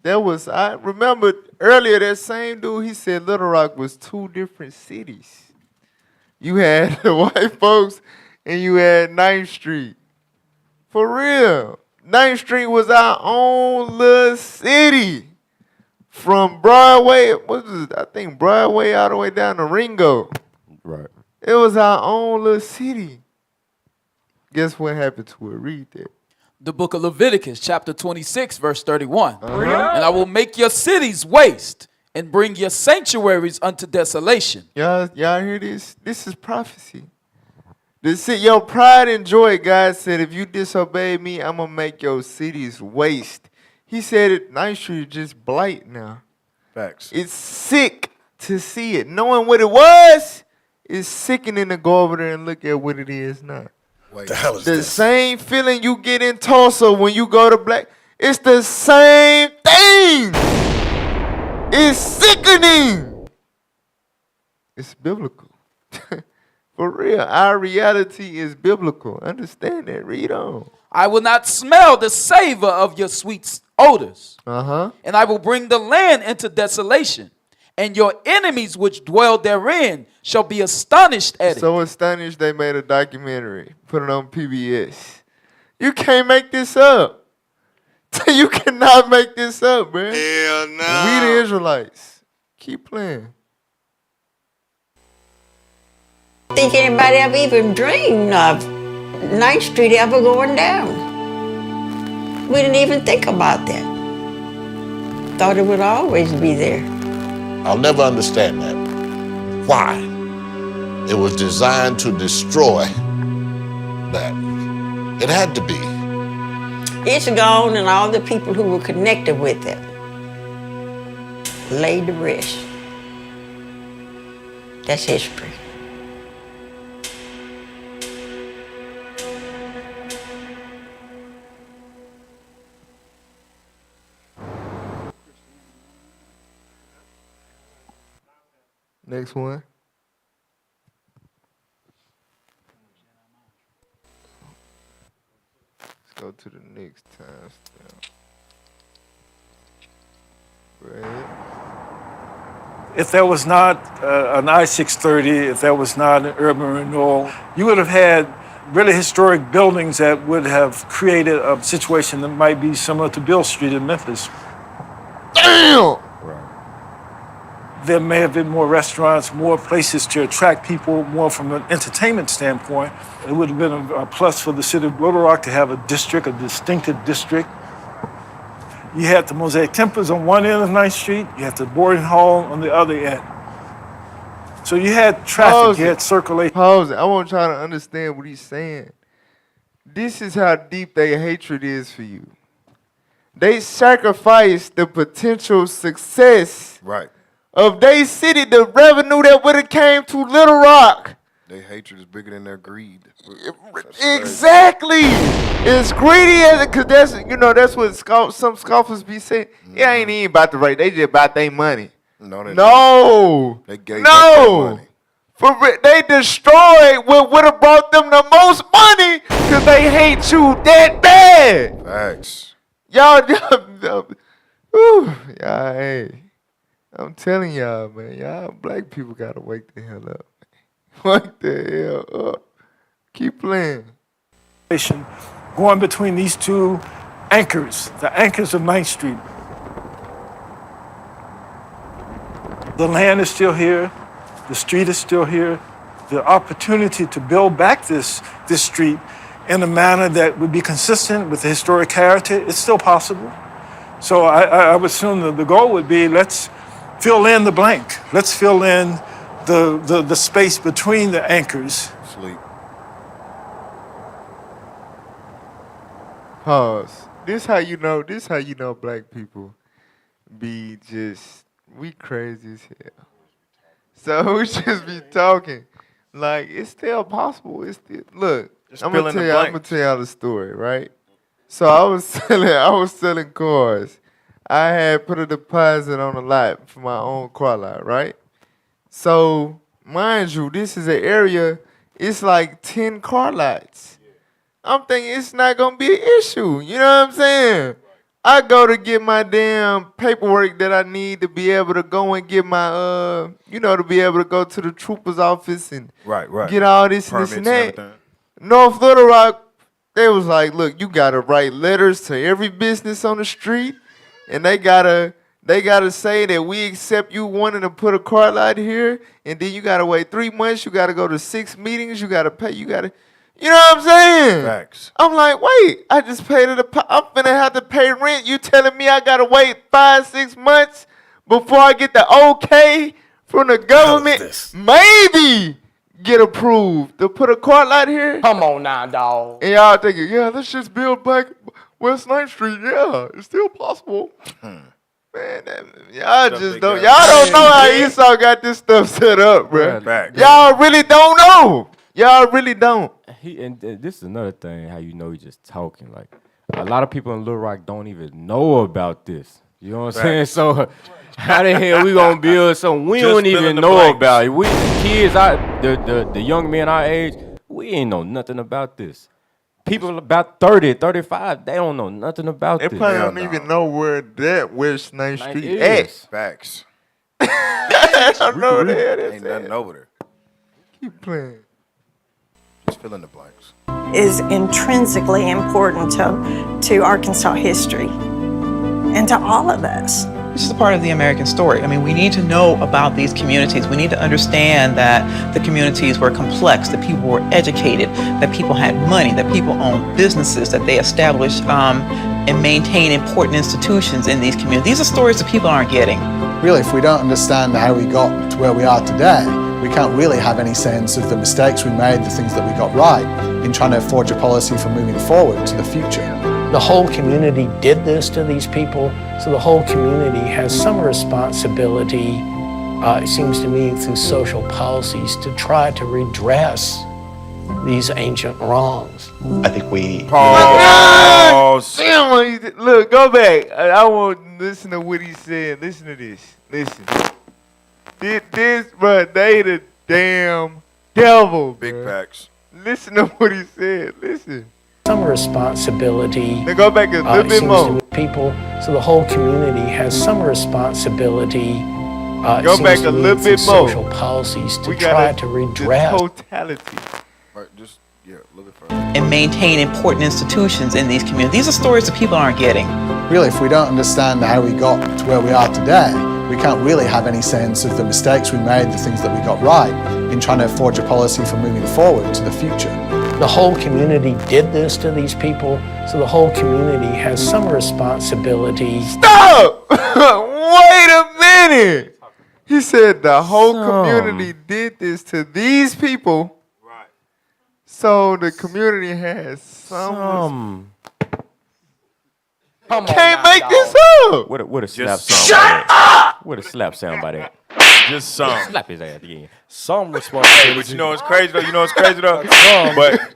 That was, I remember earlier that same dude, he said Little Rock was two different cities. You had the white folks and you had 9th Street. For real. 9th Street was our own little city. From Broadway, what was it? I think Broadway all the way down to Ringo. Right. It was our own little city. Guess what happened to it? Read that. The book of Leviticus, chapter 26, verse 31. And I will make your cities waste and bring your sanctuaries unto desolation. Y'all hear this? This is prophecy. Your pride and joy, God said, if you disobey me, I'm going to make your cities waste He said it. 9th Street is just blight now. Facts. It's sick to see it. Knowing what it was, it's sickening to go over there and look at what it is now. What the hell is The this? same feeling you get in Tulsa when you go to Black. It's the same thing. It's sickening. It's biblical. For real. Our reality is biblical. Understand that. Read on. I will not smell the savor of your sweet odors. And I will bring the land into desolation. And your enemies which dwell therein shall be astonished at it. So astonished they made a documentary. Put it on PBS. You can't make this up. You cannot make this up, man. Hell no. We the Israelites. Keep playing. Think anybody ever even dreamed of 9th Street ever going down? We didn't even think about that. Thought it would always be there. I'll never understand that. Why? It was designed to destroy that. It had to be. It's gone, and all the people who were connected with it laid to rest. That's history. Next one. Let's go to the next timestamp. Right. If there was not an I-630, if there was not an urban renewal, you would have had really historic buildings that would have created a situation that might be similar to Beale Street in Memphis. Damn! There may have been more restaurants, more places to attract people, more from an entertainment standpoint. It would have been a plus for the city of Little Rock to have a district, a distinctive district. You had the Mosaic Temples on one end of 9th Street, you had the boarding hall on the other end. So you had traffic, you had circulation. Pause it. I want to try to understand what he's saying. This is how deep their hatred is for you. They sacrificed the potential success of their city, the revenue that would have came to Little Rock. Their hatred is bigger than their greed. Exactly. It's greedy as it, cause that's what some scoffers be saying. Yeah, ain't even about the right. They just about their money. No, they No. They gave up their money. They destroyed what would have brought them the most money because they hate you that bad. Facts. Y'all, hey, I'm telling y'all, man, y'all black people gotta wake the hell up. Wake the hell up. Keep playing. Going between these two anchors, the anchors of 9th Street. The land is still here, the street is still here. The opportunity to build back this street in a manner that would be consistent with the historic character, it's still possible. So I would assume that the goal would be, let's fill in the blank. Let's fill in the space between the anchors. Sleep. Pause. This how you know black people be we crazy as hell. So we just be talking. Like, it's still possible. It's still, look, I'm gonna tell y'all the story, right? So I was selling cars. I had put a deposit on a lot for my own car lot, right? So, mind you, this is an area, it's like 10 car lots. I'm thinking it's not gonna be an issue. You know what I'm saying? I go to get my damn paperwork that I need to be able to go and get my, to be able to go to the trooper's office and get all this and this and that. North Little Rock, they was like, look, you gotta write letters to every business on the street, and they gotta say that we accept you wanting to put a car lot here, and then you gotta wait 3 months, you gotta go to 6 meetings, you gotta pay, you know what I'm saying? Facts. I'm like, wait, I just paid it. I'm finna have to pay rent. You telling me I gotta wait 5-6 months before I get the okay from the government? Maybe get approved to put a car lot here. Come on now, dog. And y'all thinking, yeah, let's just build back West 9th Street, yeah, it's still possible. Man, y'all just don't. Y'all don't know how Esau got this stuff set up, bro. Y'all really don't know. Y'all really don't. And this is another thing. How you know he's just talking. Like a lot of people in Little Rock don't even know about this. You know what I'm saying? So how the hell we gonna build something we don't even know about? We the kids, the young men our age, we ain't know nothing about this. People about 30, 35, they don't know nothing about this. They probably don't even know where that West 9th Street is. at. Facts. I don't know what the hell that Ain't nothing over there. Keep playing. Just fill in the blanks. Is intrinsically important to Arkansas history and to all of us. This is a part of the American story. I mean, we need to know about these communities. We need to understand that the communities were complex, that people were educated, that people had money, that people owned businesses, that they established and maintained important institutions in these communities. These are stories that people aren't getting. Really, if we don't understand how we got to where we are today, we can't really have any sense of the mistakes we made, the things that we got right, in trying to forge a policy for moving forward to the future. The whole community did this to these people, so the whole community has some responsibility, it seems to me, through social policies to try to redress these ancient wrongs. I think we... Pause. Look, go back. I want to listen to what he said. Listen to this. Listen. This, bro, they the damn devil, Big facts. Listen to what he said. Listen. Some responsibility. Now go back a little bit more. People, so the whole community has some responsibility. Go back a little bit more. Social policies to try to redress. Totality. Right, just a little bit further. And maintain important institutions in these communities. These are stories that people aren't getting. Really, if we don't understand how we got to where we are today, we can't really have any sense of the mistakes we made, the things that we got right, in trying to forge a policy for moving forward to the future. The whole community did this to these people, so the whole community has some responsibility. Stop! Wait a minute! He said the whole community did this to these people. Right. So the community has some. Can't make this up. What a slap sound. Shut up! What a slap sound by that. Just some. Slap his ass again. Some responsibility. But you know what's crazy though?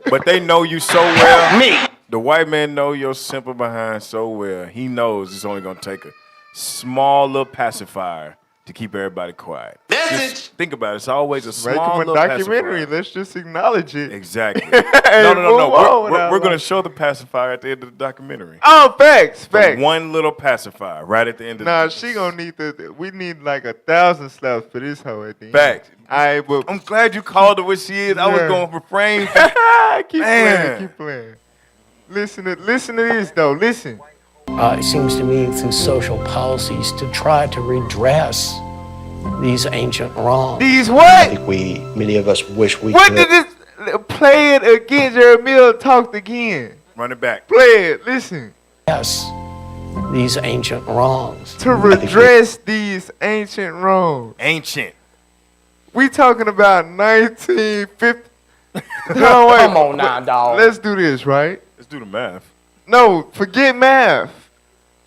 But they know you so well. Me. The white man know your simple behind so well. He knows it's only gonna take a small little pacifier to keep everybody quiet. Just think about it. It's always a small Make him little a documentary. pacifier. Let's just acknowledge it. Exactly. And move on No. without We're going to like- show the pacifier at the end of the documentary. Oh, facts. The one little pacifier right at the end of Nah, the she gonna need we need like 1,000 slaps for this hoe at the end. Facts. I'm glad you called her what she is. I was going to refrain from keep playing. Listen to this though. Listen. It seems to me through social policies to try to redress these ancient wrongs. These what? I think many of us wish we What could. did this? Play it again. Jeremiah talked again. Run it back. Play it. Listen. Yes, these ancient wrongs. To redress these ancient wrongs. Ancient. We talking about 1950. Come on now, dog. Let's do this, right? Let's do the math. No, forget math.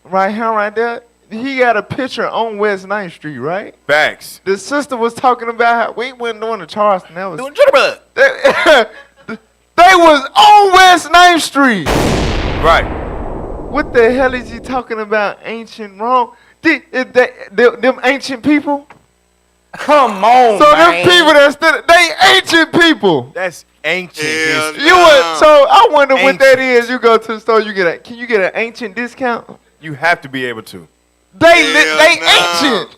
Right here, right there. He got a picture on West 9th Street, right? Facts. The sister was talking about how we went doing the Charleston. That was they was on West 9th Street. Right. What the hell is he talking about? Ancient wrong? Them ancient people? Come on, So them man. people they ancient people. That's ancient history. You would, so I wonder what that is. You go to the store, can you get an ancient discount? You have to be able to. They ancient.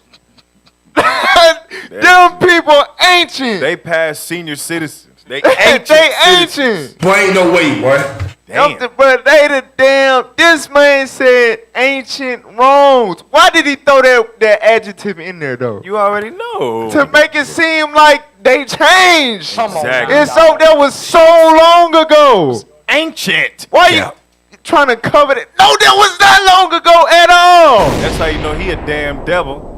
Them people ancient. They passed senior citizens. They ancient. ancient. Ancient. Boy, ain't no way, boy. Damn. But they the damn. This man said ancient wrongs. Why did he throw that adjective in there though? You already know. To make it seem like they changed. Come on, Exactly. And so that was so long ago. Ancient. Why you trying to cover it? No, that was not long ago at all. That's how you know he a damn devil.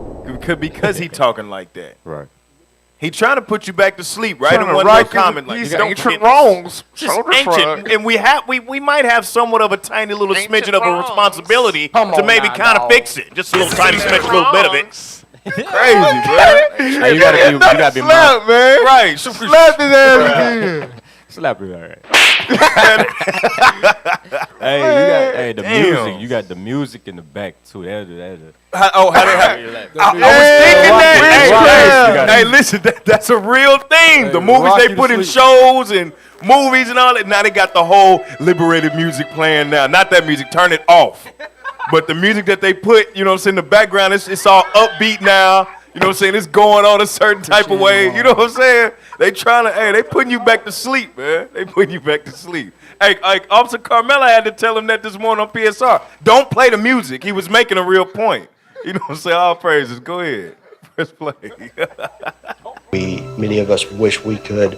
Because he talking like that. Right. He trying to put you back to sleep, right? Trying In to one right little comment, like these don't ancient forget wrongs. Just So the ancient, fuck. and we might have somewhat of a tiny little smidgen of a responsibility Come to on maybe now, kind of dog. fix it. Just a little tiny smidge, a little bit of it. Crazy, bro. Hey, you gotta be Slap, man. Right. Slap his ass again. Slap it, all right. Hey, the Damn. music. You got the music in the back too. How they have? I was thinking that. Rocky Hey, listen, that's a real thing. The movies Rocky they put to in sleep. shows and movies and all that. Now they got the whole liberated music playing now. Not that music. Turn it off. But the music that they put, you know what I'm saying, in the background, it's all upbeat now. You know what I'm saying? It's going on a certain type of way. You know what I'm saying? They putting you back to sleep, man. They putting you back to sleep. Hey, Officer Carmella had to tell him that this morning on PSR. Don't play the music. He was making a real point. You know what I'm saying? All praises. Go ahead. Press play. Many of us wish we could,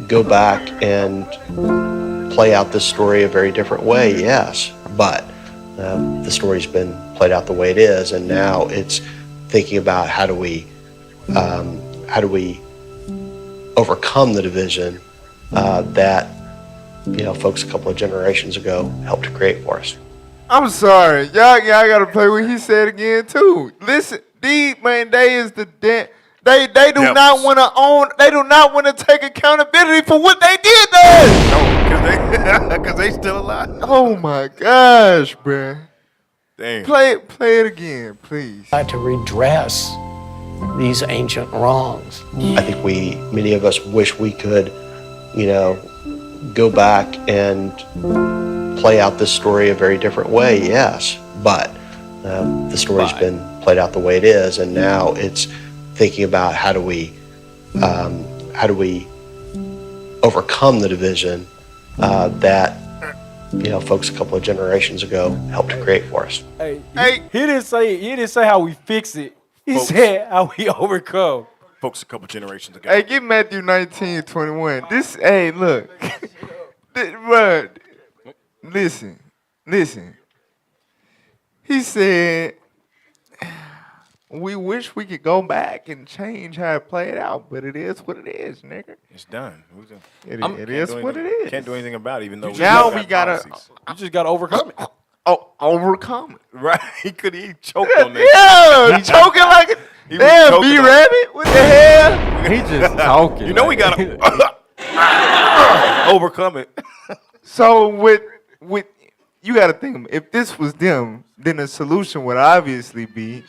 go back and play out this story a very different way, yes. But the story's been played out the way it is, and now it's thinking about how do we overcome the division that folks a couple of generations ago helped to create for us. I'm sorry. Y'all gotta play what he said again too. Listen, these man, they is the they do not want to own, they do not want to take accountability for what they did to us. No, because they still alive. Oh my gosh, bruh. Damn. Play it again, please. To redress these ancient wrongs. I think many of us wish we could, go back and play out this story a very different way, yes. But the story's been played out the way it is, and now it's thinking about how do we overcome the division that folks a couple of generations ago helped to create for us. Hey, he didn't say how we fix it. He said how we overcome. Folks a couple generations ago. Hey, give Matthew 19:21. This, hey, look. Bruh, listen. He said, we wish we could go back and change how it played out, but it is what it is, nigga. It's done. It is what it is. Can't do anything about it, even though now we we gotta. You just gotta overcome it. Oh, overcome it. Right? He choked on that. Yeah, choking like a He was damn choking B on rabbit. What the hell? He just talking. You know we gotta overcome it. So with you gotta think, if this was them, then the solution would obviously be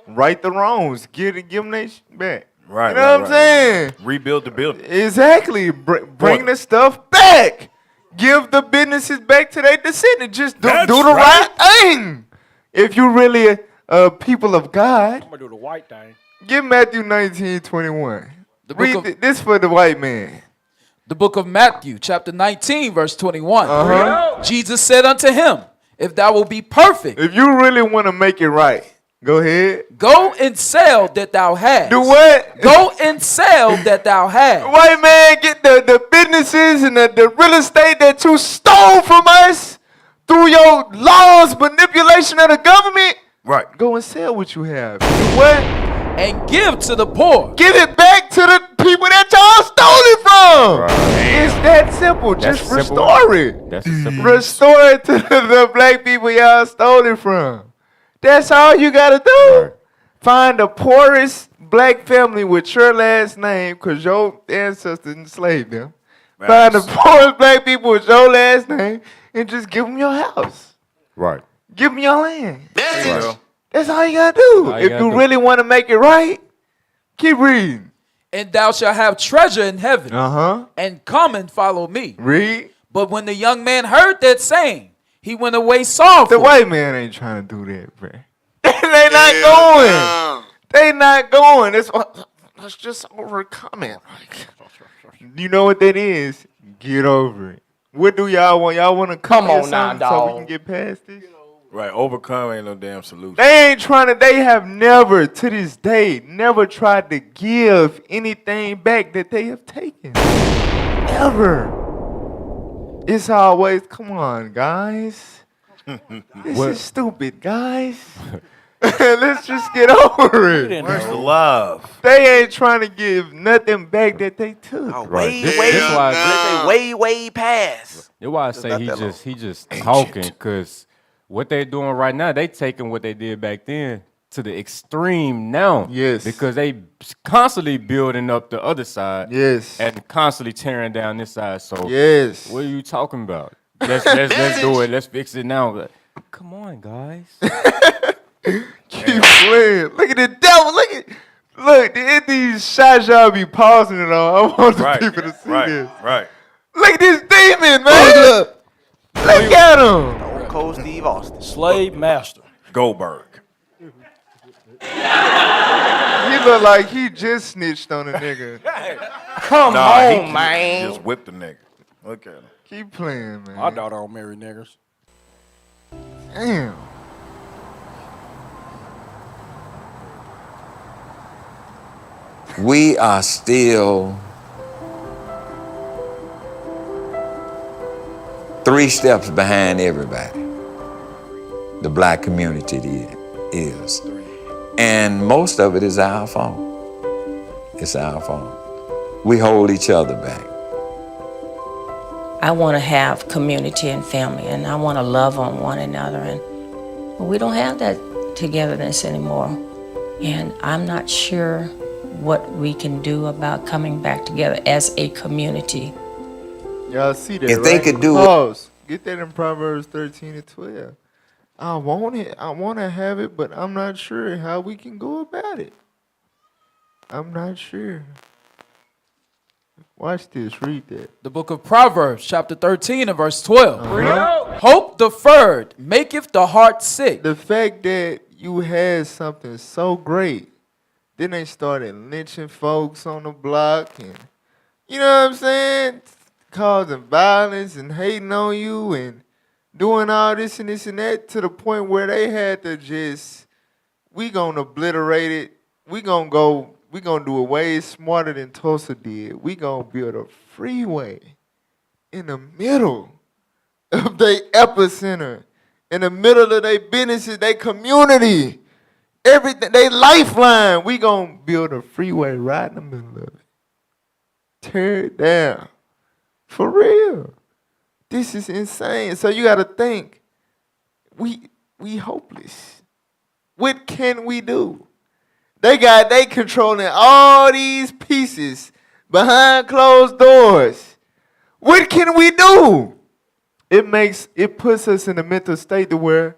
right the wrongs, give them their shit back. Right. You know what I'm saying? Rebuild the building. Exactly. Bring the stuff back. Give the businesses back to their descendants. Just do the right thing. If you really people of God, I'm gonna do the white thing. give Matthew 19:21. Read this for the white man. The book of Matthew, chapter 19, verse 21. Uh-huh. Jesus said unto him, if thou wilt be perfect, If you really want to make it right, go ahead. go and sell that thou hast. Do what? Go and sell that thou hast. White man, get the businesses and the real estate that you stole from us through your laws, manipulation of the government. Right. Go and sell what you have. Do what? And give to the poor. Give it back to the people that y'all stole it from. It's that simple. That's Just simple. restore it. That's a simple. Restore it to the black people y'all stole it from. That's all you gotta do. Right. Find the poorest black family with your last name, because your ancestors enslaved them. Find the poorest black people with your last name and just give them your house. Right. Give them your land. That's it. That's all you gotta do. All you If gotta you do. really want to make it right, keep reading. And thou shalt have treasure in heaven. Uh-huh. And come and follow me. Read. But when the young man heard that saying, he went away sorrowful. The white man ain't trying to do that, bro. They not going. They not going. Let's just overcome it. You know what that is? Get over it. What do y'all want? Y'all want to come on now, so we dog. can get past this? Right. Overcome ain't no damn solution. They ain't trying to. They have never, to this day, never tried to give anything back that they have taken. Ever. It's always, come on, guys. This is stupid, guys. Let's just get over it. Where's the love? They ain't trying to give nothing back that they took. Right. This way past. That's why I say he just talking, because what they're doing right now, they taking what they did back then to the extreme now. Yes. Because they constantly building up the other side. Yes. And constantly tearing down this side. So yes. What are you talking about? Let's do it. Let's fix it now. Come on, guys. Keep playing. Look at the devil. Look, these shots y'all be pausing it on. I want the people to see this. Right. Look at this demon, man. Look at him. Cold Steve Austin. Slave master. Goldberg. He look like he just snitched on a nigga. Come on, man. He just whipped the nigga. Look at him. Keep playing, man. My daughter don't marry niggers. Damn. We are still 3 steps behind everybody. The black community is. And most of it is our fault. It's our fault. We hold each other back. I want to have community and family, and I want to love on one another, and we don't have that togetherness anymore. And I'm not sure what we can do about coming back together as a community. Y'all see that, If right? they could do Pause. Get that in Proverbs 13 and 12. I want it. I want to have it, but I'm not sure how we can go about it. I'm not sure. Watch this. Read that. The book of Proverbs, chapter 13 and verse 12. Hope deferred maketh the heart sick. The fact that you had something so great, then they started lynching folks on the block, and you know what I'm saying? Causing violence and hating on you and doing all this and this and that, to the point where they had to just, we gonna obliterate it. We gonna do it way smarter than Tulsa did. We gonna build a freeway in the middle of their epicenter, in the middle of their businesses, their community, everything, they lifeline. We gonna build a freeway right in the middle of it. Tear it down. For real. This is insane. So you gotta think, we hopeless. What can we do? They controlling all these pieces behind closed doors. What can we do? It puts us in a mental state to where,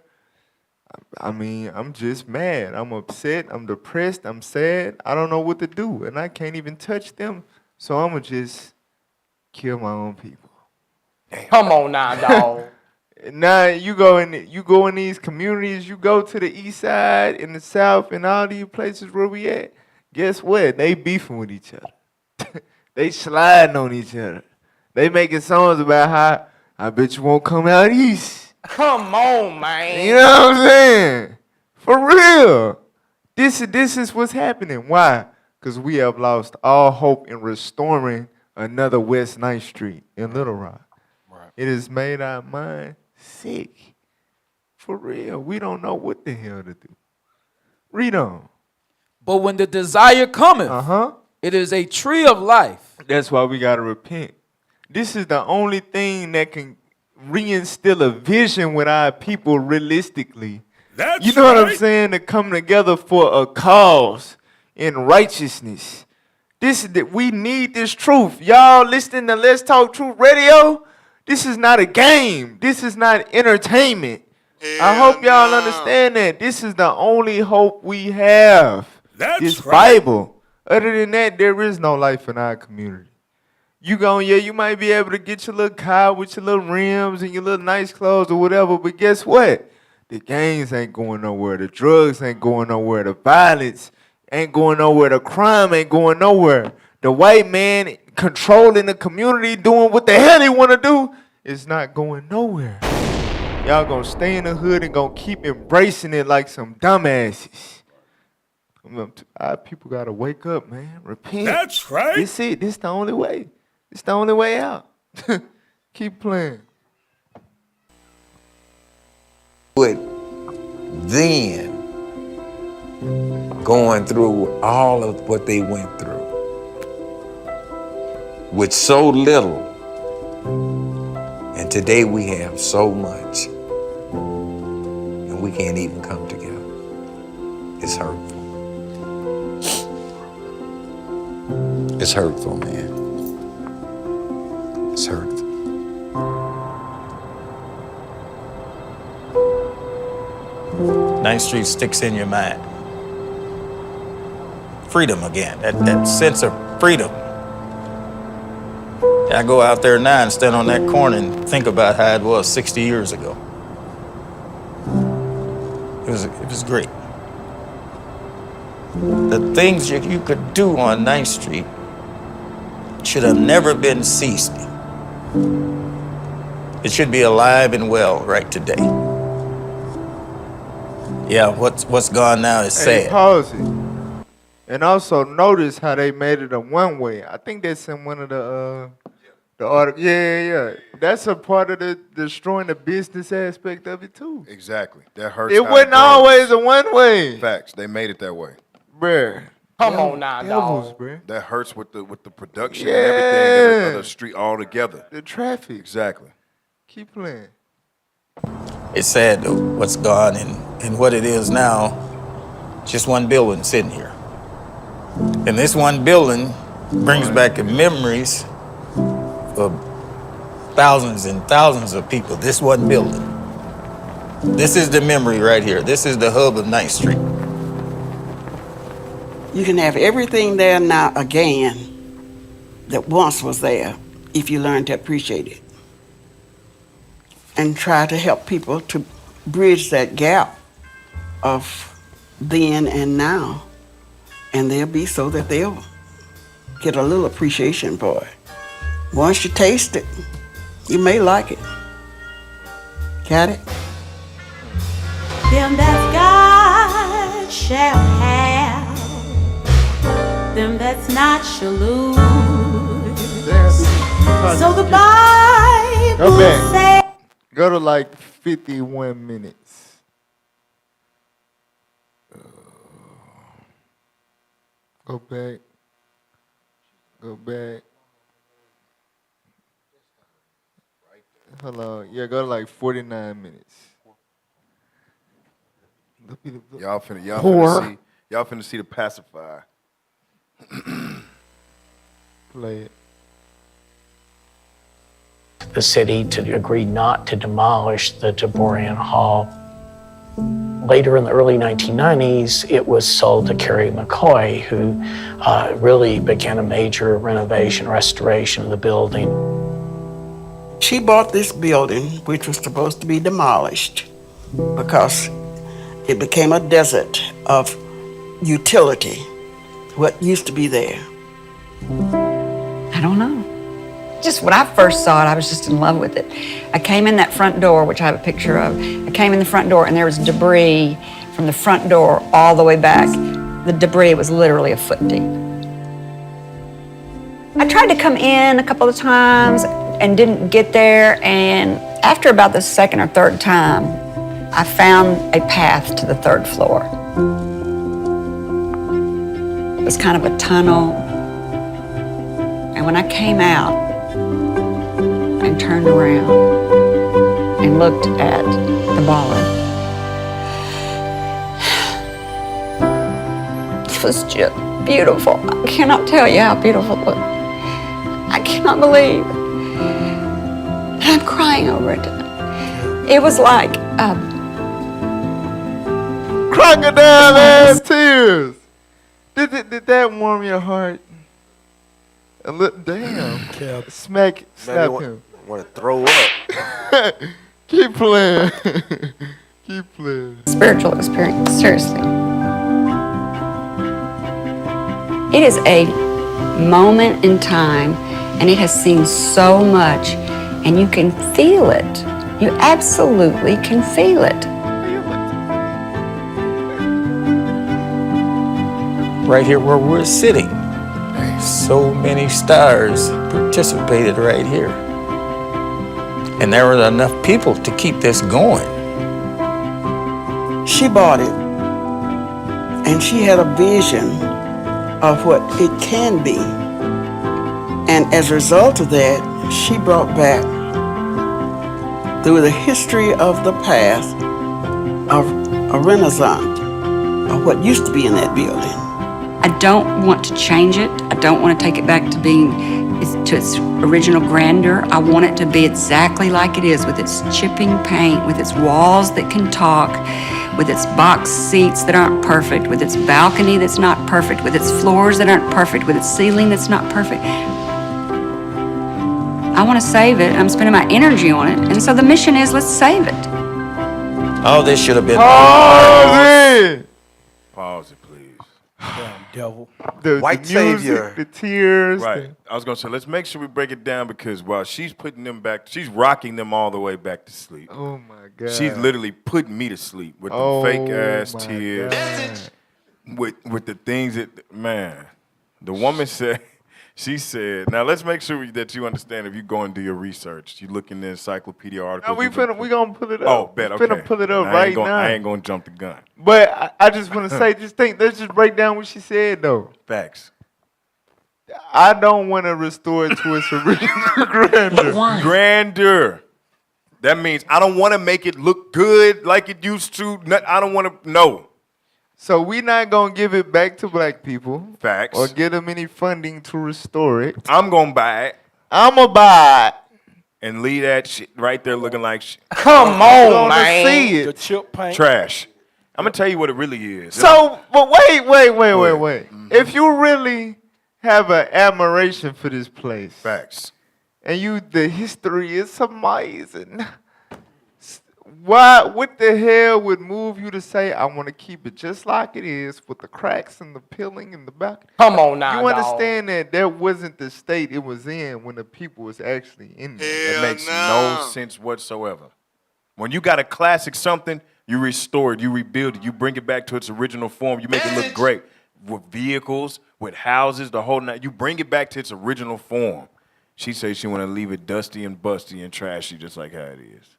I mean, I'm just mad. I'm upset. I'm depressed. I'm sad. I don't know what to do. And I can't even touch them. So I'm going to just kill my own people. Come on now, dog. Now you go in these communities, you go to the east side, in the south, and all these places where we at, guess what? They beefing with each other. They sliding on each other. They making songs about how, I bet you won't come out east. Come on, man. You know what I'm saying? For real. This is what's happening. Why? Because we have lost all hope in restoring another West 9th Street in Little Rock. Right. It has made our mind sick. For real. We don't know what the hell to do. Read on. But when the desire cometh, it is a tree of life. That's why we got to repent. This is the only thing that can reinstill a vision with our people realistically. You know what I'm saying? To come together for a cause in righteousness. We need this truth. Y'all listening to Let's Talk Truth Radio? This is not a game. This is not entertainment. I hope y'all understand that. This is the only hope we have. This Bible. Other than that, there is no life in our community. You might be able to get your little car with your little rims and your little nice clothes or whatever, but guess what? The gangs ain't going nowhere. The drugs ain't going nowhere. The violence ain't going nowhere. The crime ain't going nowhere. The white man controlling the community, doing what the hell he want to do, is not going nowhere. Y'all gonna stay in the hood and gonna keep embracing it like some dumbasses. Our people gotta wake up, man. Repent. That's right. This it. This the only way. It's the only way out. Keep playing. But then going through all of what they went through with so little. And today we have so much, and we can't even come together. It's hurtful. It's hurtful, man. It's hurtful. 9th Street sticks in your mind. Freedom again, that sense of freedom. I go out there now and stand on that corner and think about how it was 60 years ago. It was great. The things you could do on 9th Street should have never been ceased. It should be alive and well right today. Yeah, what's gone now is sad. Hey, pause it. And also notice how they made it a one-way. I think that's in one of the articles. Yeah. That's a part of the destroying the business aspect of it too. Exactly. That hurts. It wasn't always a one-way. Facts. They made it that way. Bruh. Come on now, Devils, dog. bruh. That hurts with the production and everything of the street altogether. The traffic. Exactly. Keep playing. It's sad though, what's gone and what it is now, just one building sitting here. And this one building brings back the memories of thousands and thousands of people. This one building. This is the memory right here. This is the hub of 9th Street. You can have everything there now again that once was there if you learn to appreciate it. And try to help people to bridge that gap of then and now. And they'll be so that they'll get a little appreciation for it. Once you taste it, you may like it. Got it? Them that God shall have, them that's not shall lose. So the Bible says. Go to like 51 minutes. Go back. Go back. Hold on. Yeah, go to like 49 minutes. Y'all finna see the pacifier. Play it. The city to agree not to demolish the Deborah Hall. Later in the early 1990s, it was sold to Carrie McCoy, who really began a major renovation, restoration of the building. She bought this building, which was supposed to be demolished because it became a desert of utility, what used to be there. I don't know. Just when I first saw it, I was just in love with it. I came in that front door, which I have a picture of. I came in the front door and there was debris from the front door all the way back. The debris was literally a foot deep. I tried to come in a couple of times and didn't get there, and after about the second or third time, I found a path to the third floor. It was kind of a tunnel, and when I came out and turned around and looked at the ballroom, it was just beautiful. I cannot tell you how beautiful it looked. I cannot believe. And I'm crying over it. It was like crocodile ass tears. Did that warm your heart? A little, damn. Slap him. Want to throw up. Keep playing. Keep playing. Spiritual experience, seriously. It is a moment in time, and it has seen so much, and you can feel it. You absolutely can feel it. Right here where we're sitting, so many stars participated right here. And there were enough people to keep this going. She bought it And she had a vision of what it can be. And as a result of that, she brought back, through the history of the past, a renaissance of what used to be in that building. I don't want to change it. I don't want to take it back to its original grandeur. I want it to be exactly like it is, with its chipping paint, with its walls that can talk, with its box seats that aren't perfect, with its balcony that's not perfect, with its floors that aren't perfect, with its ceiling that's not perfect. I want to save it. I'm spending my energy on it. And so the mission is, let's save it. All this should have been. Pause it, please. Damn devil. The White music, savior. the tears. Right. I was gonna say, let's make sure we break it down, because while she's putting them back, she's rocking them all the way back to sleep. Oh my God. She's literally putting me to sleep with the fake ass tears, with the things that, man, the woman said. She said, now let's make sure that you understand, if you go and do your research, you look in the encyclopedia articles. We gonna pull it up. Oh, bet, okay. Finna pull it up Now, right now. I ain't gonna jump the gun. But I just want to say, let's just break down what she said, though. Facts. I don't want to restore it to its original grandeur. Grandeur. That means I don't want to make it look good like it used to. I don't want to, no. So we not going to give it back to black people. Facts. Or give them any funding to restore it. I'm going to buy it. I'm going to buy it. And leave that shit right there looking like shit. Come on, man. See it. The chip paint. Trash. I'm going to tell you what it really is. So, but wait. If you really have an admiration for this place. Facts. And the history is amazing. What the hell would move you to say, I want to keep it just like it is, with the cracks and the peeling in the back? Come on now, You understand that wasn't the state it was in when the people was actually in there. It makes no sense whatsoever. When you got a classic something, you restore it, you rebuild it, you bring it back to its original form, you make it look great. With vehicles, with houses, the whole night, you bring it back to its original form. She says she want to leave it dusty and busty and trashy, just like how it is.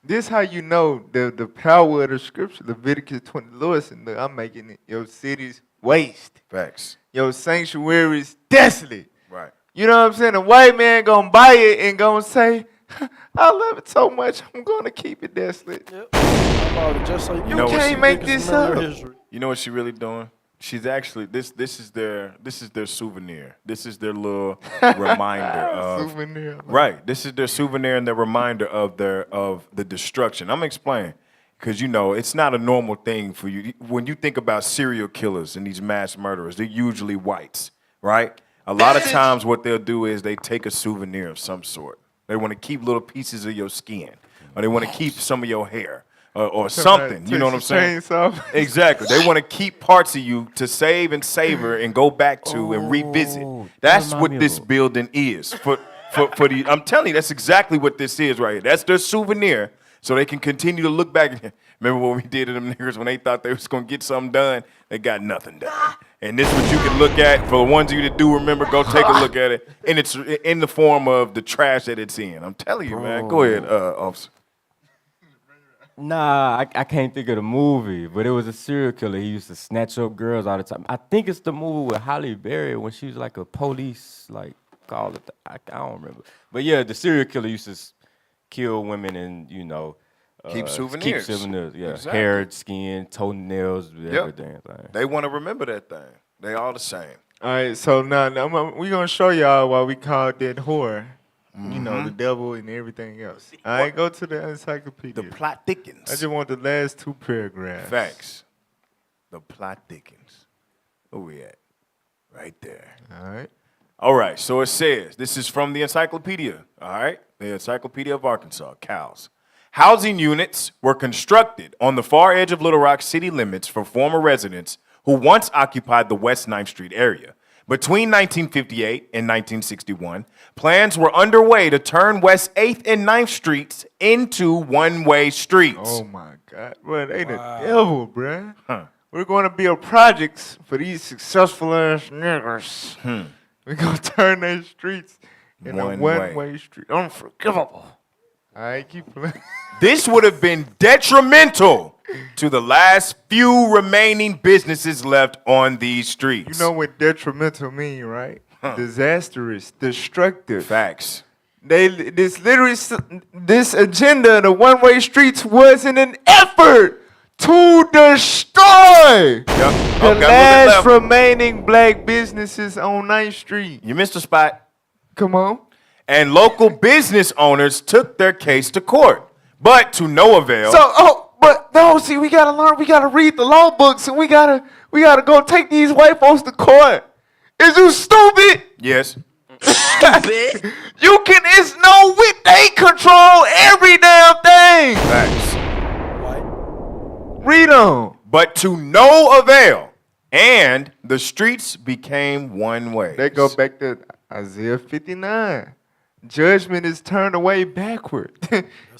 This how you know the power of the scripture. Leviticus 20, Lord said, look, I'm making it, your cities waste. Facts. Your sanctuaries desolate. Right. You know what I'm saying? A white man gonna buy it and gonna say, I love it so much, I'm gonna keep it desolate. Yep. Just like You can't make this up. You know what she really doing? She's actually this is their souvenir. This is their little reminder of souvenir. Right. This is their souvenir and their reminder of the destruction. I'm gonna explain, because you know it's not a normal thing for you. When you think about serial killers and these mass murderers, they're usually whites, right? A lot of times what they'll do is they take a souvenir of some sort. They want to keep little pieces of your skin, or they want to keep some of your hair. Or something, you know what I'm saying? Exactly. They want to keep parts of you to save and savor and go back to and revisit. That's what this building is. For the, I'm telling you, that's exactly what this is right here. That's their souvenir, so they can continue to look back. Remember what we did to them niggas when they thought they was gonna get something done? They got nothing done. And this is what you can look at. For the ones of you that do remember, go take a look at it. And it's in the form of the trash that it's in. I'm telling you, man. Go ahead, officer. Nah, I can't think of the movie, but it was a serial killer. He used to snatch up girls all the time. I think it's the movie with Halle Berry when she was like a police, like, call it. I don't remember. But yeah, the serial killer used to kill women and, you know, keep souvenirs. Yeah, Exactly. hair, skin, toenails, everything. Yep. They want to remember that thing. They all the same. All right, so now we're going to show y'all why we called that whore. You know, the devil and everything else. I ain't go to the encyclopedia. The plot thickens. I just want the last two paragraphs. Facts. The plot thickens. Where we at? Right there. All right. All right, so it says, this is from the encyclopedia, all right? The Encyclopedia of Arkansas, CALS. Housing units were constructed on the far edge of Little Rock city limits for former residents who once occupied the West 9th Street area. Between 1958 and 1961, plans were underway to turn West 8th and 9th Streets into one-way streets. Oh, my God. Well, they the devil, bruh. Huh. We're going to build projects for these successful-ass niggers. We're going to turn their streets into one-way street. Unforgivable. All right, keep playing. This would have been detrimental to the last few remaining businesses left on these streets. You know what detrimental mean, right? Disastrous, destructive. Facts. This agenda, the one-way streets, wasn't an effort to destroy the last remaining black businesses on 9th Street. You missed a spot. Come on. And local business owners took their case to court, but to no avail. See, we gotta learn. We gotta read the law books, and we gotta go take these white folks to court. Is you stupid? Yes. Stupid. It's no way they control every damn thing. Facts. Read on. But to no avail, and the streets became one way. They go back to Isaiah 59. Judgment is turned away backward.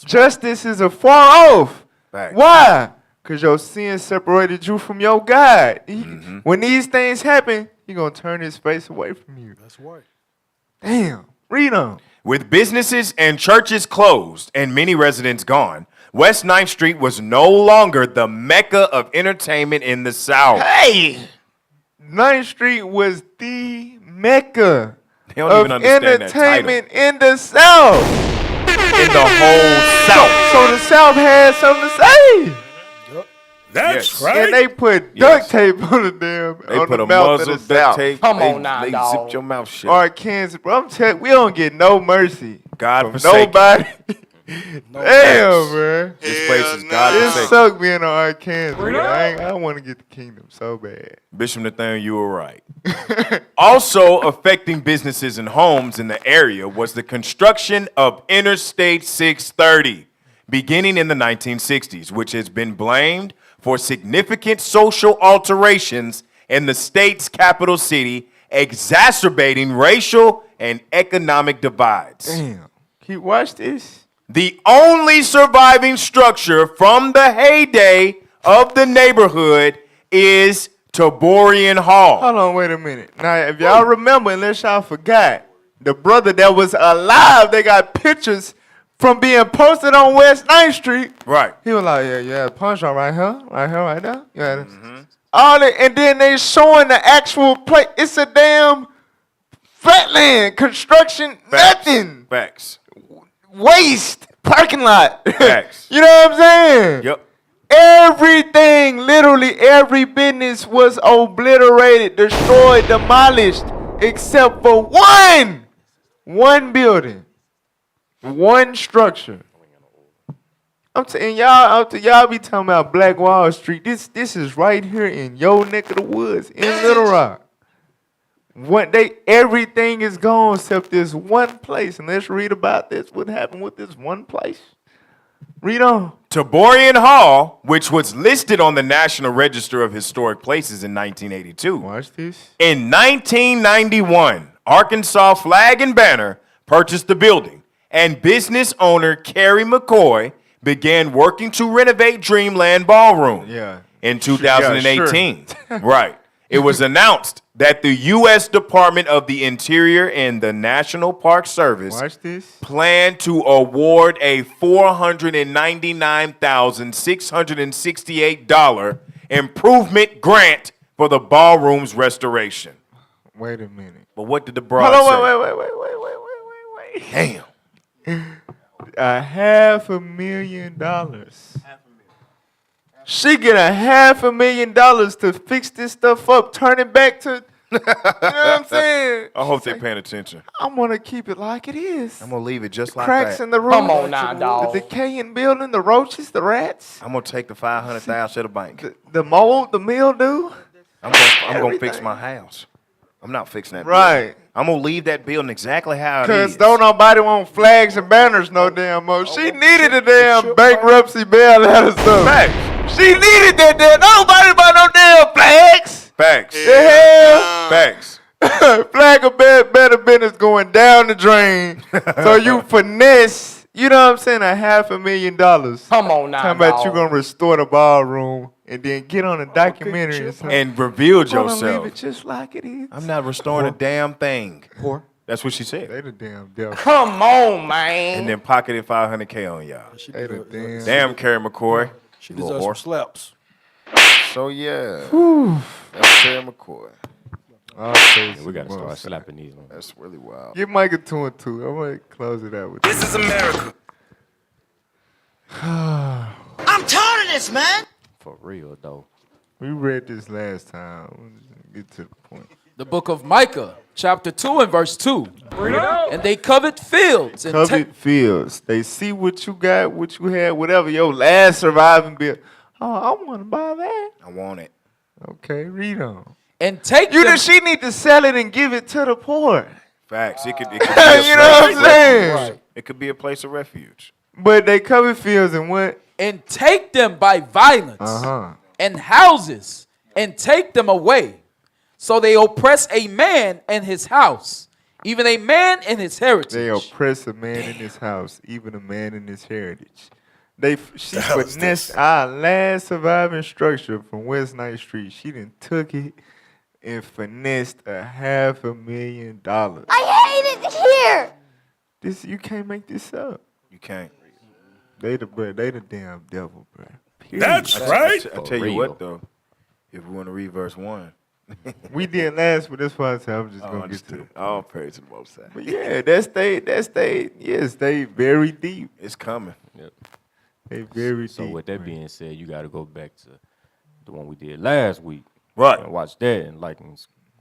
Justice is afar off. Facts. Why? Because your sin separated you from your God. When these things happen, He's going to turn His face away from you. That's right. Damn. Read on. With businesses and churches closed and many residents gone, West 9th Street was no longer the mecca of entertainment in the South. Hey! 9th Street was the mecca They don't of even understand entertainment in the South. In the whole South. So the South had something to say. That's right. And they put duct tape on the damn They on put the a mouth muzzle, of the duct South. tape. Come on now, they dog. zipped your mouth shut. Arkansas, bro. I'm telling we don't get no mercy. God from forsaken. nobody. No Damn, thanks. man. This place is God It forsaken. sucked being on Arkansas. I want to get the kingdom so bad. Bishop Nathaniel, you were right. Also affecting businesses and homes in the area was the construction of Interstate 630, beginning in the 1960s, which has been blamed for significant social alterations in the state's capital city, exacerbating racial and economic divides. Damn. Can you watch this? The only surviving structure from the heyday of the neighborhood is Taborian Hall. Hold on, wait a minute. Now, if y'all remember, unless y'all forgot, the brother that was alive, they got pictures from being posted on West 9th Street. Right. He was like, yeah, punch on right here, right there. Yeah. All that, and then they showing the actual place. It's a damn flatland, construction, nothing. Facts. Waste, parking lot. Facts. You know what I'm saying? Yep. Everything, literally every business was obliterated, destroyed, demolished, except for one building, one structure. I'm telling y'all be talking about Black Wall Street. This is right here in your neck of the woods in Little Rock. Everything is gone except this one place. And let's read about this. What happened with this one place? Read on. Taborian Hall, which was listed on the National Register of Historic Places in 1982. Watch this. In 1991, Arkansas Flag and Banner purchased the building, and business owner Kerry McCoy began working to renovate Dreamland Ballroom. Yeah. In 2018. Yeah, sure. Right. It was announced that the U.S. Department of the Interior and the National Park Service Watch this. planned to award a $499,668 improvement grant for the ballroom's restoration. Wait a minute. But what did the broad Hold say? on, wait. Damn. $500,000. She get $500,000 to fix this stuff up, turn it back to, you know what I'm saying? I hope they're paying attention. I'm gonna keep it like it is. I'm gonna leave it just like Cracks that. in the roof. Come on now, dog. The decaying building, the roaches, the rats, I'm gonna take the $500,000 to the bank. the mold, the mildew. I'm gonna fix my house. I'm not fixing that. Right. building. I'm gonna leave that building exactly how it Cause is. don't nobody want flags and banners no damn more. She needed a damn bankruptcy bailout or something. Facts. She needed that damn. Nobody buy no damn flags. Facts. The hell? Facts. Flag of better business going down the drain. So you finesse, you know what I'm saying, $500,000. Come on now, Talking about dog. you gonna restore the ballroom and then get on a documentary And revealed Gonna yourself. leave it just like it is. I'm not restoring a damn thing. That's what she said. They the damn devil. Come on, man. And then pocketed 500K on y'all. They the damn. Damn, Carrie McCoy. She Little deserves some whore. slaps. So yeah, Whew. that's Terry McCoy. All praise Yeah, we to gotta the start Most High. slapping these ones. That's really wild. Give Mike a 2 and 2. I'm gonna close it out with This is America. I'm tired of this, man. For real though. We read this last time. Let's get to the point. The book of Micah, chapter 2 and verse 2. And they covet fields. And Covet fields. They see what you got, what you had, whatever your last surviving bill. Oh, I want to buy that. I want it. Okay, read on. And take You them. she need to sell it and give it to the poor. Facts. It could be a You know what I'm place of saying? refuge. It could be a place of refuge. But they covet fields and what? And take them by violence. And houses. And take them away. So they oppress a man and his house, even a man and his heritage. They oppress a man in his house, even a man in his heritage. She finessed our last surviving structure from West 9th Street. She done took it and finessed $500,000. I hate it here. This you can't make this up. You can't. They the damn devil, bro. That's right. I tell you what though, if we want to read verse 1. We did last, but this one I'm just gonna get to it. All praise to the Most High. But yeah, they very deep. It's coming. Yep. They very So deep. with that being said, you got to go back to the one we did last week. Right. And watch that and like and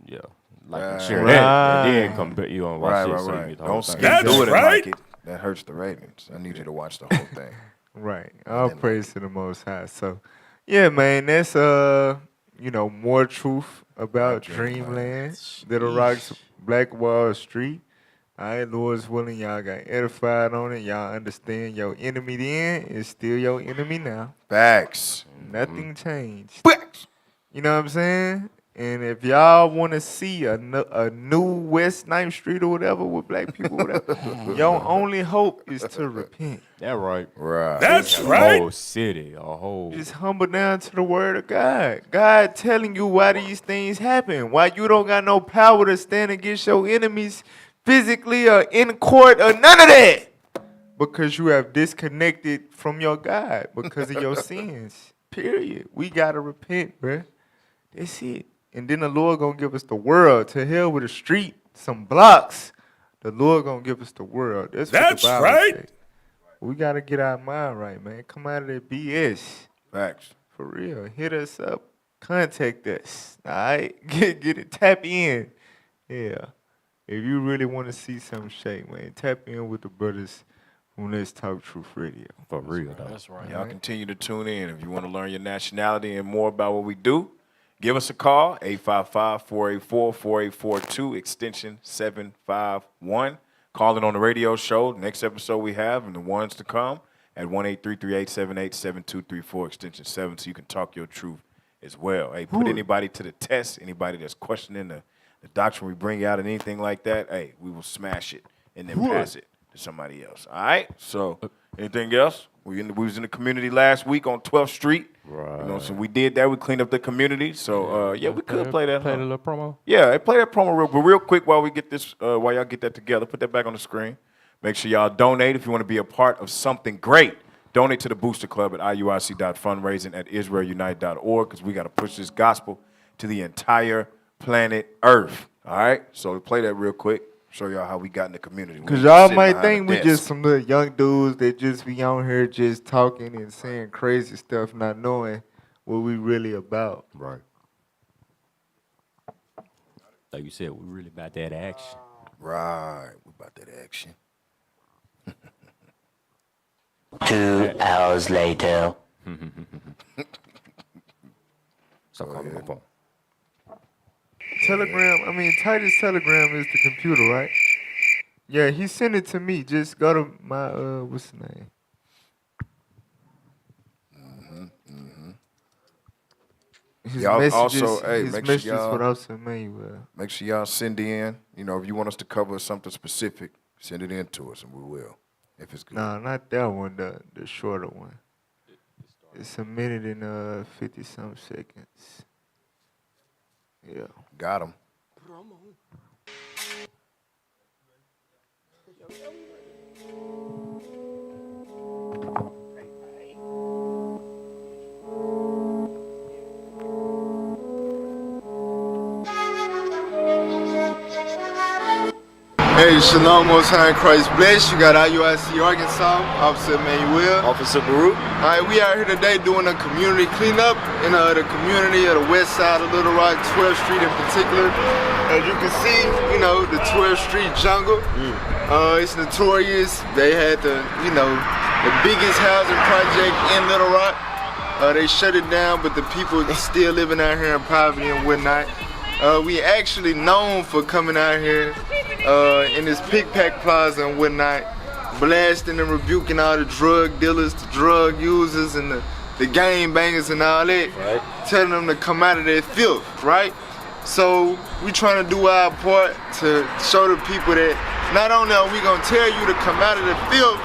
share Right. that, and then come back. You want to watch Right, it. right, So you right. get the whole Don't thing. skip through it and like it. That hurts the ratings. I need you to watch the whole thing. Right. All praise to the Most High. So, yeah, man, that's more truth about Dreamland, Little Rock's Black Wall Street. All right, Lord's willing, y'all got edified on it. Y'all understand your enemy then is still your enemy now. Facts. Nothing changed. You know what I'm saying? And if y'all want to see a new West 9th Street or whatever with black people, whatever, your only hope is to repent. That right. Right. That's right. A whole city, a whole. Just humble down to the word of God. God telling you why these things happen. Why you don't got no power to stand against your enemies physically or in court or none of that. Because you have disconnected from your God because of your sins. Period. We got to repent, bruh. That's it. And then the Lord gonna give us the world. To hell with the street, some blocks. The Lord gonna give us the world. That's what the Bible say. We gotta get our mind right, man. Come out of that BS. Facts. For real. Hit us up. Contact us. All right? Get it. Tap in. Yeah. If you really want to see something shake, man, tap in with the brothers from Let's Talk Truth Radio. For real, though. That's right. Y'all continue to tune in. If you want to learn your nationality and more about what we do, give us a call, 855-484-4842, extension 751. Call in on the radio show. Next episode we have and the ones to come at 1-833-878-7234, extension 7, so you can talk your truth as well. Hey, put anybody to the test, anybody that's questioning the doctrine we bring out and anything like that, hey, we will smash it and then pass it to somebody else. All right? So anything else? We was in the community last week on 12th Street. Right. You know, so we did that. We cleaned up the community. So we could play that. Play a little promo. Yeah, play that promo real quick while we get this. While y'all get that together, put that back on the screen. Make sure y'all donate if you want to be a part of something great. Donate to the Booster Club at IUIC.fundraising at IsraelUnite.org because we got to push this gospel to the entire planet Earth. All right, so play that real quick. Show y'all how we got in the community. Because y'all might think we just some little young dudes that just be on here just talking and saying crazy stuff, not knowing what we really about. Right. Like you said, we really about that action. Right. We about that action. 2 hours later. Stop calling my phone. Titus Telegram is the computer, right? Yeah, he sent it to me. Just go to my, what's the name? His Y'all messages, also, hey, his make sure messages y'all without some Emmanuel. make sure y'all send in. You know, if you want us to cover something specific, send it in to us, and we will. If it's good. No, not that one. The shorter one. It's a minute and 50-some seconds. Yeah. Got him. Hey, Shalom, Most High in Christ bless. You got IUIC Arkansas, Officer Manuel. Officer Baruch. All right, we out here today doing a community cleanup in the community of the west side of Little Rock, 12th Street in particular. As you can see, you know, the 12th Street jungle. It's notorious. They had the biggest housing project in Little Rock. They shut it down, but the people still living out here in poverty and whatnot. We actually known for coming out here in this pick-pack plaza and whatnot, blasting and rebuking all the drug dealers, the drug users, and the gang bangers and all that, telling them to come out of their filth, right? So we trying to do our part to show the people that not only are we gonna tell you to come out of the filth,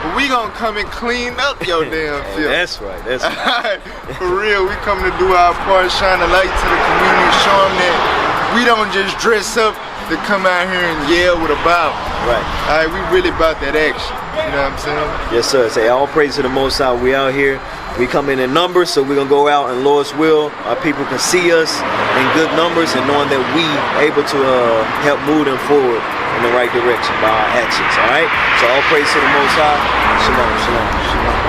but we gonna come and clean up your damn filth. That's right, that's right. For real, we come to do our part, shine a light to the community, show them that we don't just dress up to come out here and yell with a Bible. Right. All right, we really about that action. You know what I'm saying? Yes, sir. Say all praise to the Most High. We out here. We come in numbers, so we're gonna go out in Lord's will. Our people can see us in good numbers and knowing that we able to help move them forward in the right direction by our actions. All right. So all praise to the Most High. Shalom, shalom, shalom.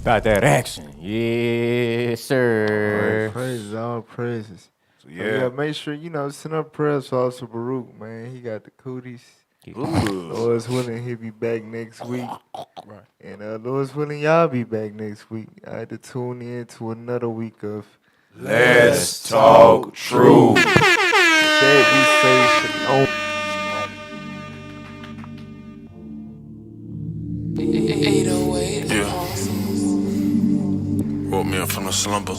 About that action. Yes, sir. All praises, all praises. So yeah. Make sure, send up prayers for Officer Baruch, man. He got the cooties. Lord's willing, he'll be back next week. Right. And Lord's willing, y'all be back next week. I had to tune in to another week of Let's Talk Truth. That we say shalom. Yeah. Woke me up from a slumber.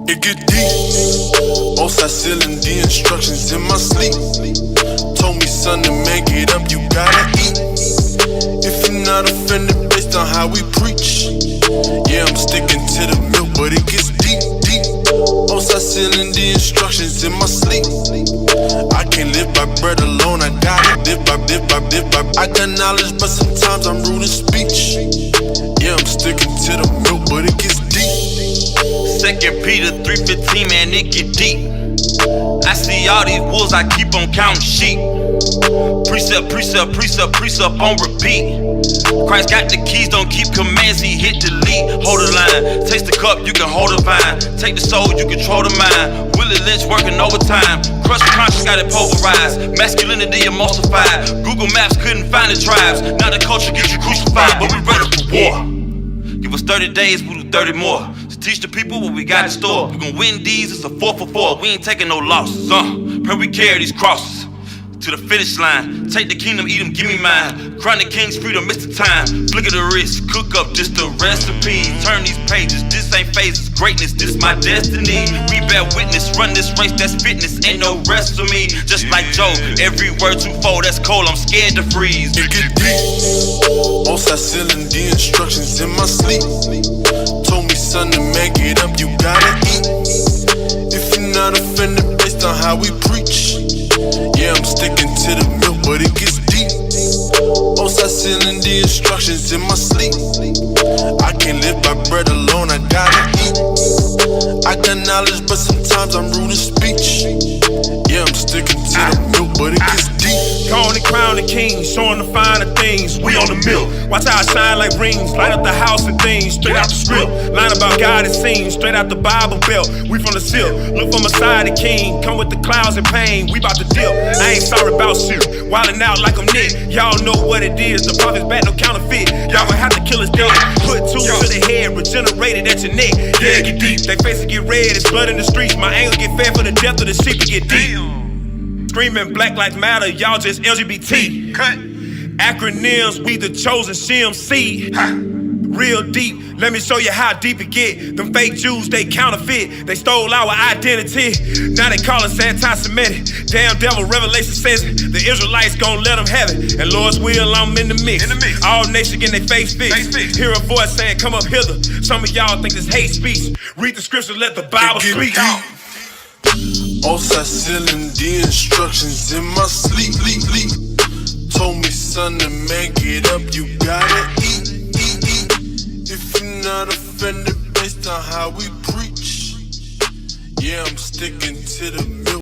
It get deep. Outside ceiling, the instructions in my sleep. Told me, son, to make it up, you gotta eat. If you're not offended based on how we preach, yeah, I'm sticking to the milk, but it gets deep, deep. Outside ceiling, the instructions in my sleep. I can't live by bread alone, I gotta live by. I got knowledge, but sometimes I'm rude in speech. Yeah, I'm sticking to the milk, but it gets deep. 2 Peter 3:15, man, it get deep. I see all these wolves, I keep on counting sheep. Precept, precept, precept, precept on repeat. Christ got the keys, don't keep commands, he hit delete. Hold the line, taste the cup, you can hold the vine. Take the soul, you control the mind. Willie Lynch working overtime. Crush the conscience, got it pulverized. Masculinity emulsified. Google Maps couldn't find the tribes. Now the culture gets you crucified, but we ready for war. Give us 30 days, we'll do 30 more. So teach the people what we got in store. We gon' win these, it's a 4 for 4. We ain't taking no losses, pray we carry these crosses to the finish line. Take the kingdom, eat them, give me mine. Crown the king's freedom, it's the time. Flick of the wrist, cook up just a recipe. Turn these pages, this ain't phases, greatness, this my destiny. We bear witness, run this race, that's fitness. Ain't no rest for me, just like Joe. Every word twofold, that's cold, I'm scared to freeze. It get deep. Outside ceiling, the instructions in my sleep. Told me, son, to make it up, you gotta eat. If you're not offended based on how we preach, yeah, I'm sticking to the milk, but it gets deep. Outside ceiling, the instructions in my sleep. I can't live by bread alone, I gotta eat. I got knowledge, but sometimes I'm rude in speech. Yeah, I'm sticking to the milk, but it gets deep. Calling the crown the king, showing the finer things. We on the milk. Watch how I shine like rings. Light up the house and things. Straight out the script. Line about God, it seems. Straight out the Bible belt. We from the silk. Look for Messiah the king. Come with the clouds and pain. We bout to deal. I ain't sorry about shit. Wildin' out like I'm Nick. Y'all know what it is. The prophet's back, no counterfeit. Y'all gon' have to kill us dead. Put two to the head. Regenerated at your neck. Yeah, get deep. They faces get red. It's blood in the streets. My anger get fed for the death of the sheep to get deep. Screaming Black Lives Matter, y'all just LGBT. Cut. Acronyms, we the chosen CMC. Real deep, let me show you how deep it get. Them fake Jews, they counterfeit. They stole our identity. Now they call us anti-Semitic. Damn devil, Revelation says it. The Israelites gon' let them have it. And Lord's will, I'm in the mix. All nations getting their face fixed. Hear a voice saying, come up hither. Some of y'all think this hate speech. Read the scripture, let the Bible speak. Outside ceiling, the instructions in my sleep. Told me, son, to make it up, you gotta eat. not offended based on how we preach. Yeah, I'm sticking to the milk.